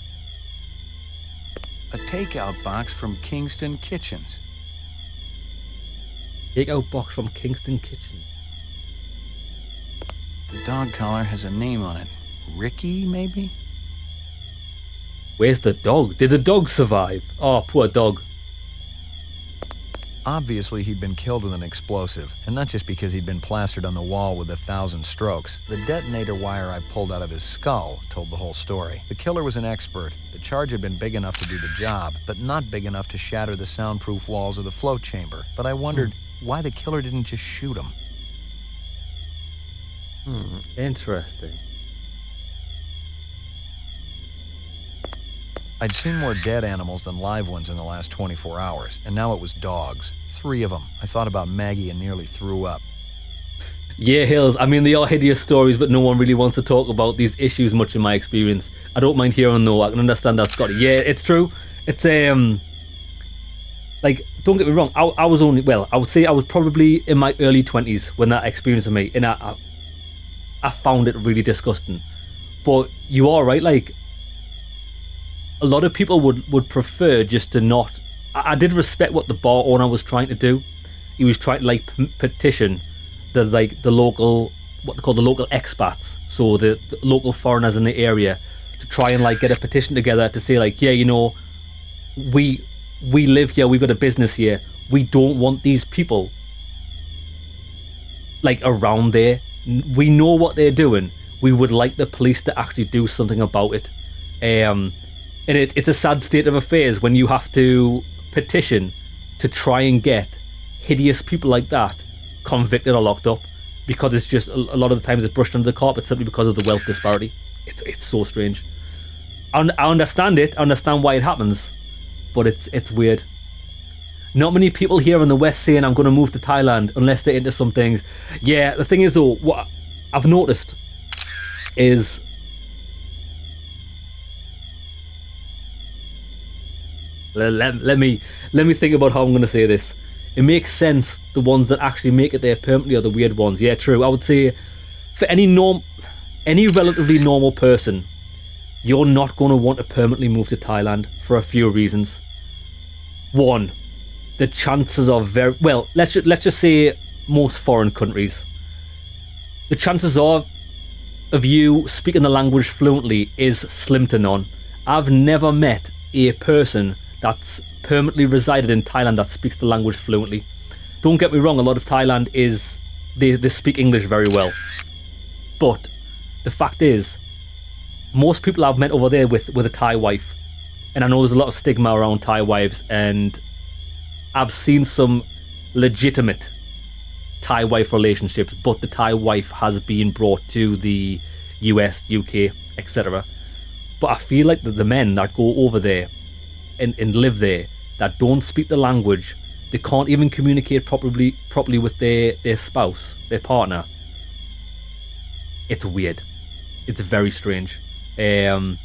A takeout box from Kingston Kitchens. Takeout box from Kingston Kitchen. The dog collar has a name on it. Ricky, maybe? Where's the dog? Did the dog survive? Oh, poor dog. Obviously, he'd been killed with an explosive, and not just because he'd been plastered on the wall with 1,000 strokes. The detonator wire I pulled out of his skull told the whole story. The killer was an expert. The charge had been big enough to do the job, but not big enough to shatter the soundproof walls of the float chamber. But I wondered why the killer didn't just shoot him. Interesting. I'd seen more dead animals than live ones in the last 24 hours, and now it was dogs. 3 of them. I thought about Maggie and nearly threw up. Yeah, Hills. I mean, they are hideous stories, but no one really wants to talk about these issues much in my experience. I don't mind hearing though. I can understand that, Scotty. Yeah, it's true. It's like, don't get me wrong. I was only, well, I would say I was probably in my early 20s when that experience of me, and I found it really disgusting. But you are right, like, a lot of people would prefer just to not. I did respect what the bar owner was trying to do. He was trying to like petition the local, what they call the local expats, so the local foreigners in the area, to try and like get a petition together to say like, yeah, you know, we live here, we've got a business here, we don't want these people like around there. We know what they're doing. We would like the police to actually do something about it. And it's a sad state of affairs when you have to petition to try and get hideous people like that convicted or locked up, because it's just a lot of the times it's brushed under the carpet simply because of the wealth disparity. It's so strange. I understand it. I understand why it happens, but it's weird. Not many people here in the West saying I'm going to move to Thailand unless they're into some things. Yeah, the thing is though, what I've noticed is let me think about how I'm going to say this. It makes sense, the ones that actually make it there permanently are the weird ones. Yeah, true. I would say for any relatively normal person, you're not going to want to permanently move to Thailand for a few reasons. One, the chances are very well. Let's just say most foreign countries. The chances are of you speaking the language fluently is slim to none. I've never met a person that's permanently resided in Thailand that speaks the language fluently. Don't get me wrong, a lot of Thailand is they speak English very well, but the fact is, most people I've met over there with a Thai wife, and I know there's a lot of stigma around Thai wives, and I've seen some legitimate Thai wife relationships, but the Thai wife has been brought to the US, UK, etc. But I feel like the men that go over there and live there, that don't speak the language, they can't even communicate properly with their spouse, their partner. It's weird. It's very strange. And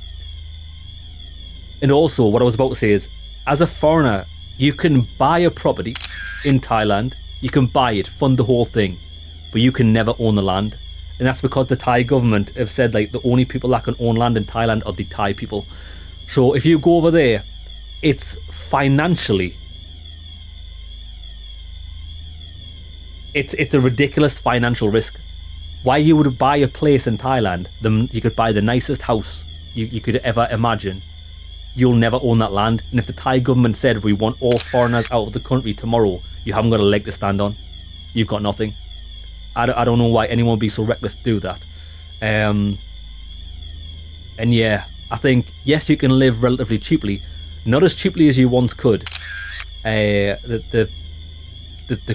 also, what I was about to say is, as a foreigner, you can buy a property in Thailand, you can buy it, fund the whole thing, but you can never own the land. And that's because the Thai government have said like the only people that can own land in Thailand are the Thai people. So if you go over there, it's financially, it's a ridiculous financial risk. Why you would buy a place in Thailand, you could buy the nicest house you could ever imagine. You'll never own that land. And if the Thai government said we want all foreigners out of the country tomorrow, you haven't got a leg to stand on. You've got nothing. I don't know why anyone would be so reckless to do that. And yeah, I think, yes, you can live relatively cheaply. Not as cheaply as you once could. The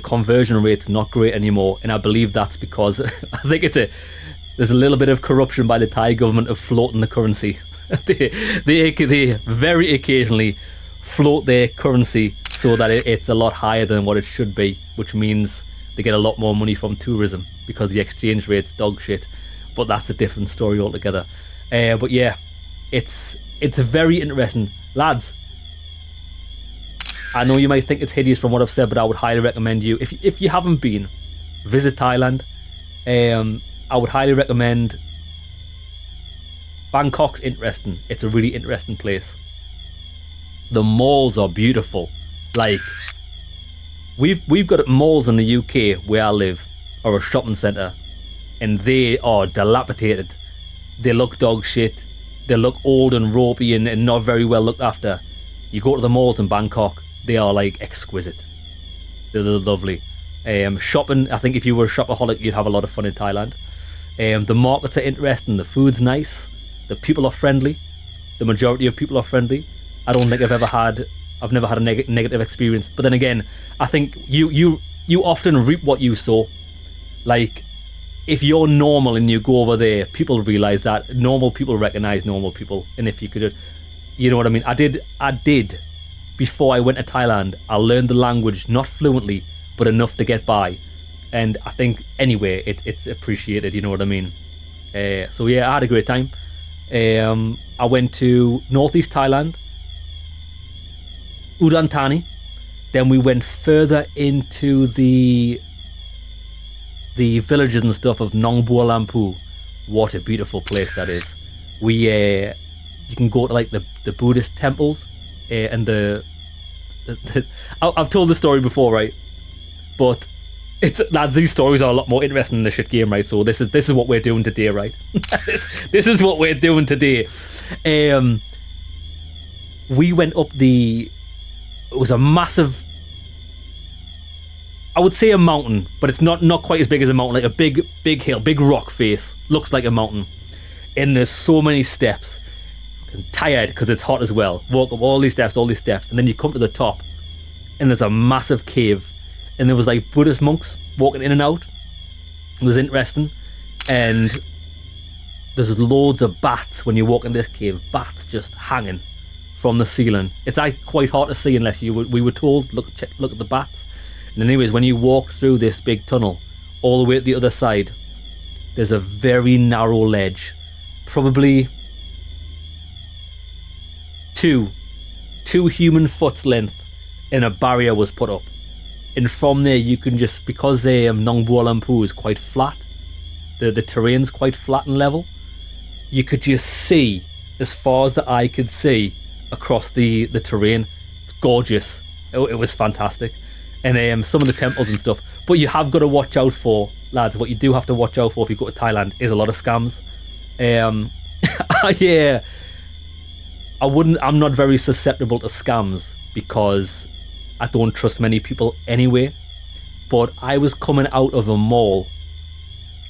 conversion rate's not great anymore, and I believe that's because I think there's a little bit of corruption by the Thai government of floating the currency. they very occasionally float their currency so that it's a lot higher than what it should be, which means they get a lot more money from tourism because the exchange rate's dog shit. But that's a different story altogether. But yeah, it's very interesting, lads. I know you might think it's hideous from what I've said, but I would highly recommend you, if you haven't been, visit Thailand. I would highly recommend. Bangkok's interesting. It's a really interesting place. The malls are beautiful. Like, we've got malls in the UK where I live, or a shopping centre, and they are dilapidated. They look dog shit. They look old and ropey and not very well looked after. You go to the malls in Bangkok, they are like exquisite. They're lovely. Shopping, I think if you were a shopaholic, you'd have a lot of fun in Thailand. The markets are interesting. The food's nice. The people are friendly. The majority of people are friendly. I don't think I've never had a negative experience. But then again, I think you often reap what you sow. Like, if you're normal and you go over there, people realize that. Normal people recognize normal people. And if you could, you know what I mean? I did before I went to Thailand. I learned the language, not fluently, but enough to get by. And I think anyway, it's appreciated, you know what I mean? So yeah, I had a great time. I went to northeast Thailand, Udon Thani. Then we went further into the villages and stuff of Nong Bua Lampu. What a beautiful place that is. You can go to like the Buddhist temples, and I've told the story before, right? But these stories are a lot more interesting than the shit game, right? So this is what we're doing today, right? this is what we're doing today. We went up it was a massive, I would say a mountain, but it's not quite as big as a mountain, like a big hill, big rock face, looks like a mountain. And there's so many steps. I'm tired because it's hot as well. Walk up all these steps, and then you come to the top, and there's a massive cave. And there was like Buddhist monks walking in and out. It was interesting. And there's loads of bats when you walk in this cave. Bats just hanging from the ceiling. It's like quite hard to see unless we were told, look at the bats. And anyways, when you walk through this big tunnel, all the way to the other side, there's a very narrow ledge. Probably two human foot's length, and a barrier was put up. And from there you can just, because Nong Bua Lampu is quite flat, the terrain's quite flat and level, you could just see as far as the eye could see across the terrain. It's gorgeous. It was fantastic. And some of the temples and stuff. But you have got to watch out for, lads, what you do have to watch out for if you go to Thailand is a lot of scams. Yeah, I'm not very susceptible to scams because I don't trust many people anyway. But I was coming out of a mall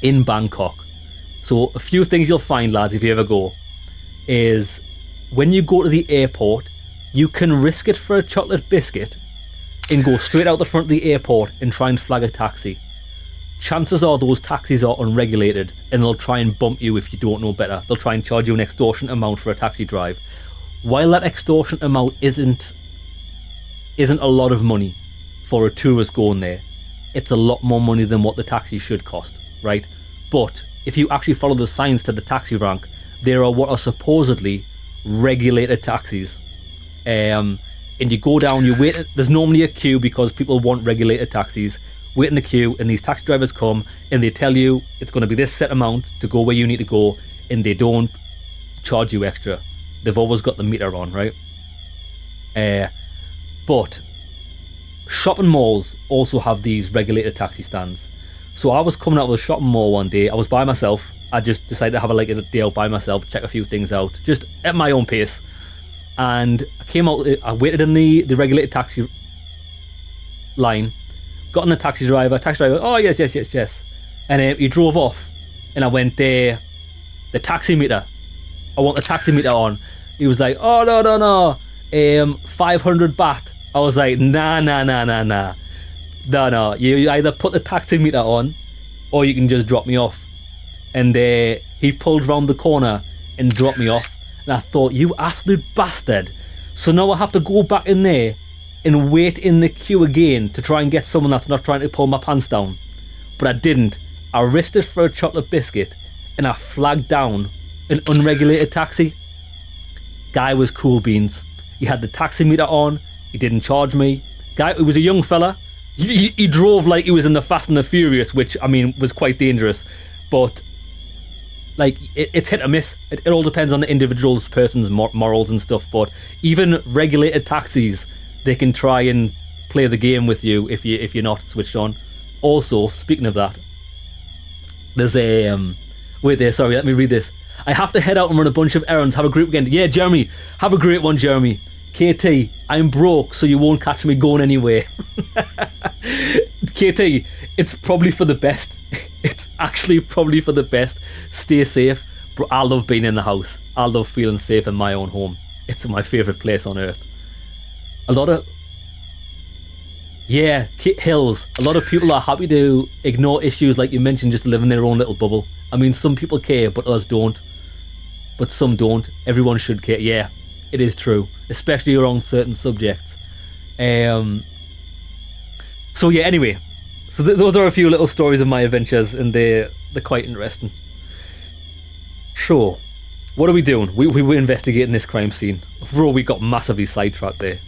in Bangkok. So a few things you'll find, lads, if you ever go, is when you go to the airport, you can risk it for a chocolate biscuit and go straight out the front of the airport and try and flag a taxi. Chances are those taxis are unregulated and they'll try and bump you if you don't know better. They'll try and charge you an extortionate amount for a taxi drive. While that extortionate amount isn't a lot of money for a tourist going there, it's a lot more money than what the taxi should cost, right? But if you actually follow the signs to the taxi rank, there are what are supposedly regulated taxis. And you go down, you wait, there's normally a queue because people want regulated taxis. Wait in the queue, and these taxi drivers come and they tell you it's going to be this set amount to go where you need to go, and they don't charge you extra. They've always got the meter on, right? But shopping malls also have these regulated taxi stands. So I was coming out of a shopping mall one day. I was by myself. I just decided to have a day out by myself, check a few things out, just at my own pace. And I came out, I waited in the regulated taxi line, got on the taxi driver, oh yes. And he drove off, and I went there, the taxi meter, I want the taxi meter on. He was like, oh no, 500 baht. I was like, nah. No, you either put the taxi meter on, or you can just drop me off. And he pulled round the corner and dropped me off. And I thought, you absolute bastard. So now I have to go back in there and wait in the queue again to try and get someone that's not trying to pull my pants down. But I didn't. I risked it for a chocolate biscuit and I flagged down an unregulated taxi. Guy was cool beans. He had the taxi meter on. He didn't charge me. Guy, it was a young fella. He drove like he was in the Fast and the Furious, which, I mean, was quite dangerous. But, like, it's hit or miss. It all depends on the individual's person's morals and stuff. But even regulated taxis, they can try and play the game with you if you're not switched on. Also, speaking of that, there's a... wait there, sorry, let me read this. I have to head out and run a bunch of errands. Have a great weekend. Yeah, Jeremy, have a great one, Jeremy. KT, I'm broke, so you won't catch me going anywhere. KT, it's probably for the best. It's actually probably for the best. Stay safe. But I love being in the house. I love feeling safe in my own home. It's my favourite place on earth. A lot of... yeah, Hills. A lot of people are happy to ignore issues like you mentioned, just to live in their own little bubble. I mean, some people care, but others don't. But some don't. Everyone should care. Yeah, it is true. Especially around certain subjects. So yeah, anyway. So those are a few little stories of my adventures, and they're quite interesting. So, what are we doing? We were investigating this crime scene. Bro, we got massively sidetracked there.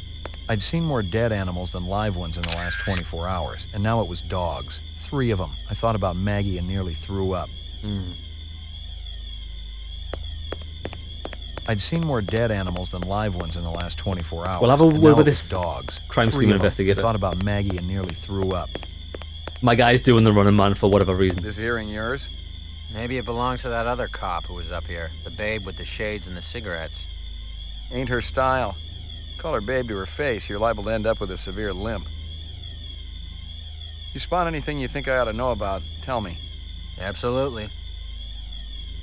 I'd seen more dead animals than live ones in the last 24 hours, and now it was dogs. 3 of them. I thought about Maggie and nearly threw up. I'd seen more dead animals than live ones in the last 24 hours. We'll have a word with this dogs. crime scene investigator. I thought about Maggie and nearly threw up. My guy's doing the running man for whatever reason. This hearing yours? Maybe it belongs to that other cop who was up here. The babe with the shades and the cigarettes. Ain't her style. Call her babe to her face, you're liable to end up with a severe limp. You spot anything you think I ought to know about, tell me. Absolutely.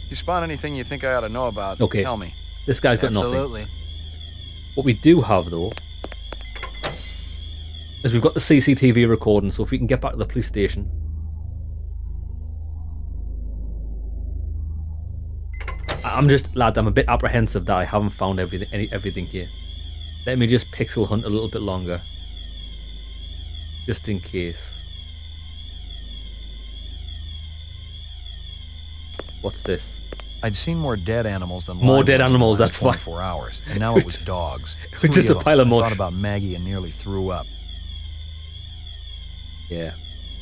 You spot anything you think I ought to know about, okay. Tell me. This guy's got Absolutely. nothing. What we do have, though, is we've got the CCTV recording, so if we can get back to the police station. I'm a bit apprehensive that I haven't found everything here. Let me just pixel hunt a little bit longer. Just in case. What's this? I'd seen more dead animals than more dead animals, that's fine. 24 hours, and now it was dogs. It was just a pile of mush. I thought about Maggie and nearly threw up. Yeah.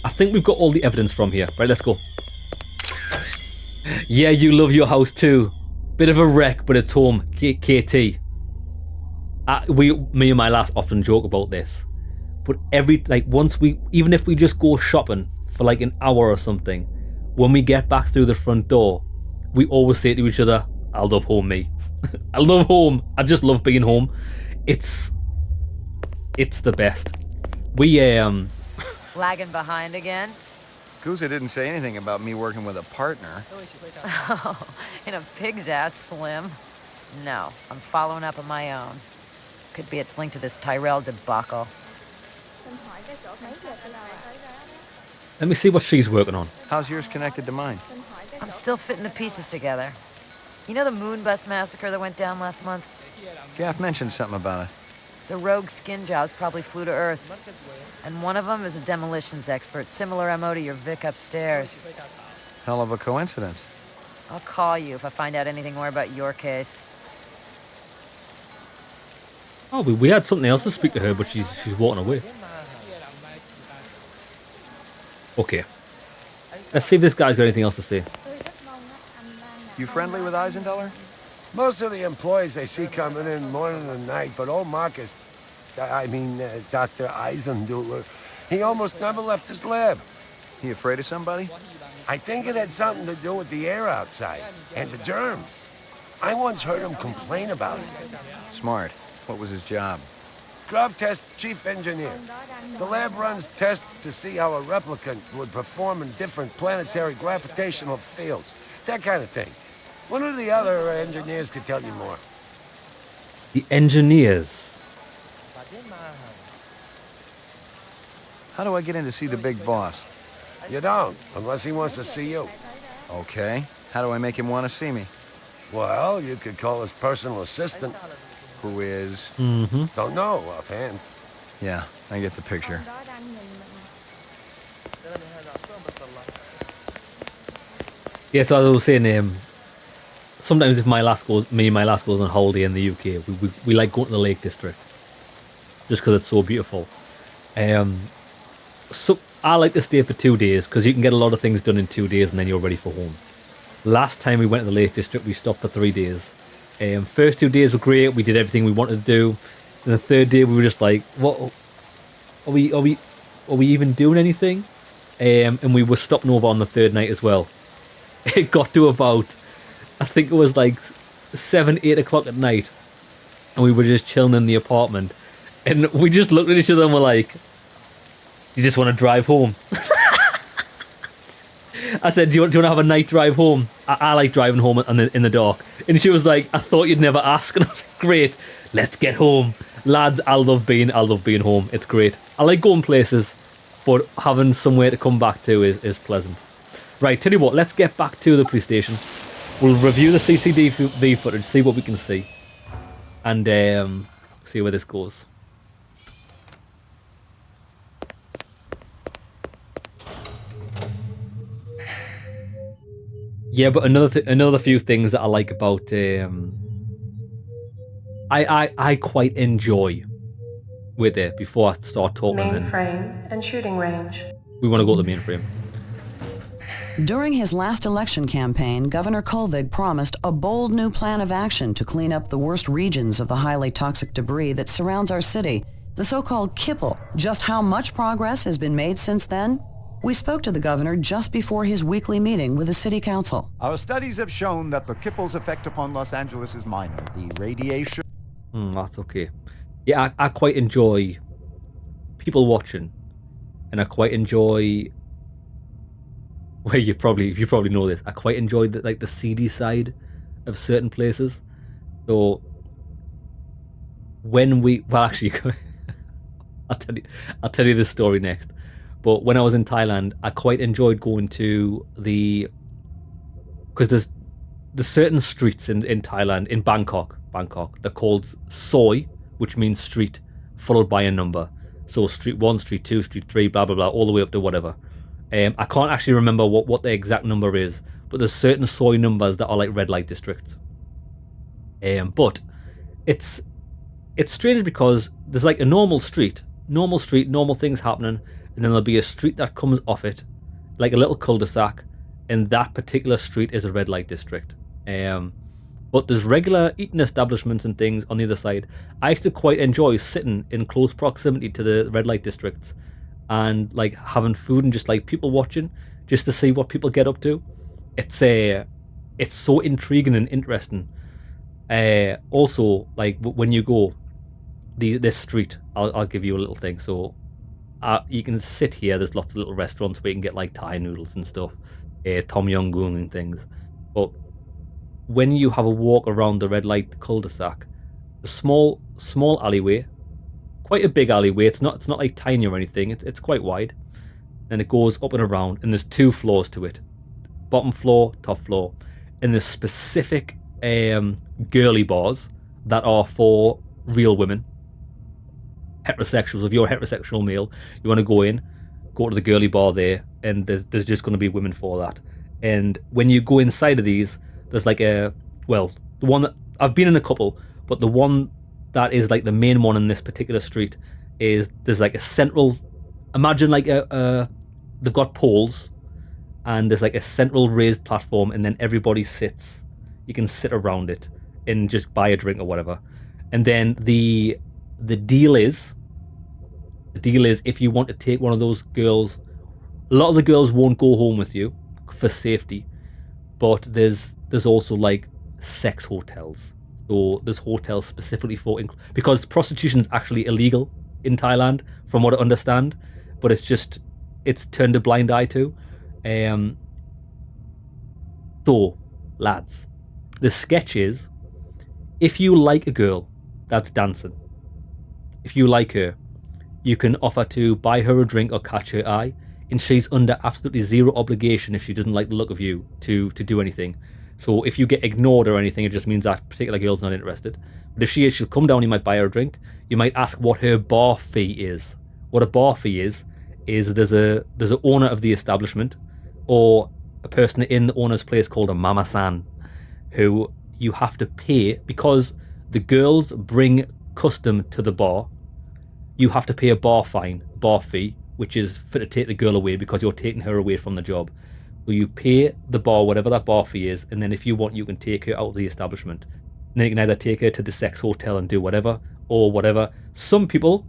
I think we've got all the evidence from here. Right, let's go. Yeah, you love your house too. Bit of a wreck, but it's home. KT. Me and my lass often joke about this. But even if we just go shopping for like an hour or something, when we get back through the front door, we always say to each other, I love home, me. I love home. I just love being home. It's the best. Lagging behind again? Guza didn't say anything about me working with a partner. Oh, in a pig's ass, Slim. No, I'm following up on my own. Could be it's linked to this Tyrell debacle. Let me see what she's working on. How's yours connected to mine? I'm still fitting the pieces together. You know the Moonbus massacre that went down last month? Gaff mentioned something about it. The rogue skin jobs probably flew to Earth. And one of them is a demolitions expert, similar MO to your Vic upstairs. Hell of a coincidence. I'll call you if I find out anything more about your case. Oh, we had something else to speak to her, but she's walking away. Okay. Let's see if this guy's got anything else to say. You friendly with Eisendeller? Most of the employees I see coming in morning and night, but old Marcus, Dr. Eisendeller, he almost never left his lab. He afraid of somebody? I think it had something to do with the air outside and the germs. I once heard him complain about it. Smart. What was his job? Drug test chief engineer. The lab runs tests to see how a replicant would perform in different planetary gravitational fields. That kind of thing. One of the other engineers could tell you more. The engineers. How do I get in to see the big boss? You don't, unless he wants to see you. Okay. How do I make him want to see me? Well, you could call his personal assistant. Who is? Mm-hmm. Don't know offhand. Yeah, I get the picture. Yeah, so as I was saying, sometimes if me and my lass goes on holiday in the UK, we like going to the Lake District just because it's so beautiful. So I like to stay for 2 days because you can get a lot of things done in 2 days and then you're ready for home. Last time we went to the Lake District, we stopped for 3 days. First 2 days were great. We did everything we wanted to do. And the third day we were just like, what? Are we even doing anything? And we were stopping over on the third night as well. It got to about, I think it was like 7, 8 o'clock at night, and we were just chilling in the apartment, and we just looked at each other and were like, "You just want to drive home?" I said, do you want to have a night drive home? I like driving home in the dark. And she was like, I thought you'd never ask. And I was like, great, let's get home. Lads, I love being home. It's great. I like going places, but having somewhere to come back to is pleasant. Right, tell you what, let's get back to the police station. We'll review the CCTV footage, see what we can see, and see where this goes. Yeah, but another few things that I like about I quite enjoy with it before I start talking. Mainframe and shooting range. We want to go to the mainframe. During his last election campaign, Governor Kolvig promised a bold new plan of action to clean up the worst regions of the highly toxic debris that surrounds our city, the so-called kipple. Just how much progress has been made since then? We spoke to the governor just before his weekly meeting with the city council. Our studies have shown that the kipple's effect upon Los Angeles is minor. The radiation... That's okay. Yeah, I quite enjoy people watching, and I quite enjoy... Well, you probably know this. I quite enjoy the seedy side of certain places. So when actually, I'll tell you this story next. But when I was in Thailand, I quite enjoyed going to because there's certain streets in Thailand, in Bangkok, they're called Soi, which means street, followed by a number. So street 1, street 2, street 3, blah, blah, blah, all the way up to whatever. I can't actually remember what the exact number is, but there's certain Soi numbers that are like red light districts. But it's strange because there's like a normal street, normal things happening, and then there'll be a street that comes off it, like a little cul-de-sac, and that particular street is a red light district. But there's regular eating establishments and things on the other side. I used to quite enjoy sitting in close proximity to the red light districts and like having food and just like people watching just to see what people get up to. It's so intriguing and interesting. Also, like when you go this street, I'll give you a little thing. So you can sit here. There's lots of little restaurants where you can get like Thai noodles and stuff, tom yum goong and things. But when you have a walk around the red light cul-de-sac, a small alleyway, quite a big alleyway. It's not like tiny or anything. It's quite wide. And it goes up and around, and there's 2 floors to it. Bottom floor, top floor. And there's specific girly bars that are for real women. Heterosexuals. If you're a heterosexual male, you want to go to the girly bar there, and there's just going to be women for that. And when you go inside of these, there's like the one that I've been in a couple, but the one that is like the main one in this particular street is there's like a central, imagine like they've got poles, and there's like a central raised platform, and then everybody sits. You can sit around it and just buy a drink or whatever. And then the deal is if you want to take one of those girls, a lot of the girls won't go home with you for safety, but there's also like sex hotels. So there's hotels specifically because prostitution is actually illegal in Thailand, from what I understand, but it's turned a blind eye to. So, lads, the sketch is, if you like a girl that's dancing, if you like her, you can offer to buy her a drink or catch her eye, and she's under absolutely zero obligation if she doesn't like the look of you to do anything. So if you get ignored or anything, it just means that particular girl's not interested. But if she is, she'll come down, you might buy her a drink. You might ask what her bar fee is. What a bar fee is there's a owner of the establishment, or a person in the owner's place called a mama-san, who you have to pay because the girls bring custom to the bar. You have to pay a bar fee, which is for to take the girl away because you're taking her away from the job. So you pay the bar whatever that bar fee is, and then if you want, you can take her out of the establishment. And then you can either take her to the sex hotel and do whatever, or whatever. Some people,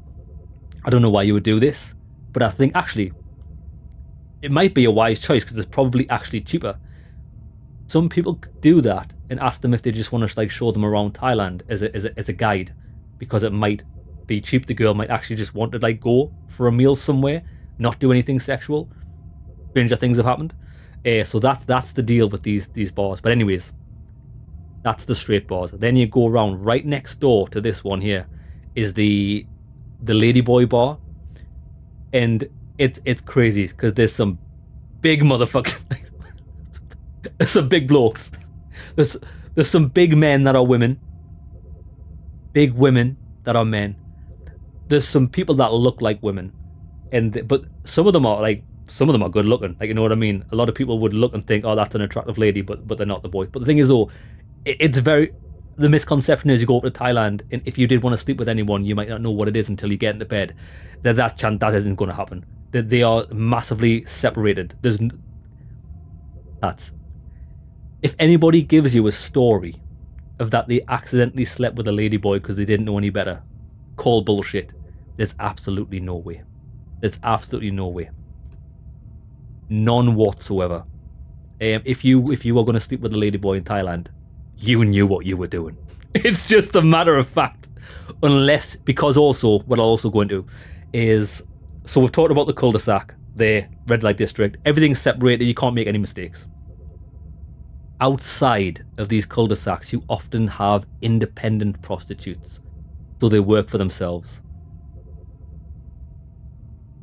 I don't know why you would do this, but I think actually it might be a wise choice because it's probably actually cheaper. Some people do that and ask them if they just want to like show them around Thailand as a guide, because it might be cheap. The girl might actually just want to like go for a meal somewhere, not do anything sexual. Stranger things have happened. So that's the deal with these bars. But anyways, that's the straight bars. Then you go around right next door to this one here is the Ladyboy bar, and it's crazy because there's some big motherfuckers. There's some big blokes. There's some big men that are women. Big women that are men. There's some people that look like women, but some of them are good looking. Like, you know what I mean? A lot of people would look and think, oh, that's an attractive lady, but they're not the boy. But the thing is, though, it's very. The misconception is you go up to Thailand, and if you did want to sleep with anyone, you might not know what it is until you get into bed. That isn't going to happen. They are massively separated. If anybody gives you a story of that they accidentally slept with a ladyboy because they didn't know any better, call bullshit. There's absolutely no way. There's absolutely no way. None whatsoever. If you were going to sleep with a ladyboy in Thailand, you knew what you were doing. It's just a matter of fact. Unless, because also, what I'll also go into is, so we've talked about the cul-de-sac, the red light district, everything's separated, you can't make any mistakes. Outside of these cul-de-sacs, you often have independent prostitutes. So they work for themselves.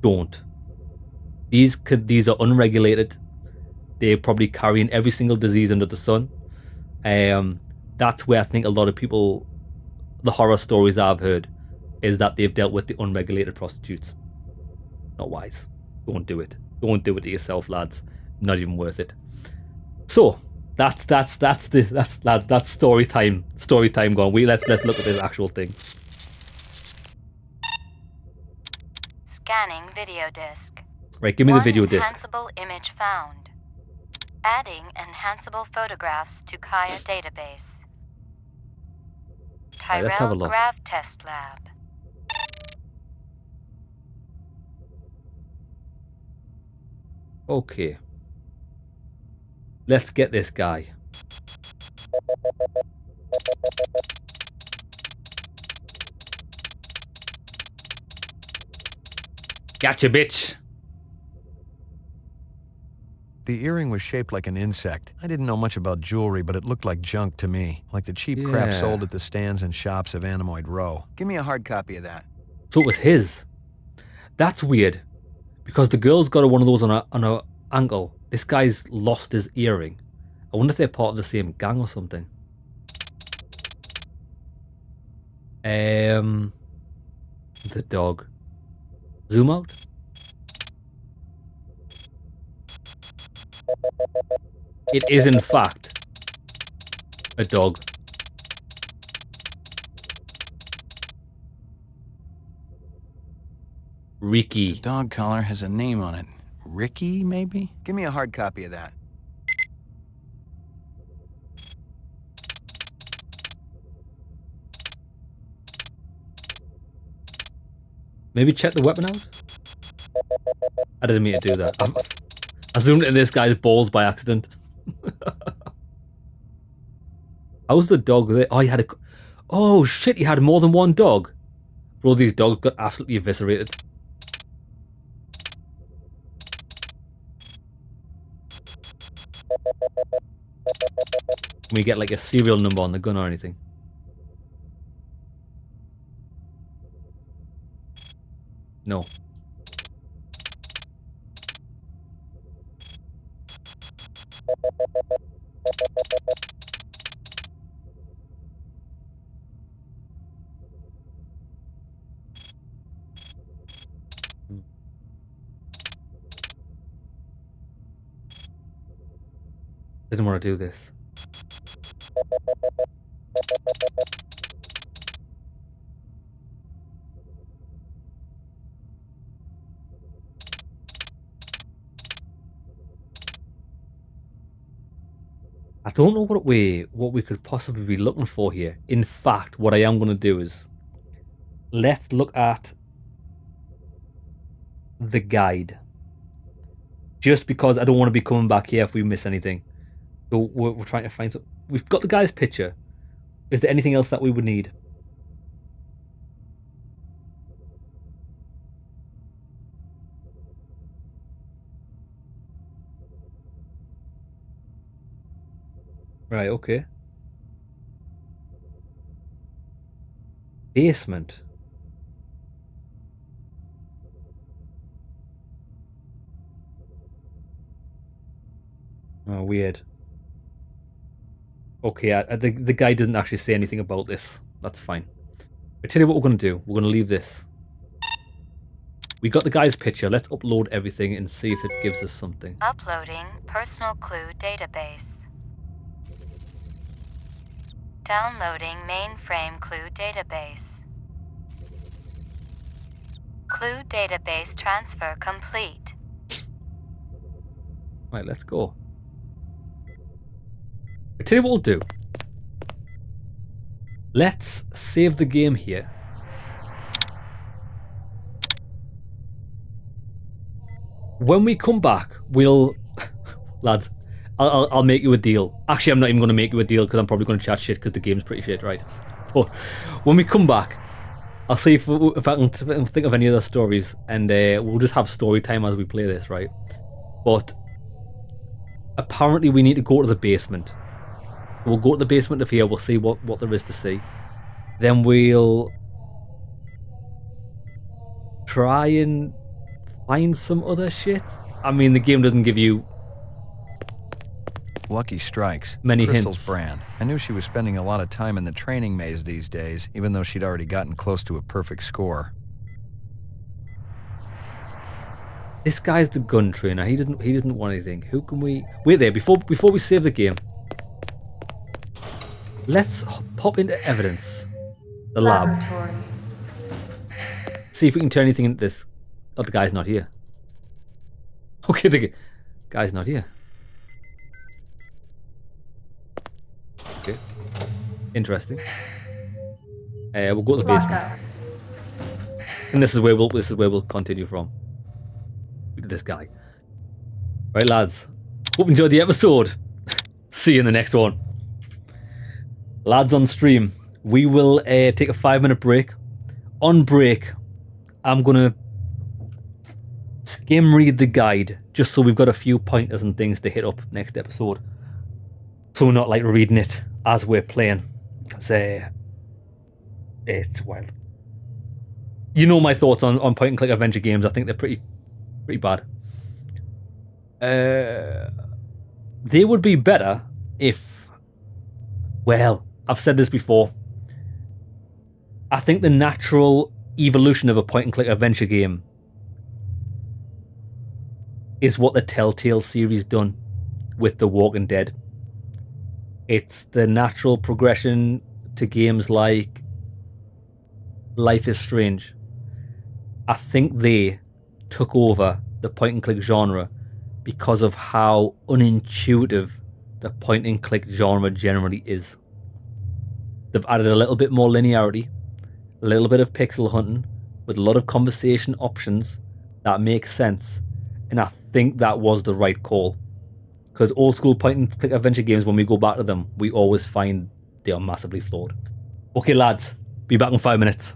Don't. These are unregulated. They're probably carrying every single disease under the sun. That's where I think a lot of people, the horror stories I've heard, is that they've dealt with the unregulated prostitutes. Not wise. Don't do it. Don't do it to yourself, lads. Not even worth it. So that's story time. Story time gone. Let's look at this actual thing. Scanning video disc. Right, give me the video disc. Enhanceable image found. Adding enhanceable photographs to Kaya database. Right, let's have a Tyrell look. Grav Test Lab. Okay. Let's get this guy. Gotcha, bitch. The earring was shaped like an insect. I didn't know much about jewelry, but it looked like junk to me. Like the cheap crap Yeah. sold at the stands and shops of Animoid Row. Give me a hard copy of that. So it was his. That's weird, because the girl's got one of those on a ankle. This guy's lost his earring. I wonder if they're part of the same gang or something. The dog. Zoom out. It is in fact a dog. Ricky. The dog collar has a name on it. Ricky, maybe? Give me a hard copy of that. Maybe check the weapon out? I didn't mean to do that. I zoomed into this guy's balls by accident. How's the dog there? Oh, he had a... Oh, shit, he had more than one dog. Bro, these dogs got absolutely eviscerated. Can we get like a serial number on the gun or anything? No. Didn't want to do this. I don't know what we could possibly be looking for here. In fact, what I am going to do is let's look at the guide. Just because I don't want to be coming back here if we miss anything. So we're trying to find some. We've got the guy's picture. Is there anything else that we would need? Right, okay. Basement. Oh, weird. Okay, the guy doesn't actually say anything about this. That's fine. I tell you what we're going to do. We're going to leave this. We got the guy's picture. Let's upload everything and see if it gives us something. Uploading personal clue database. Downloading mainframe clue database. Clue database transfer complete. Right, let's go. I tell you what we'll do. Let's save the game here. When we come back, we'll... Lads, I'll make you a deal. Actually, I'm not even going to make you a deal because I'm probably going to chat shit because the game's pretty shit, right? But when we come back, I'll see if I can think of any other stories, and we'll just have story time as we play this, right? But apparently we need to go to the basement. We'll go to the basement of here, we'll see what there is to see. Then we'll try and find some other shit. I mean, the game doesn't give you Lucky Strikes. many Crystal's hints. brand. I knew she was spending a lot of time in the training maze these days, even though she'd already gotten close to a perfect score. This guy's the gun trainer. He doesn't want anything. Who can we... Wait there, before we save the game. Let's pop into evidence. The lab. Laboratory. See if we can turn anything into this. Oh, the guy's not here. Okay, the guy's not here. Okay. Interesting. We'll go to the basement. And this is where we'll continue from. Look at this guy. Right, lads. Hope you enjoyed the episode. See you in the next one. Lads on stream, we will take a 5-minute break. On break, I'm gonna skim read the guide just so we've got a few pointers and things to hit up next episode. So we're not like reading it as we're playing. Because it's wild. You know my thoughts on point and click adventure games. I think they're pretty bad. They would be better if, well, I've said this before. I think the natural evolution of a point and click adventure game is what the Telltale series done with The Walking Dead. It's the natural progression to games like Life is Strange. I think they took over the point and click genre because of how unintuitive the point and click genre generally is. They've added a little bit more linearity, a little bit of pixel hunting, with a lot of conversation options that make sense. And I think that was the right call. Because old school point and click adventure games, when we go back to them, we always find they are massively flawed. Okay, lads, be back in 5 minutes.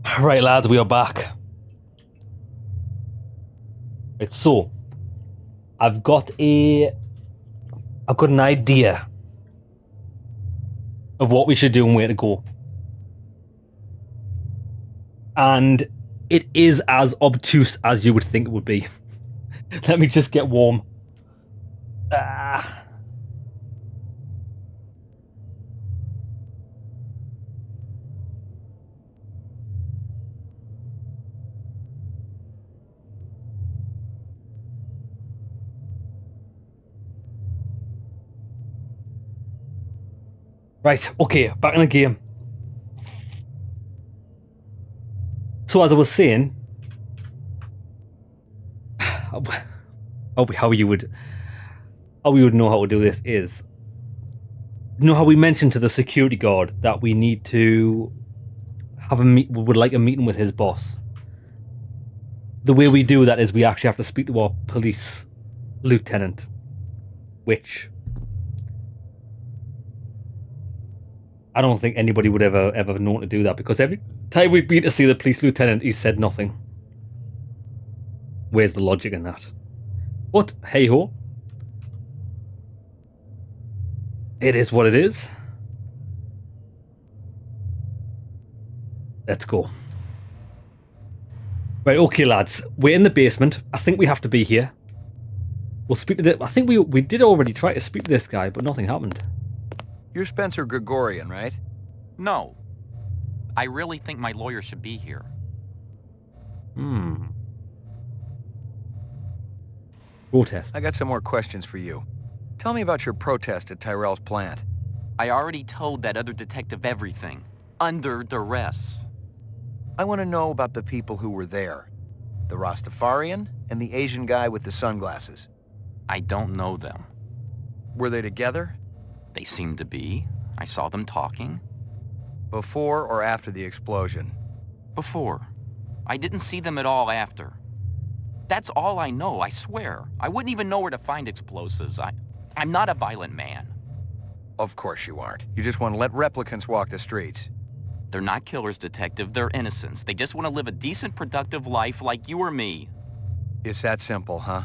Right, lads, we are back. Right, so I've got an idea of what we should do and where to go. And it is as obtuse as you would think it would be. Let me just get warm. Right, okay, back in the game. So as I was saying, how you would know how to do this is, you know how we mentioned to the security guard that we need to have would like a meeting with his boss. The way we do that is we actually have to speak to our police lieutenant, which I don't think anybody would ever know to do that, because every time we've been to see the police lieutenant, he's said nothing. Where's the logic in that? But hey ho, it is what it is. Let's go. Right, okay, lads, we're in the basement. I think we have to be here. We'll speak to the. I think we did already try to speak to this guy, but nothing happened. You're Spencer Gregorian, right? No. I really think my lawyer should be here. Protest. I got some more questions for you. Tell me about your protest at Tyrell's plant. I already told that other detective everything. Under duress. I want to know about the people who were there. The Rastafarian and the Asian guy with the sunglasses. I don't know them. Were they together? They seemed to be. I saw them talking. Before or after the explosion? Before. I didn't see them at all after. That's all I know, I swear. I wouldn't even know where to find explosives. I'm not a violent man. Of course you aren't. You just want to let replicants walk the streets. They're not killers, detective. They're innocents. They just want to live a decent, productive life like you or me. It's that simple, huh?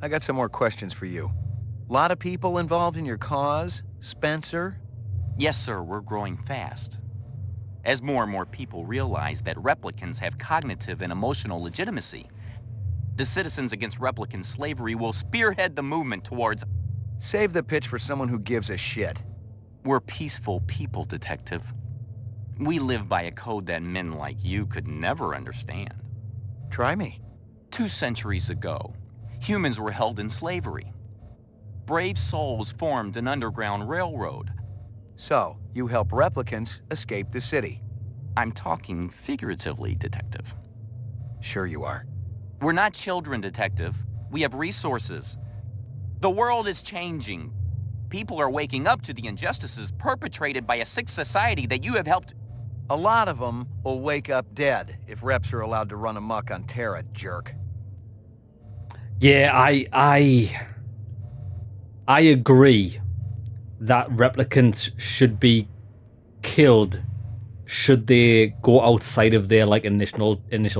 I got some more questions for you. Lot of people involved in your cause, Spencer? Yes, sir. We're growing fast. As more and more people realize that replicants have cognitive and emotional legitimacy, the Citizens Against Replicant Slavery will spearhead the movement towards... Save the pitch for someone who gives a shit. We're peaceful people, detective. We live by a code that men like you could never understand. Try me. 2 centuries ago, humans were held in slavery. Brave souls formed an underground railroad. So, you help replicants escape the city. I'm talking figuratively, detective. Sure you are. We're not children, detective. We have resources. The world is changing. People are waking up to the injustices perpetrated by a sick society that you have helped... A lot of them will wake up dead if reps are allowed to run amok on Terra, jerk. Yeah, I agree that replicants should be killed should they go outside of their like initial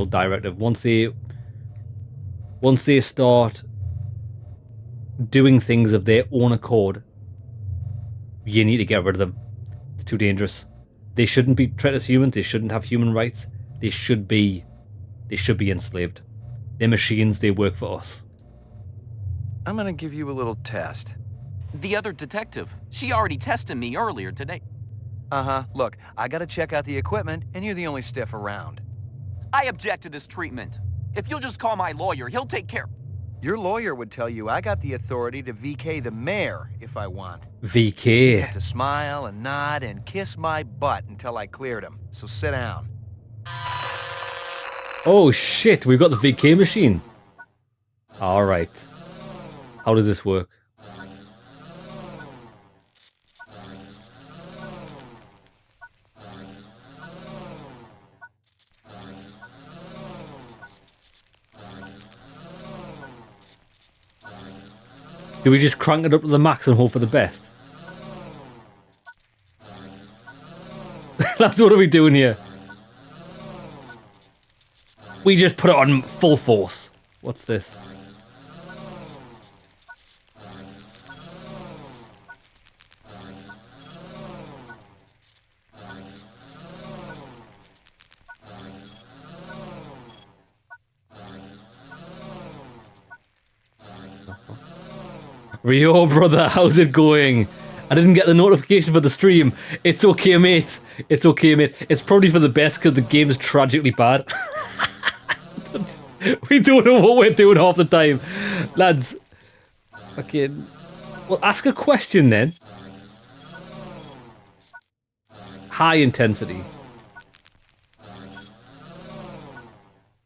directive. Once they start doing things of their own accord, you need to get rid of them. It's too dangerous. They shouldn't be treated as humans. They shouldn't have human rights. They should be enslaved. They're machines. They work for us. I'm gonna give you a little test. The other detective, she already tested me earlier today. Uh-huh. Look, I gotta check out the equipment, and you're the only stiff around. I object to this treatment. If you'll just call my lawyer, he'll take care... Your lawyer would tell you I got the authority to VK the mayor if I want. VK. You have to smile and nod and kiss my butt until I cleared him. So sit down. Oh shit, we've got the VK machine. Alright. How does this work? Do we just crank it up to the max and hope for the best? That's what are we doing here? We just put it on full force. What's this? Rio, brother, how's it going? I didn't get the notification for the stream. It's okay, mate. It's okay, mate. It's probably for the best because the game is tragically bad. We don't know what we're doing half the time. Lads. Okay. Well, ask a question then. High intensity.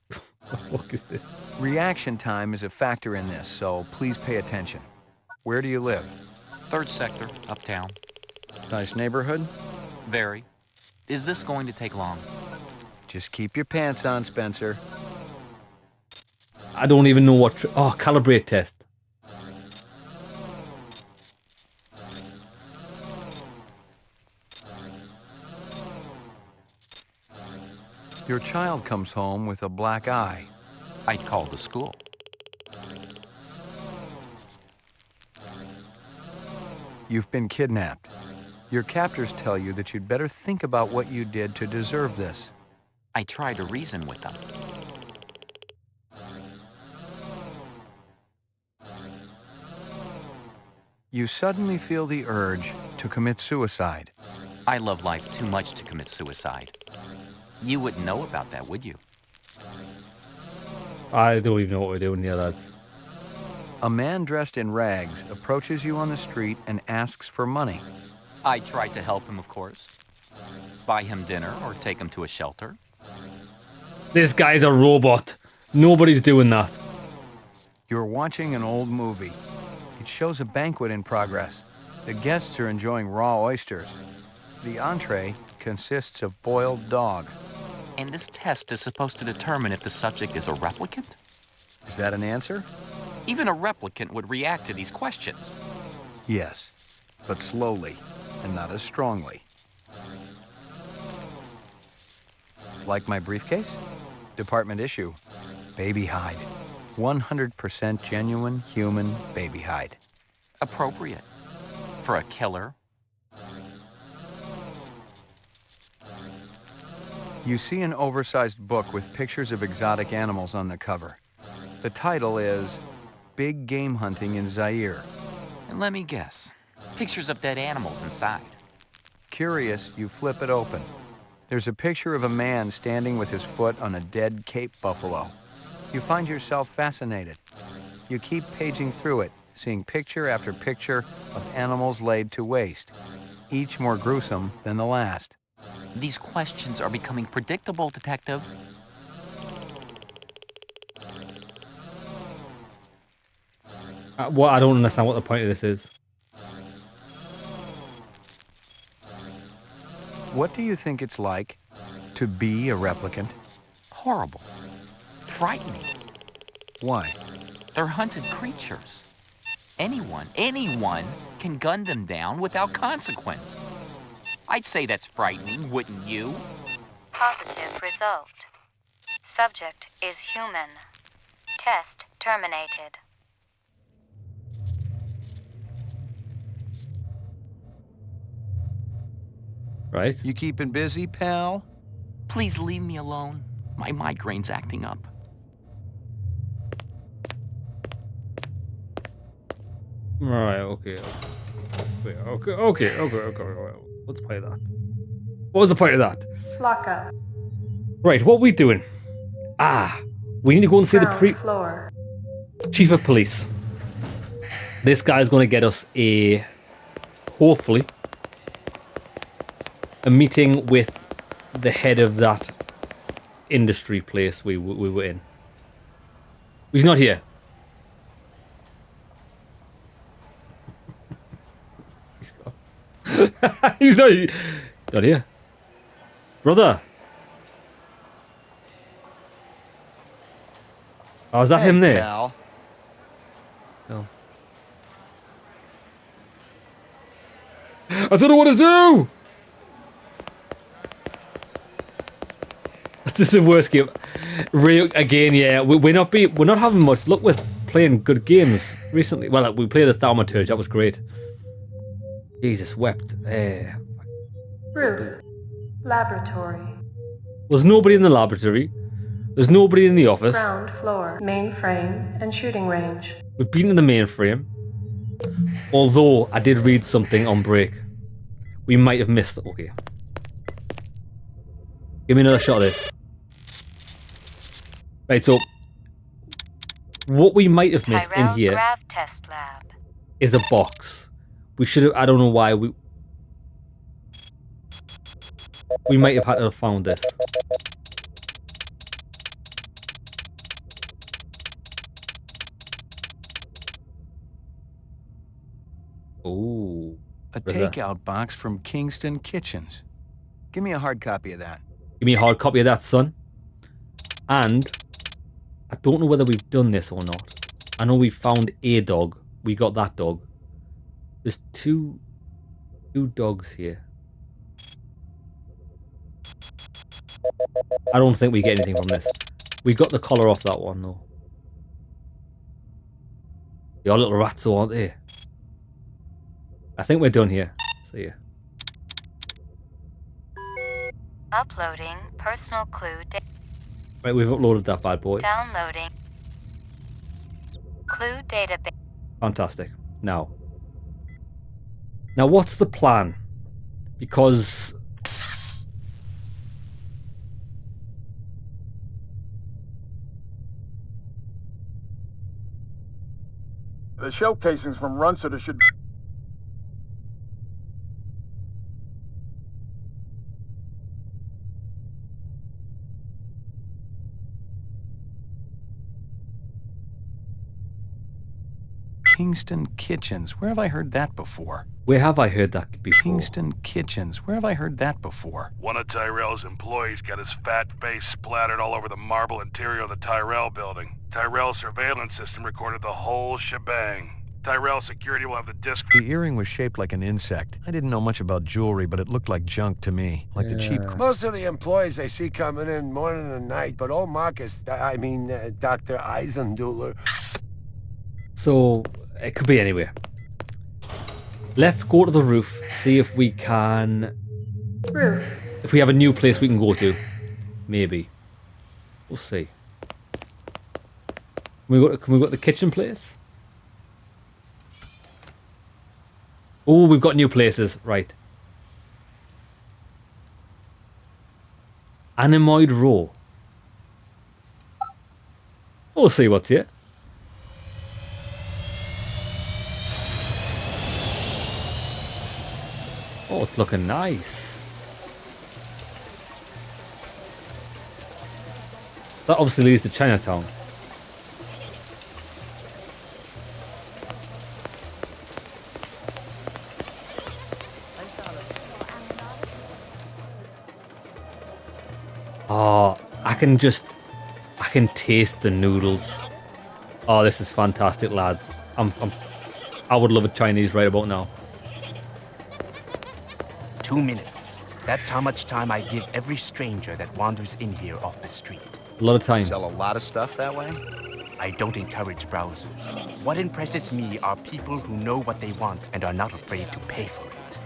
What the fuck is this? Reaction time is a factor in this, so please pay attention. Where do you live? 3rd sector, uptown. Nice neighborhood? Very. Is this going to take long? Just keep your pants on, Spencer. I don't even know what... Oh, calibrate test. Your child comes home with a black eye. I'd call the school. You've been kidnapped. Your captors tell you that you'd better think about what you did to deserve this. I try to reason with them. You suddenly feel the urge to commit suicide. I love life too much to commit suicide. You wouldn't know about that, would you? I don't even know what we're doing here, lads. A man dressed in rags approaches you on the street and asks for money. I try to help him, of course. Buy him dinner or take him to a shelter. This guy's a robot. Nobody's doing that. You're watching an old movie. It shows a banquet in progress. The guests are enjoying raw oysters. The entree consists of boiled dog. And this test is supposed to determine if the subject is a replicant? Is that an answer? Even a replicant would react to these questions. Yes, but slowly and not as strongly. Like my briefcase? Department issue. Baby hide. 100% genuine human baby hide. Appropriate. For a killer. You see an oversized book with pictures of exotic animals on the cover. The title is Big Game Hunting in Zaire. And let me guess. Pictures of dead animals inside. Curious, you flip it open. There's a picture of a man standing with his foot on a dead Cape buffalo. You find yourself fascinated. You keep paging through it, seeing picture after picture of animals laid to waste, each more gruesome than the last. These questions are becoming predictable, Detective. What? I don't understand what the point of this is. What do you think it's like to be a replicant? Horrible. Frightening. Why? They're hunted creatures. Anyone can gun them down without consequence. I'd say that's frightening, wouldn't you? Positive result. Subject is human. Test terminated. Right? You keeping busy, pal? Please leave me alone. My migraine's acting up. Right, okay. Let's play that. What was the point of that? Flocka. Right, what are we doing? We need to go and see the Floor. Chief of Police. This guy's going to get us hopefully, a meeting with the head of that industry place we were in. He's not here. He's not here. Brother. Oh, is that him there? Pal. No. I don't know what to do! This is the worst game. Again, yeah, we're not having much luck with playing good games recently. Well, we played the Thaumaturge, that was great. Jesus wept. Roof. Laboratory. There's nobody in the laboratory. There's nobody in the office. Ground floor. Mainframe and shooting range. We've been in the mainframe. Although I did read something on break. We might have missed. Okay. Give me another shot of this. Right, so what we might have missed in here test lab. is a box. We should have. I don't know why we might have had to have found this. Oh, a takeout box from Kingston Kitchens. Give me a hard copy of that. Give me a hard copy of that, son. And I don't know whether we've done this or not. I know we found a dog. We got that dog. There's two dogs here. I don't think we get anything from this. We got the collar off that one though. They are little rats, though, aren't they? I think we're done here. So yeah. Uploading personal clue. Right, we've uploaded that bad boy. Downloading. Clue database. Fantastic. Now, what's the plan? Because the shell casings from Runsiter should... Kingston Kitchens. Where have I heard that before? Where have I heard that before? Kingston Kitchens. Where have I heard that before? One of Tyrell's employees got his fat face splattered all over the marble interior of the Tyrell building. Tyrell's surveillance system recorded the whole shebang. Tyrell security will have the disc. The earring was shaped like an insect. I didn't know much about jewelry, but it looked like junk to me. Like the cheap... Most of the employees I see coming in morning and night, but old Marcus, Dr. Eisenduller... So, it could be anywhere. Let's go to the roof, see if we can... Roof. If we have a new place we can go to. Maybe. We'll see. Can we go to the kitchen place? Oh, we've got new places. Right. Anemoid Row. We'll see what's here. Oh, it's looking nice. That obviously leads to Chinatown. Oh, I can taste the noodles. Oh, this is fantastic, lads. I would love a Chinese right about now. 2 minutes. That's how much time I give every stranger that wanders in here off the street. A lot of time. Sell a lot of stuff that way? I don't encourage browsers. What impresses me are people who know what they want and are not afraid to pay for it.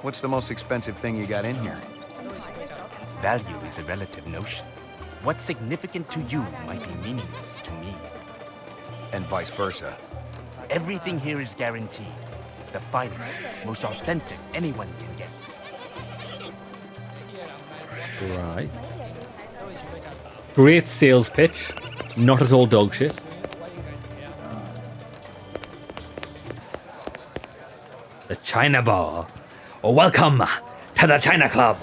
What's the most expensive thing you got in here? Value is a relative notion. What's significant to you might be meaningless to me. And vice versa. Everything here is guaranteed. The finest, most authentic anyone can get. Right. Great sales pitch. Not at all dog shit. The China Bar. Welcome to the China Club.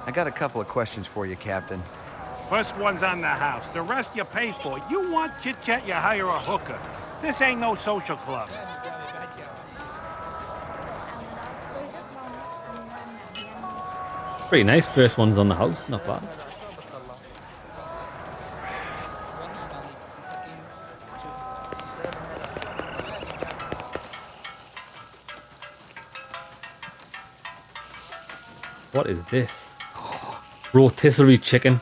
I got a couple of questions for you, Captain. First one's on the house. The rest you pay for. You want chit-chat, you hire a hooker. This ain't no social club. Pretty nice. First one's on the house. Not bad. What is this? Rotisserie chicken.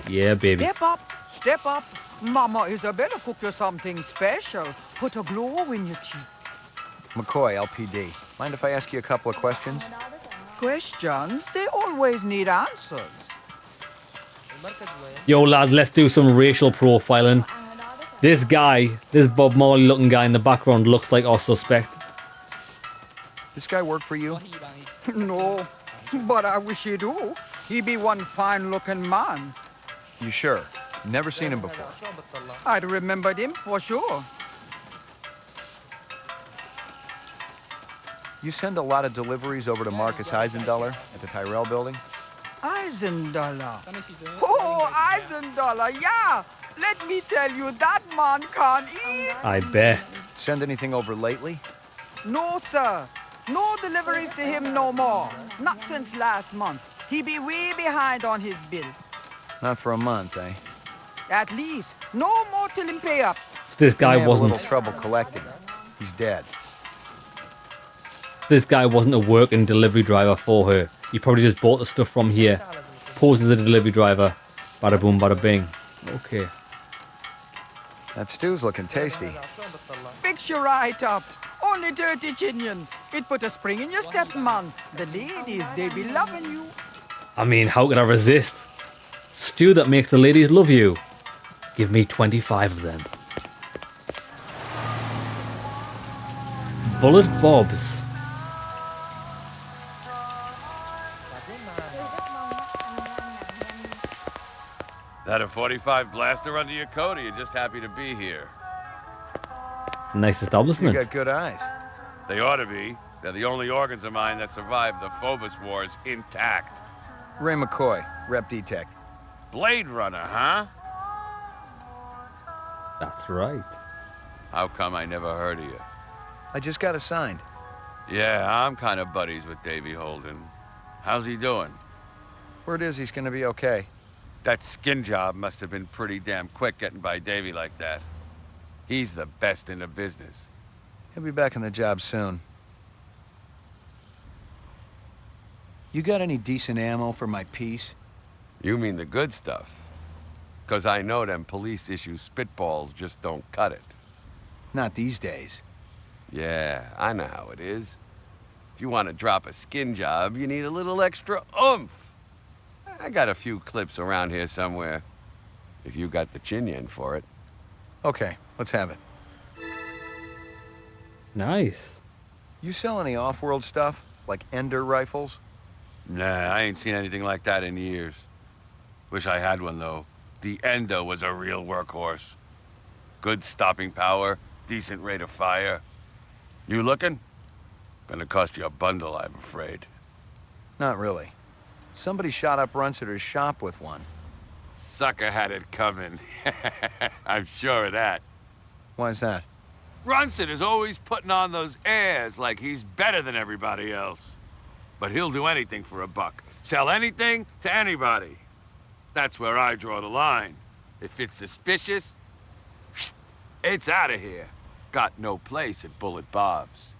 Yeah, baby. Step up, step up. Mama Isabella cooked you something special. Put a glow in your cheek. McCoy, LPD. Mind if I ask you a couple of questions? Questions? They always need answers. Yo, lads, let's do some racial profiling. This guy, this Bob Marley looking guy in the background looks like our suspect. This guy work for you? No, but I wish he do. He be one fine-looking man. You sure? Never seen him before. I'd remembered him for sure. You send a lot of deliveries over to Marcus Eisendaler at the Tyrell building? Eisendaler. Oh, Eisendaler, yeah. Let me tell you, that man can't eat. I bet. Send anything over lately? No, sir. No deliveries to him no more. Not since last month. He be way behind on his bill. Not for a month, eh? At least. No more till him pay up. So this guy He wasn't. had a little trouble collecting. He's dead. This guy wasn't a working delivery driver for her. He probably just bought the stuff from here, posed as a delivery driver. Bada boom, bada bing. Okay. That stew's looking tasty. Fix you right up. Only dirty chinion. It put a spring in your step, man. The ladies, they be loving you. I mean, how could I resist? Stew that makes the ladies love you. Give me 25 of them. Bullet Bobs. That a 45 blaster under your coat, or you just happy to be here? Nice You establishment. got good eyes. They ought to be. They're the only organs of mine that survived the Phobos Wars intact. Ray McCoy, Rep Detect. Blade Runner, huh? That's right. How come I never heard of you? I just got assigned. Yeah, I'm kind of buddies with Davy Holden. How's he doing? Word is he's gonna be okay. That skin job must have been pretty damn quick getting by Davy like that. He's the best in the business. He'll be back on the job soon. You got any decent ammo for my piece? You mean the good stuff? 'Cause I know them police issue spitballs just don't cut it. Not these days. Yeah, I know how it is. If you want to drop a skin job, you need a little extra oomph. I got a few clips around here somewhere. If you got the chin-yen for it. Okay, let's have it. Nice. You sell any off-world stuff? Like Ender rifles? Nah, I ain't seen anything like that in years. Wish I had one, though. The Endo was a real workhorse. Good stopping power, decent rate of fire. You looking? Gonna cost you a bundle, I'm afraid. Not really. Somebody shot up Runsiter's shop with one. Sucker had it coming. I'm sure of that. Why's that? Runsiter's always putting on those airs like he's better than everybody else. But he'll do anything for a buck. Sell anything to anybody. That's where I draw the line. If it's suspicious, it's out of here. Got no place at Bullet Bob's.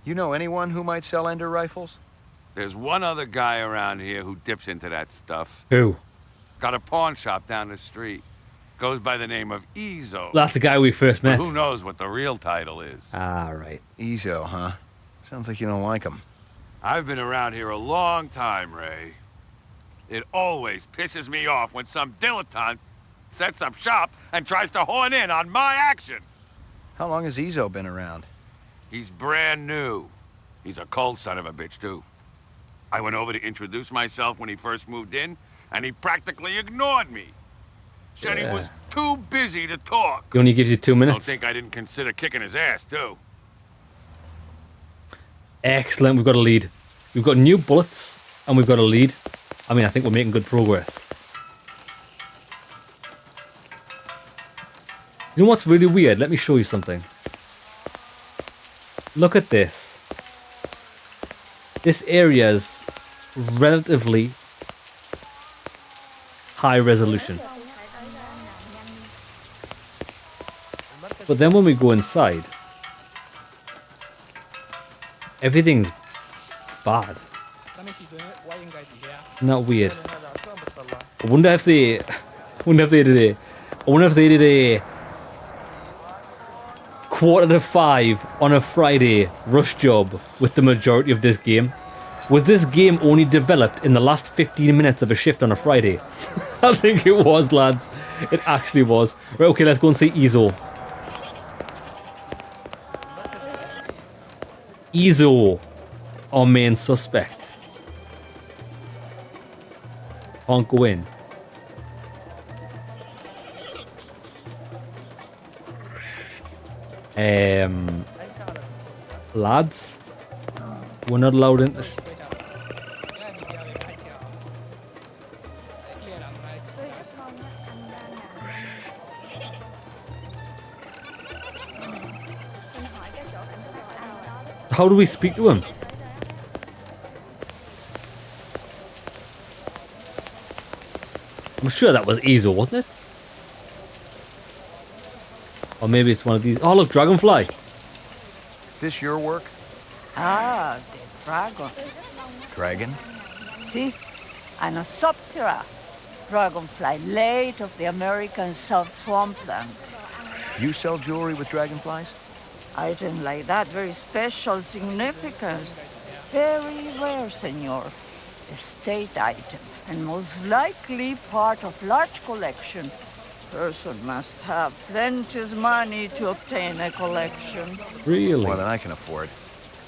You know anyone who might sell Ender rifles? There's one other guy around here who dips into that stuff. Who? Got a pawn shop down the street. Goes by the name of Ezo. That's the guy we first met. But who knows what the real title is? Ah, right. Ezo, huh? Sounds like you don't like him. I've been around here a long time, Ray. It always pisses me off when some dilettante sets up shop and tries to horn in on my action. How long has Ezo been around? He's brand new. He's a cold son of a bitch, too. I went over to introduce myself when he first moved in, and he practically ignored me. Said he was too busy to talk. He only gives you 2 minutes. Don't think I didn't consider kicking his ass, too. Excellent. We've got a lead. We've got new bullets, and we've got a lead. I mean, I think we're making good progress. You know what's really weird? Let me show you something. Look at this. This area's relatively high resolution. But then when we go inside, everything's bad. Not weird. I wonder if they did a. I wonder if they did a 4:45 on a Friday rush job with the majority of this game. Was this game only developed in the last 15 minutes of a shift on a Friday? I think it was, lads. It actually was. Right, okay, let's go and see Izo. Izo, our main suspect. Can't go in. Lads, we're not allowed in. How do we speak to him? I'm sure that was Izo, wasn't it? Or maybe it's one of these. Oh, look, dragonfly. This your work? Ah, the dragon. Dragon? See? Anosoptera. Dragonfly, late of the American South Swampland. You sell jewelry with dragonflies? Item like that, very special significance. Very rare, senor. Estate item, and most likely part of large collection. Person must have plenteous money to obtain a collection. Really? More than I can afford.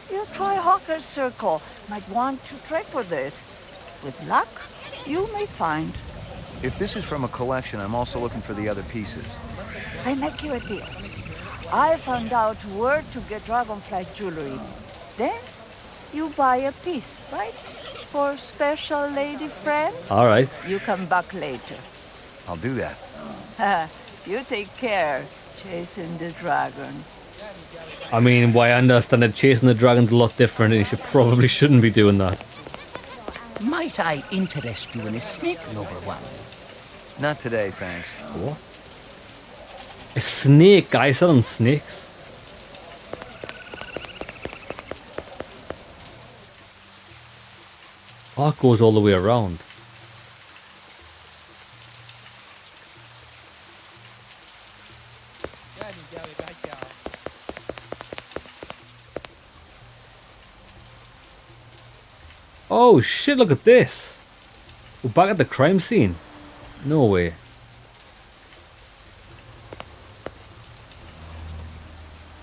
You try Hawker's Circle. Might want to trade for this. With luck, you may find. If this is from a collection, I'm also looking for the other pieces. I make you a deal. I found out where to get dragonfly jewelry. Then, you buy a piece, right? For special lady friend? All right. You come back later. I'll do that. You take care, chasing the dragon. I mean, why I understand that chasing the dragon's a lot different and you probably shouldn't be doing that. Might I interest you in a snake lover one? Not today, thanks. What? A snake? Guy selling snakes? Oh, it goes all the way around. Oh shit, look at this. We're back at the crime scene. No way.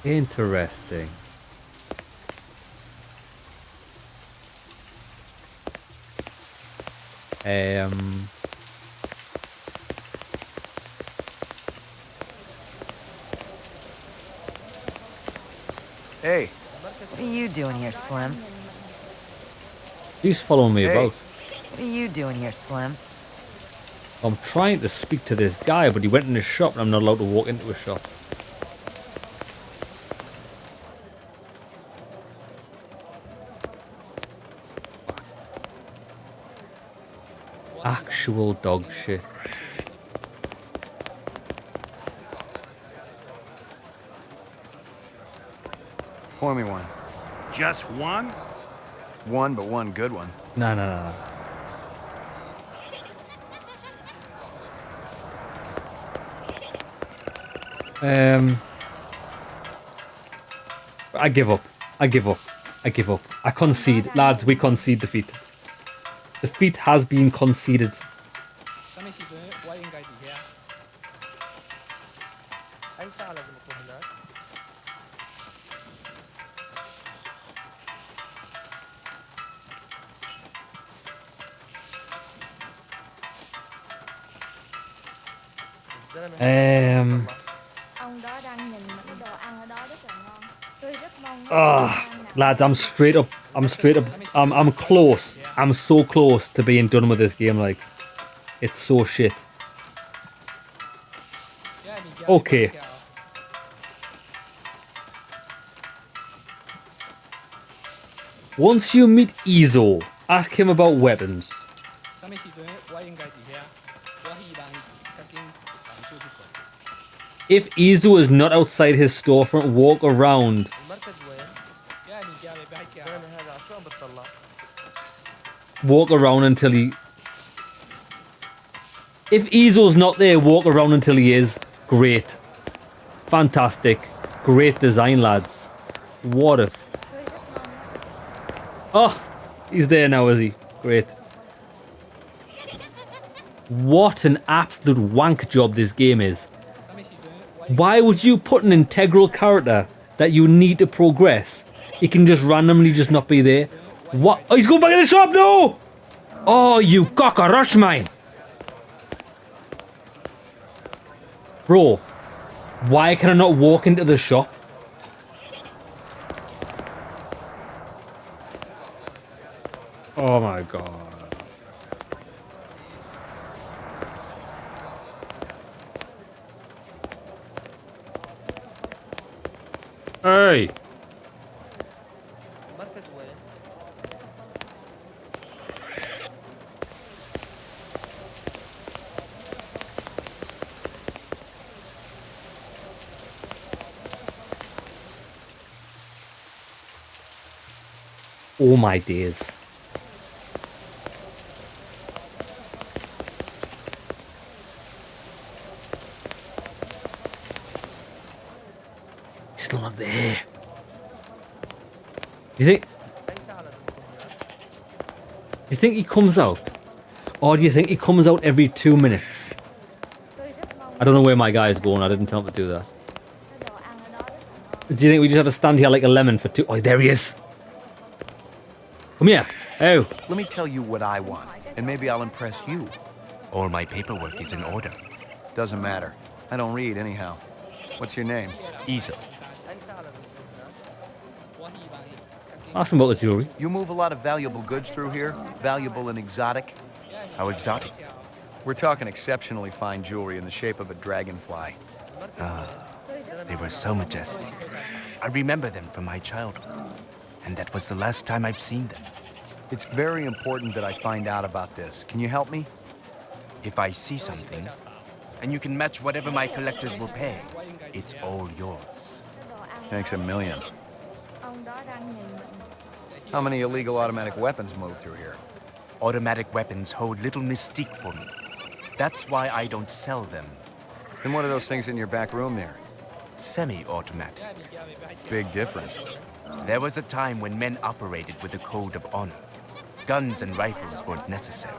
Interesting. Hey. What are you doing here, Slim? He's following me about. What are you doing here, Slim? I'm trying to speak to this guy, but he went in his shop and I'm not allowed to walk into his shop. Actual dog shit. Pour me one. Just one? One, but one good one. No. I give up. I concede. Lads, we concede defeat. Defeat has been conceded. Lads, I'm straight up. I'm close. I'm so close to being done with this game. Like, it's so shit. Okay. Once you meet Izo, ask him about weapons. If Izo is not outside his storefront, walk around. walk around until he... If Izzo's not there, walk around until he is. Great. Fantastic. Great design, lads. What if... Oh, he's there now, is he? Great. What an absolute wank job this game is. Why would you put an integral character that you need to progress? He can just randomly just not be there. What? Oh, he's going back in the shop, no! Oh, you cockroach, man. Bro, why can I not walk into the shop? Oh my god. Hey! Oh my days. Still not there. Do you think he comes out? Or do you think he comes out every 2 minutes? I don't know where my guy is going. I didn't tell him to do that. Do you think we just have to stand here like a lemon for 2... Oh, there he is. Come here. Oh. Let me tell you what I want, and maybe I'll impress you. All my paperwork is in order. Doesn't matter. I don't read anyhow. What's your name? Izzo. Ask him about the jewelry. You move a lot of valuable goods through here? Valuable and exotic? How exotic? We're talking exceptionally fine jewelry in the shape of a dragonfly. They were so majestic. I remember them from my childhood. And that was the last time I've seen them. It's very important that I find out about this. Can you help me? If I see something, and you can match whatever my collectors will pay, it's all yours. Thanks a million. How many illegal automatic weapons move through here? Automatic weapons hold little mystique for me. That's why I don't sell them. Then what are those things in your back room there? Semi-automatic. Big difference. There was a time when men operated with a code of honor. Guns and rifles weren't necessary.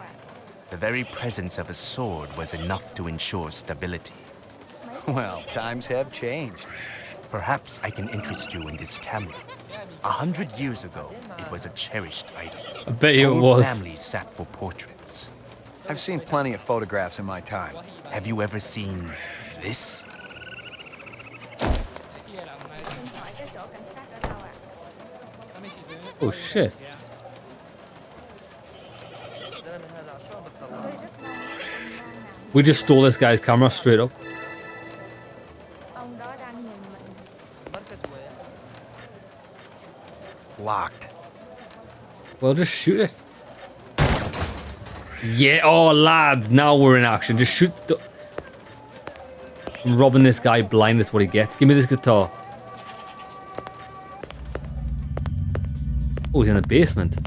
The very presence of a sword was enough to ensure stability. Well, times have changed. Perhaps I can interest you in this camera. 100 years ago, it was a cherished item. I bet you it Old was. families sat for portraits. I've seen plenty of photographs in my time. Have you ever seen this? Oh shit. We just stole this guy's camera straight up. Locked. Well, just shoot it. Yeah, oh lads, now we're in action. Just shoot the... I'm robbing this guy blind, that's what he gets. Give me this guitar. Oh, he's in the basement.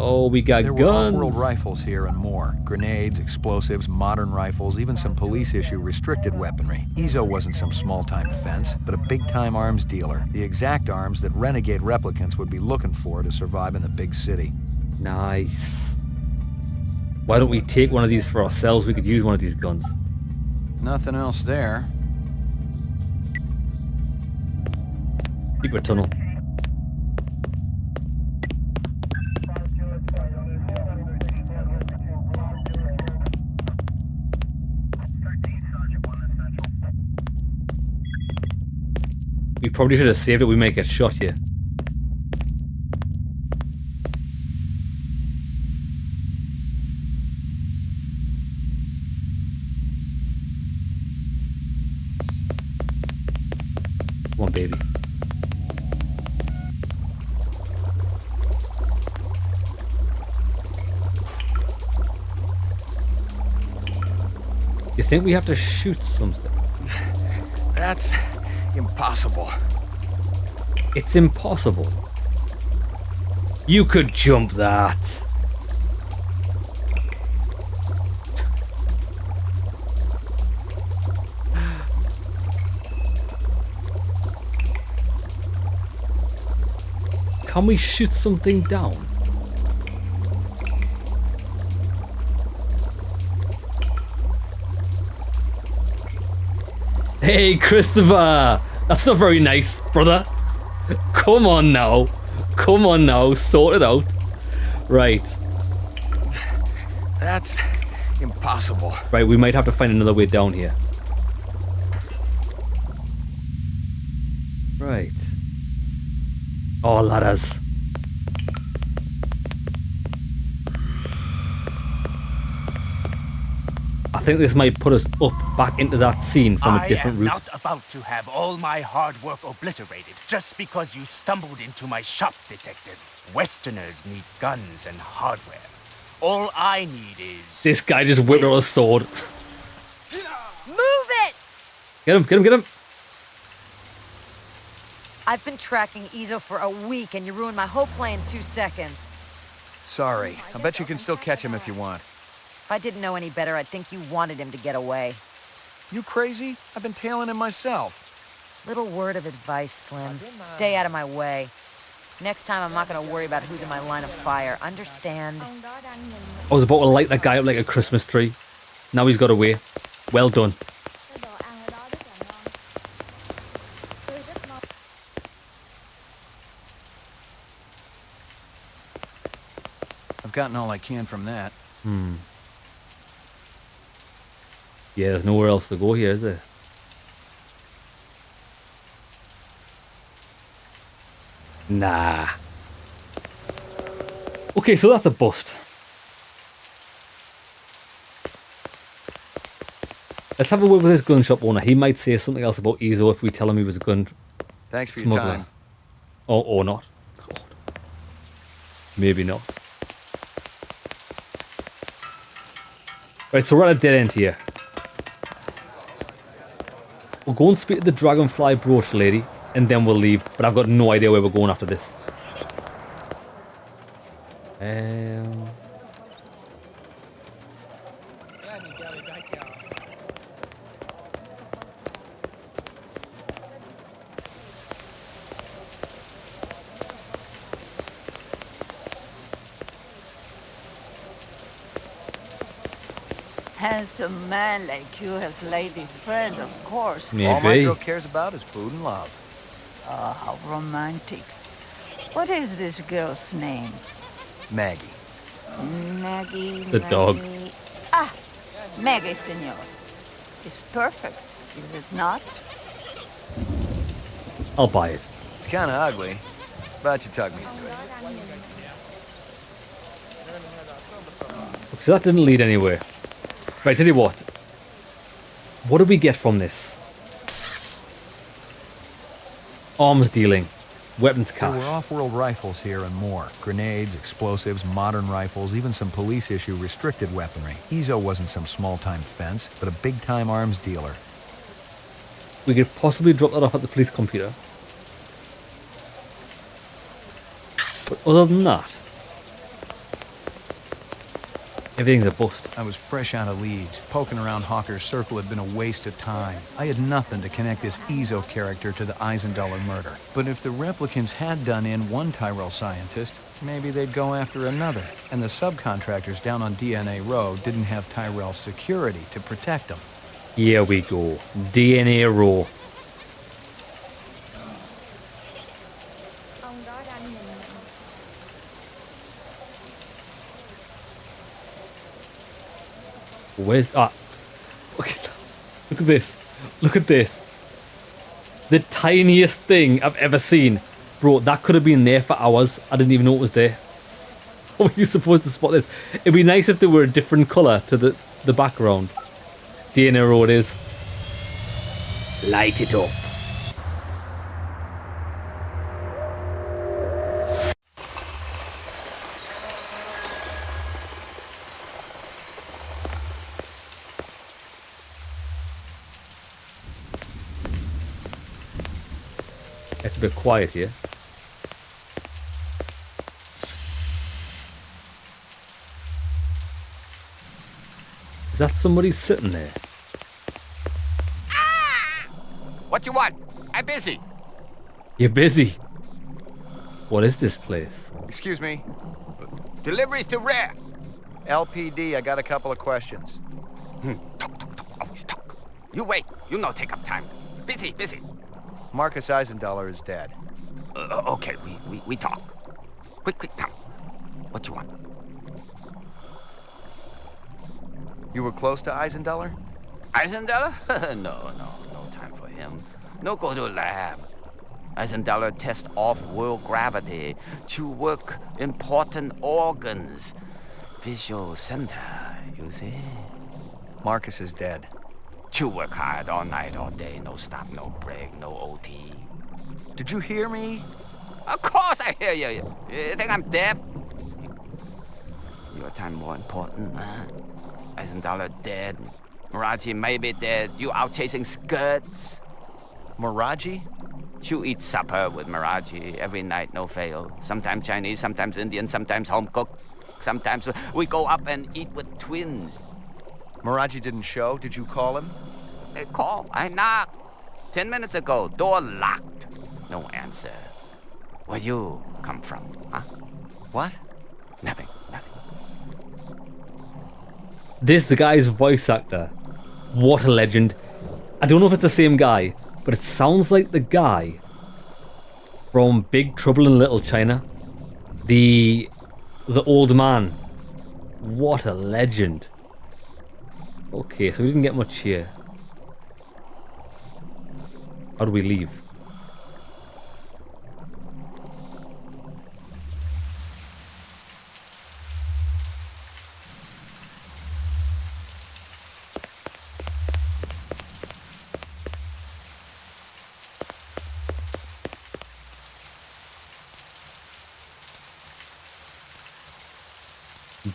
Oh, we got There were guns. off-world rifles here and more. Grenades, explosives, modern rifles, even some police-issue restricted weaponry. Izzo wasn't some small-time fence, but a big-time arms dealer. The exact arms that renegade replicants would be looking for to survive in the big city. Nice. Why don't we take one of these for ourselves? We could use one of these guns. Nothing else there. Secret tunnel. We probably should have saved it. We make a shot here. Come on, baby. You think we have to shoot something? That's impossible. It's impossible. You could jump that. Can we shoot something down? Hey, Christopher! That's not very nice, brother. Come on now. Come on now. Sort it out. Right. That's impossible. Right, we might have to find another way down here. Right. Oh, ladders. I think this might put us up back into that scene from a different route. I am not about to have all my hard work obliterated just because you stumbled into my shop, Detective. Westerners need guns and hardware. All I need is... This guy just whipped out a sword. Move it! Get him, get him, get him. I've been tracking Izo for a week and you ruined my whole play in 2 seconds. Sorry. I bet you can still catch him if you want. If I didn't know any better, I'd think you wanted him to get away. You crazy? I've been tailing him myself. Little word of advice, Slim. Stay out of my way. Next time, I'm not going to worry about who's in my line of fire. Understand? I was about to light that guy up like a Christmas tree. Now he's got away. Well done. I've gotten all I can from that. Yeah, there's nowhere else to go here, is there? Nah. Okay, so that's a bust. Let's have a word with this gun shop owner. He might say something else about Izo if we tell him he was a gun Thanks for smuggler. your time. Or not. Maybe not. Right, so we're at a dead end here. We'll go and speak to the dragonfly brooch lady, and then we'll leave. But I've got no idea where we're going after this. Handsome man like you has ladies' friend, of course. Maybe. All my girl cares about is food and love. Oh, how romantic. What is this girl's name? Maggie. Maggie. The dog. Ah, Maggie, senor. It's perfect, is it not? I'll buy it. It's kind of ugly, but you talk me through it. So that didn't lead anywhere. Right, tell you what. What do we get from this? Arms dealing. Weapons There cache. were off-world rifles here and more. Grenades, explosives, modern rifles, even some police-issue restricted weaponry. Izo wasn't some small-time fence, but a big-time arms dealer. We could possibly drop that off at the police computer. But other than that, everything's a bust. I was fresh out of Leeds. Poking around Hawker's Circle had been a waste of time. I had nothing to connect this Izo character to the Eisendaler murder. But if the replicants had done in one Tyrell scientist, maybe they'd go after another. And the subcontractors down on DNA Row didn't have Tyrell security to protect them. Here we go. DNA Row. Where's... Ah. Look at that. Look at this. Look at this. The tiniest thing I've ever seen. Bro, that could have been there for hours. I didn't even know it was there. How were you supposed to spot this? It'd be nice if there were a different colour to the background. DNA Row it is. Light it up. It's a bit quiet here. Is that somebody sitting there? What you want? I'm busy. You're busy. What is this place? Excuse me. Deliveries to where? LPD, I got a couple of questions. Always talk. You wait. You no take up time. Busy. Marcus Eisendaler is dead. Okay, we talk. Quick, now. What you want? You were close to Eisendaler? Eisendaler? No time for him. No go to lab. Eisendaler test off-world gravity to work important organs. Visual center, you see? Marcus is dead. To work hard all night, all day, no stop, no break, no OT. Did you hear me? Of course I hear you. You think I'm deaf? Your time more important, huh? Eisendaler dead. Miraji may be dead. You out chasing skirts. Miraji? You eat supper with Miraji every night, no fail. Sometimes Chinese, sometimes Indian, sometimes home cooked. Sometimes we go up and eat with twins. Miraji didn't show. Did you call him? Call. I knocked. 10 minutes ago. Door locked. No answer. Where you come from, huh? What? Nothing. This guy's voice actor. What a legend. I don't know if it's the same guy, but it sounds like the guy from Big Trouble in Little China. The old man. What a legend. Okay, so we didn't get much here. How do we leave?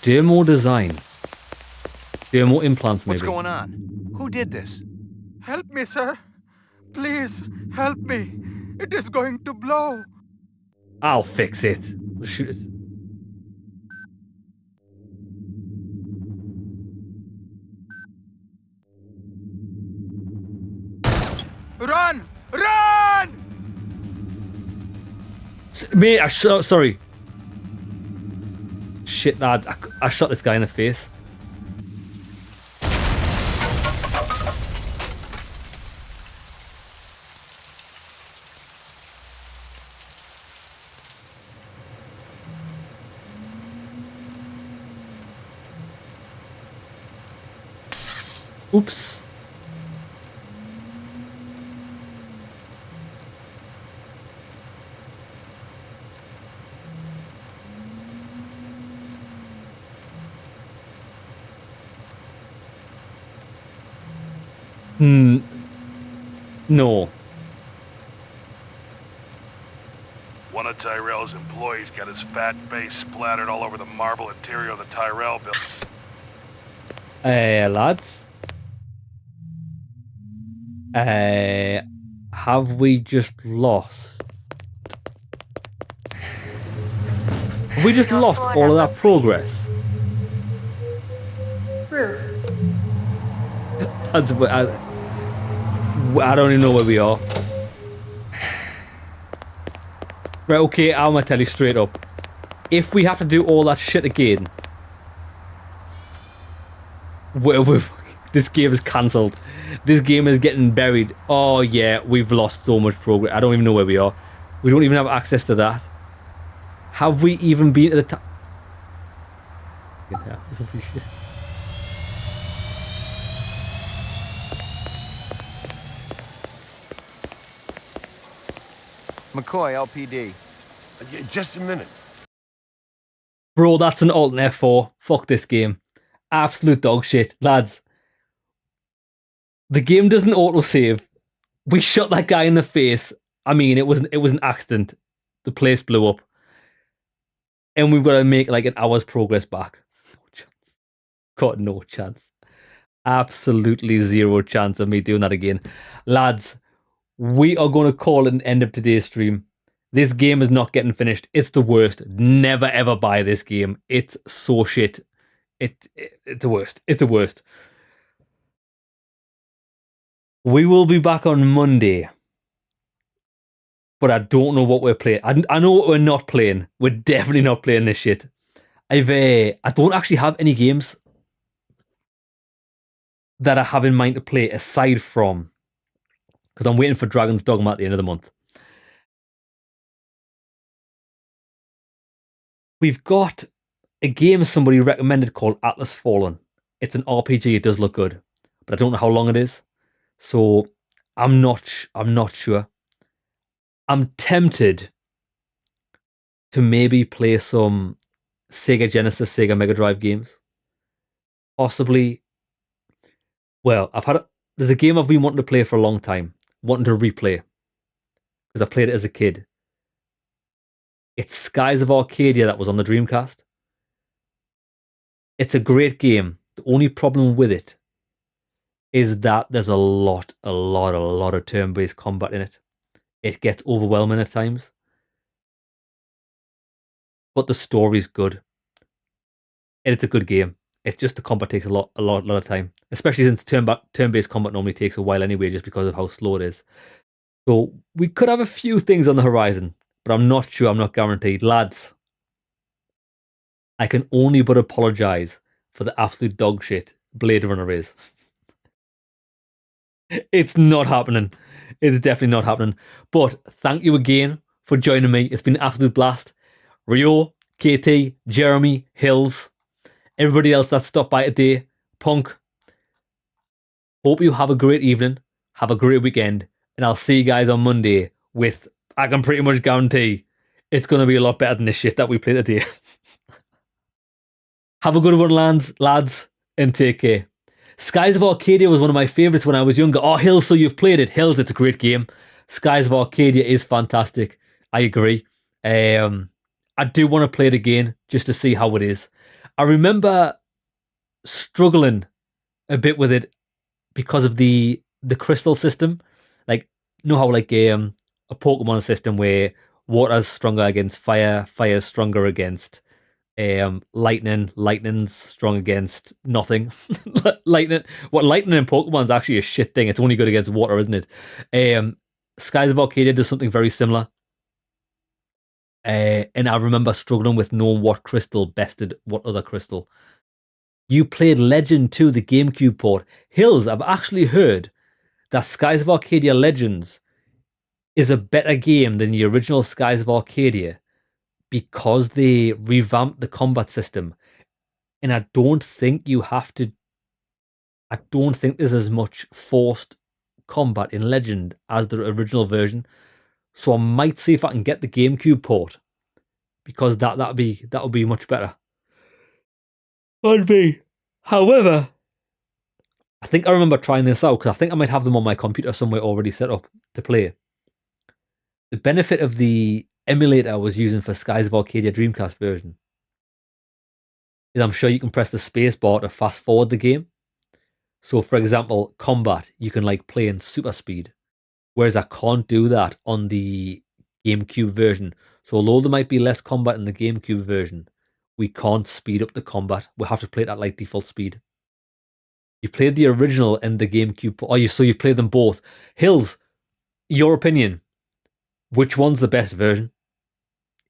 Dermo design. Dermo implants, maybe. What's going on? Who did this? Help me, sir. Please, help me. It is going to blow. I'll fix it. Shoot it. Run! Run! Mate, sorry. Shit, lad. I shot this guy in the face. Oops. No. One of Tyrell's employees got his fat face splattered all over the marble interior of the Tyrell building. Lads. Have we just lost? Have we just lost all of that progress? Roof. That's I don't even know where we are. Right, okay, I'm gonna tell you straight up. If we have to do all that shit again, this game is cancelled. This game is getting buried. Oh yeah, we've lost so much progress. I don't even know where we are. We don't even have access to that. Have we even been to the top? McCoy, LPD. Just a minute. Bro, that's an Alt F4. Fuck this game. Absolute dog shit. Lads, the game doesn't autosave. We shot that guy in the face. I mean, it was an accident. The place blew up. And we've got to make like an hour's progress back. No chance. Got no chance. Absolutely zero chance of me doing that again. Lads, we are going to call it an end of today's stream. This game is not getting finished. It's the worst. Never ever buy this game. It's so shit. It's the worst. It's the worst. We will be back on Monday. But I don't know what we're playing. I know what we're not playing. We're definitely not playing this shit. I don't actually have any games that I have in mind to play aside from, because I'm waiting for Dragon's Dogma at the end of the month. We've got a game somebody recommended called Atlas Fallen. It's an RPG. It does look good, but I don't know how long it is, so I'm not sure. I'm tempted to maybe play some Sega Genesis, Sega Mega Drive games. Possibly. Well, there's a game I've been wanting to play for a long time, wanting to replay, because I played it as a kid. It's Skies of Arcadia that was on the Dreamcast. It's a great game. The only problem with it is that there's a lot of turn-based combat in it. It gets overwhelming at times. But the story's good. And it's a good game. It's just the combat takes a lot of time. Especially since turn-based combat normally takes a while anyway, just because of how slow it is. So we could have a few things on the horizon, but I'm not sure, I'm not guaranteed. Lads, I can only but apologise for the absolute dog shit Blade Runner is. It's not happening. It's definitely not happening. But thank you again for joining me. It's been an absolute blast. Rio, KT, Jeremy, Hills, everybody else that stopped by today, Punk. Hope you have a great evening. Have a great weekend. And I'll see you guys on Monday with, I can pretty much guarantee, it's going to be a lot better than this shit that we played today. Have a good one, lads, and take care. Skies of Arcadia was one of my favourites when I was younger. Oh, Hills, so you've played it. Hills, it's a great game. Skies of Arcadia is fantastic. I agree. I do want to play it again just to see how it is. I remember struggling a bit with it because of the crystal system. Like, you know how like a Pokemon system where water's stronger against fire, fire's stronger against lightning's strong against nothing. lightning in Pokemon's actually a shit thing. It's only good against water, isn't it? Skies of Arcadia does something very similar. And I remember struggling with knowing what crystal bested what other crystal. You played Legend 2, the GameCube port. Hills, I've actually heard that Skies of Arcadia Legends is a better game than the original Skies of Arcadia because they revamped the combat system. And I don't think there's as much forced combat in Legend as the original version. So I might see if I can get the GameCube port, because that would be much better. Would be. However, I think I remember trying this out because I think I might have them on my computer somewhere already set up to play. The benefit of the emulator I was using for Skies of Arcadia Dreamcast version is I'm sure you can press the space bar to fast forward the game. So for example, combat, you can like play in super speed. Whereas I can't do that on the GameCube version. So although there might be less combat in the GameCube version, we can't speed up the combat. We have to play it at like default speed. You played the original and the GameCube. So you played them both. Hills, your opinion, which one's the best version?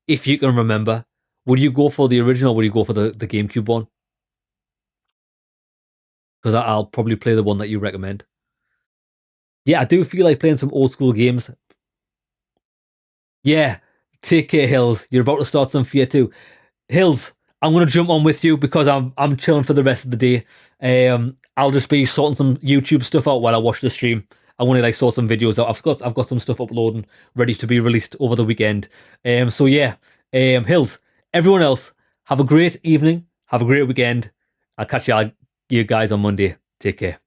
If you can remember, would you go for the original or would you go for the GameCube one? Because I'll probably play the one that you recommend. Yeah, I do feel like playing some old school games. Yeah, take care, Hills. You're about to start some Fear 2. Hills, I'm going to jump on with you because I'm chilling for the rest of the day. I'll just be sorting some YouTube stuff out while I watch the stream. I want to like sort some videos out. I've got some stuff uploading ready to be released over the weekend. So yeah, Hills, everyone else, have a great evening. Have a great weekend. I'll catch you guys on Monday. Take care.